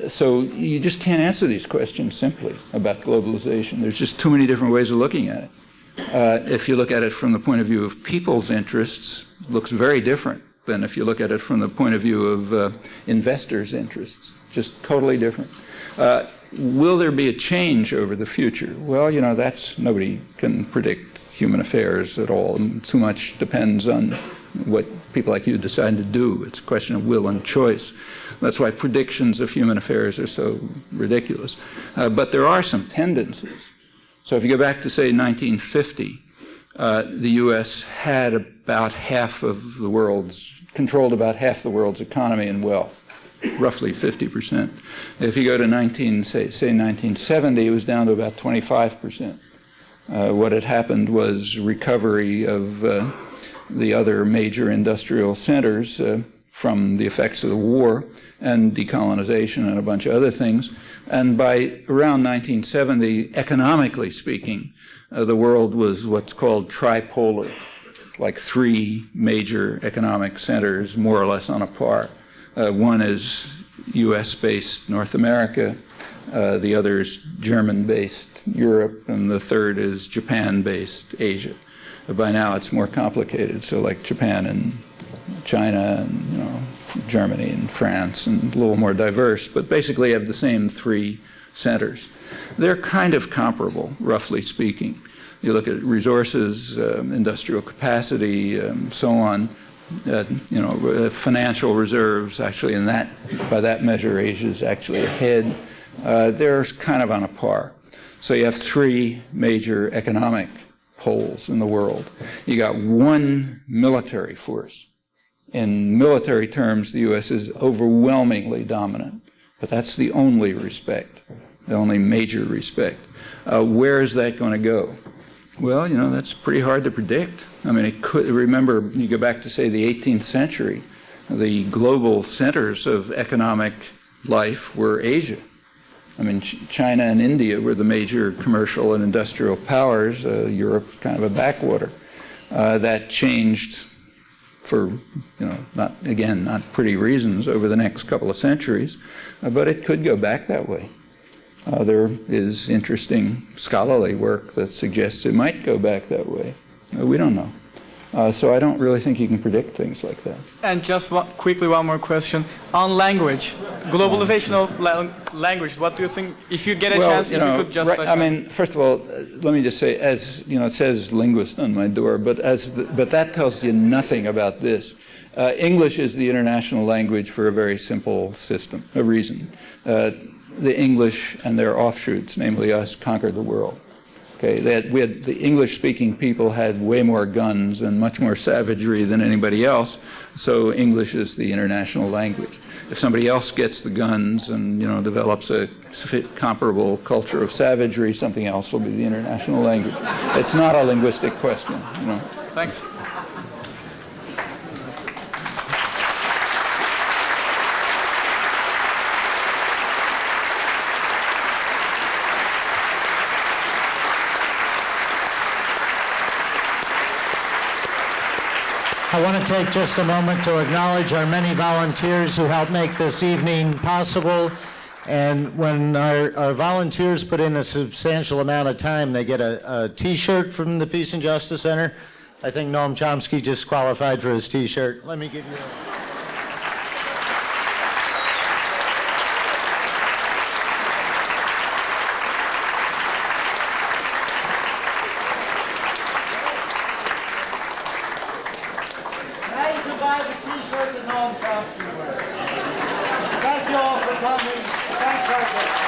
So you just can't answer these questions simply about globalization. There's just too many different ways of looking at it. If you look at it from the point of view of people's interests, it looks very different than if you look at it from the point of view of investors' interests. Just totally different. Will there be a change over the future? Well, nobody can predict human affairs at all. Too much depends on what people like you decide to do. It's a question of will and choice. That's why predictions of human affairs are so ridiculous. But there are some tendencies. So if you go back to, say, 1950, the U.S. had controlled about half the world's economy and wealth, roughly 50%. If you go to 1970, it was down to about 25%. What had happened was recovery of the other major industrial centers from the effects of the war and decolonization and a bunch of other things. And by around 1970, economically speaking, the world was what's called tripolar, like three major economic centers, more or less on a par. One is US-based North America, the other is German-based Europe, and the third is Japan-based Asia. By now it's more complicated, so like Japan and China and Germany and France, and a little more diverse, but basically have the same three centers. They're kind of comparable, roughly speaking. You look at resources, industrial capacity, so on. Financial reserves, actually, by that measure, Asia is actually ahead. They're kind of on a par. So you have three major economic poles in the world. You got one military force. In military terms, the U.S. is overwhelmingly dominant, but that's the only respect, the only major respect. Where is that going to go? Well, that's pretty hard to predict. I mean, remember, you go back to, say, the 18th century, the global centers of economic life were Asia. I mean, China and India were the major commercial and industrial powers. Europe was kind of a backwater. That changed for, not pretty reasons over the next couple of centuries, but it could go back that way. There is interesting scholarly work that suggests it might go back that way. We don't know. So I don't really think you can predict things like that. And just quickly, one more question on language, globalization of language. What do you think? If you get a chance, if you could just. I mean, first of all, let me just say, as you know, it says linguist on my door, but that tells you nothing about this. English is the international language for a very simple reason. The English and their offshoots, namely us, conquered the world. Okay, the English-speaking people had way more guns and much more savagery than anybody else, so English is the international language. If somebody else gets the guns and develops a comparable culture of savagery, something else will be the international language. It's not a linguistic question. Thanks. I want to take just a moment to acknowledge our many volunteers who helped make this evening possible. And when our volunteers put in a substantial amount of time, they get a T-shirt from the Peace and Justice Center. I think Noam Chomsky just qualified for his T-shirt. Let me give you a... Thank you all for coming. Thanks,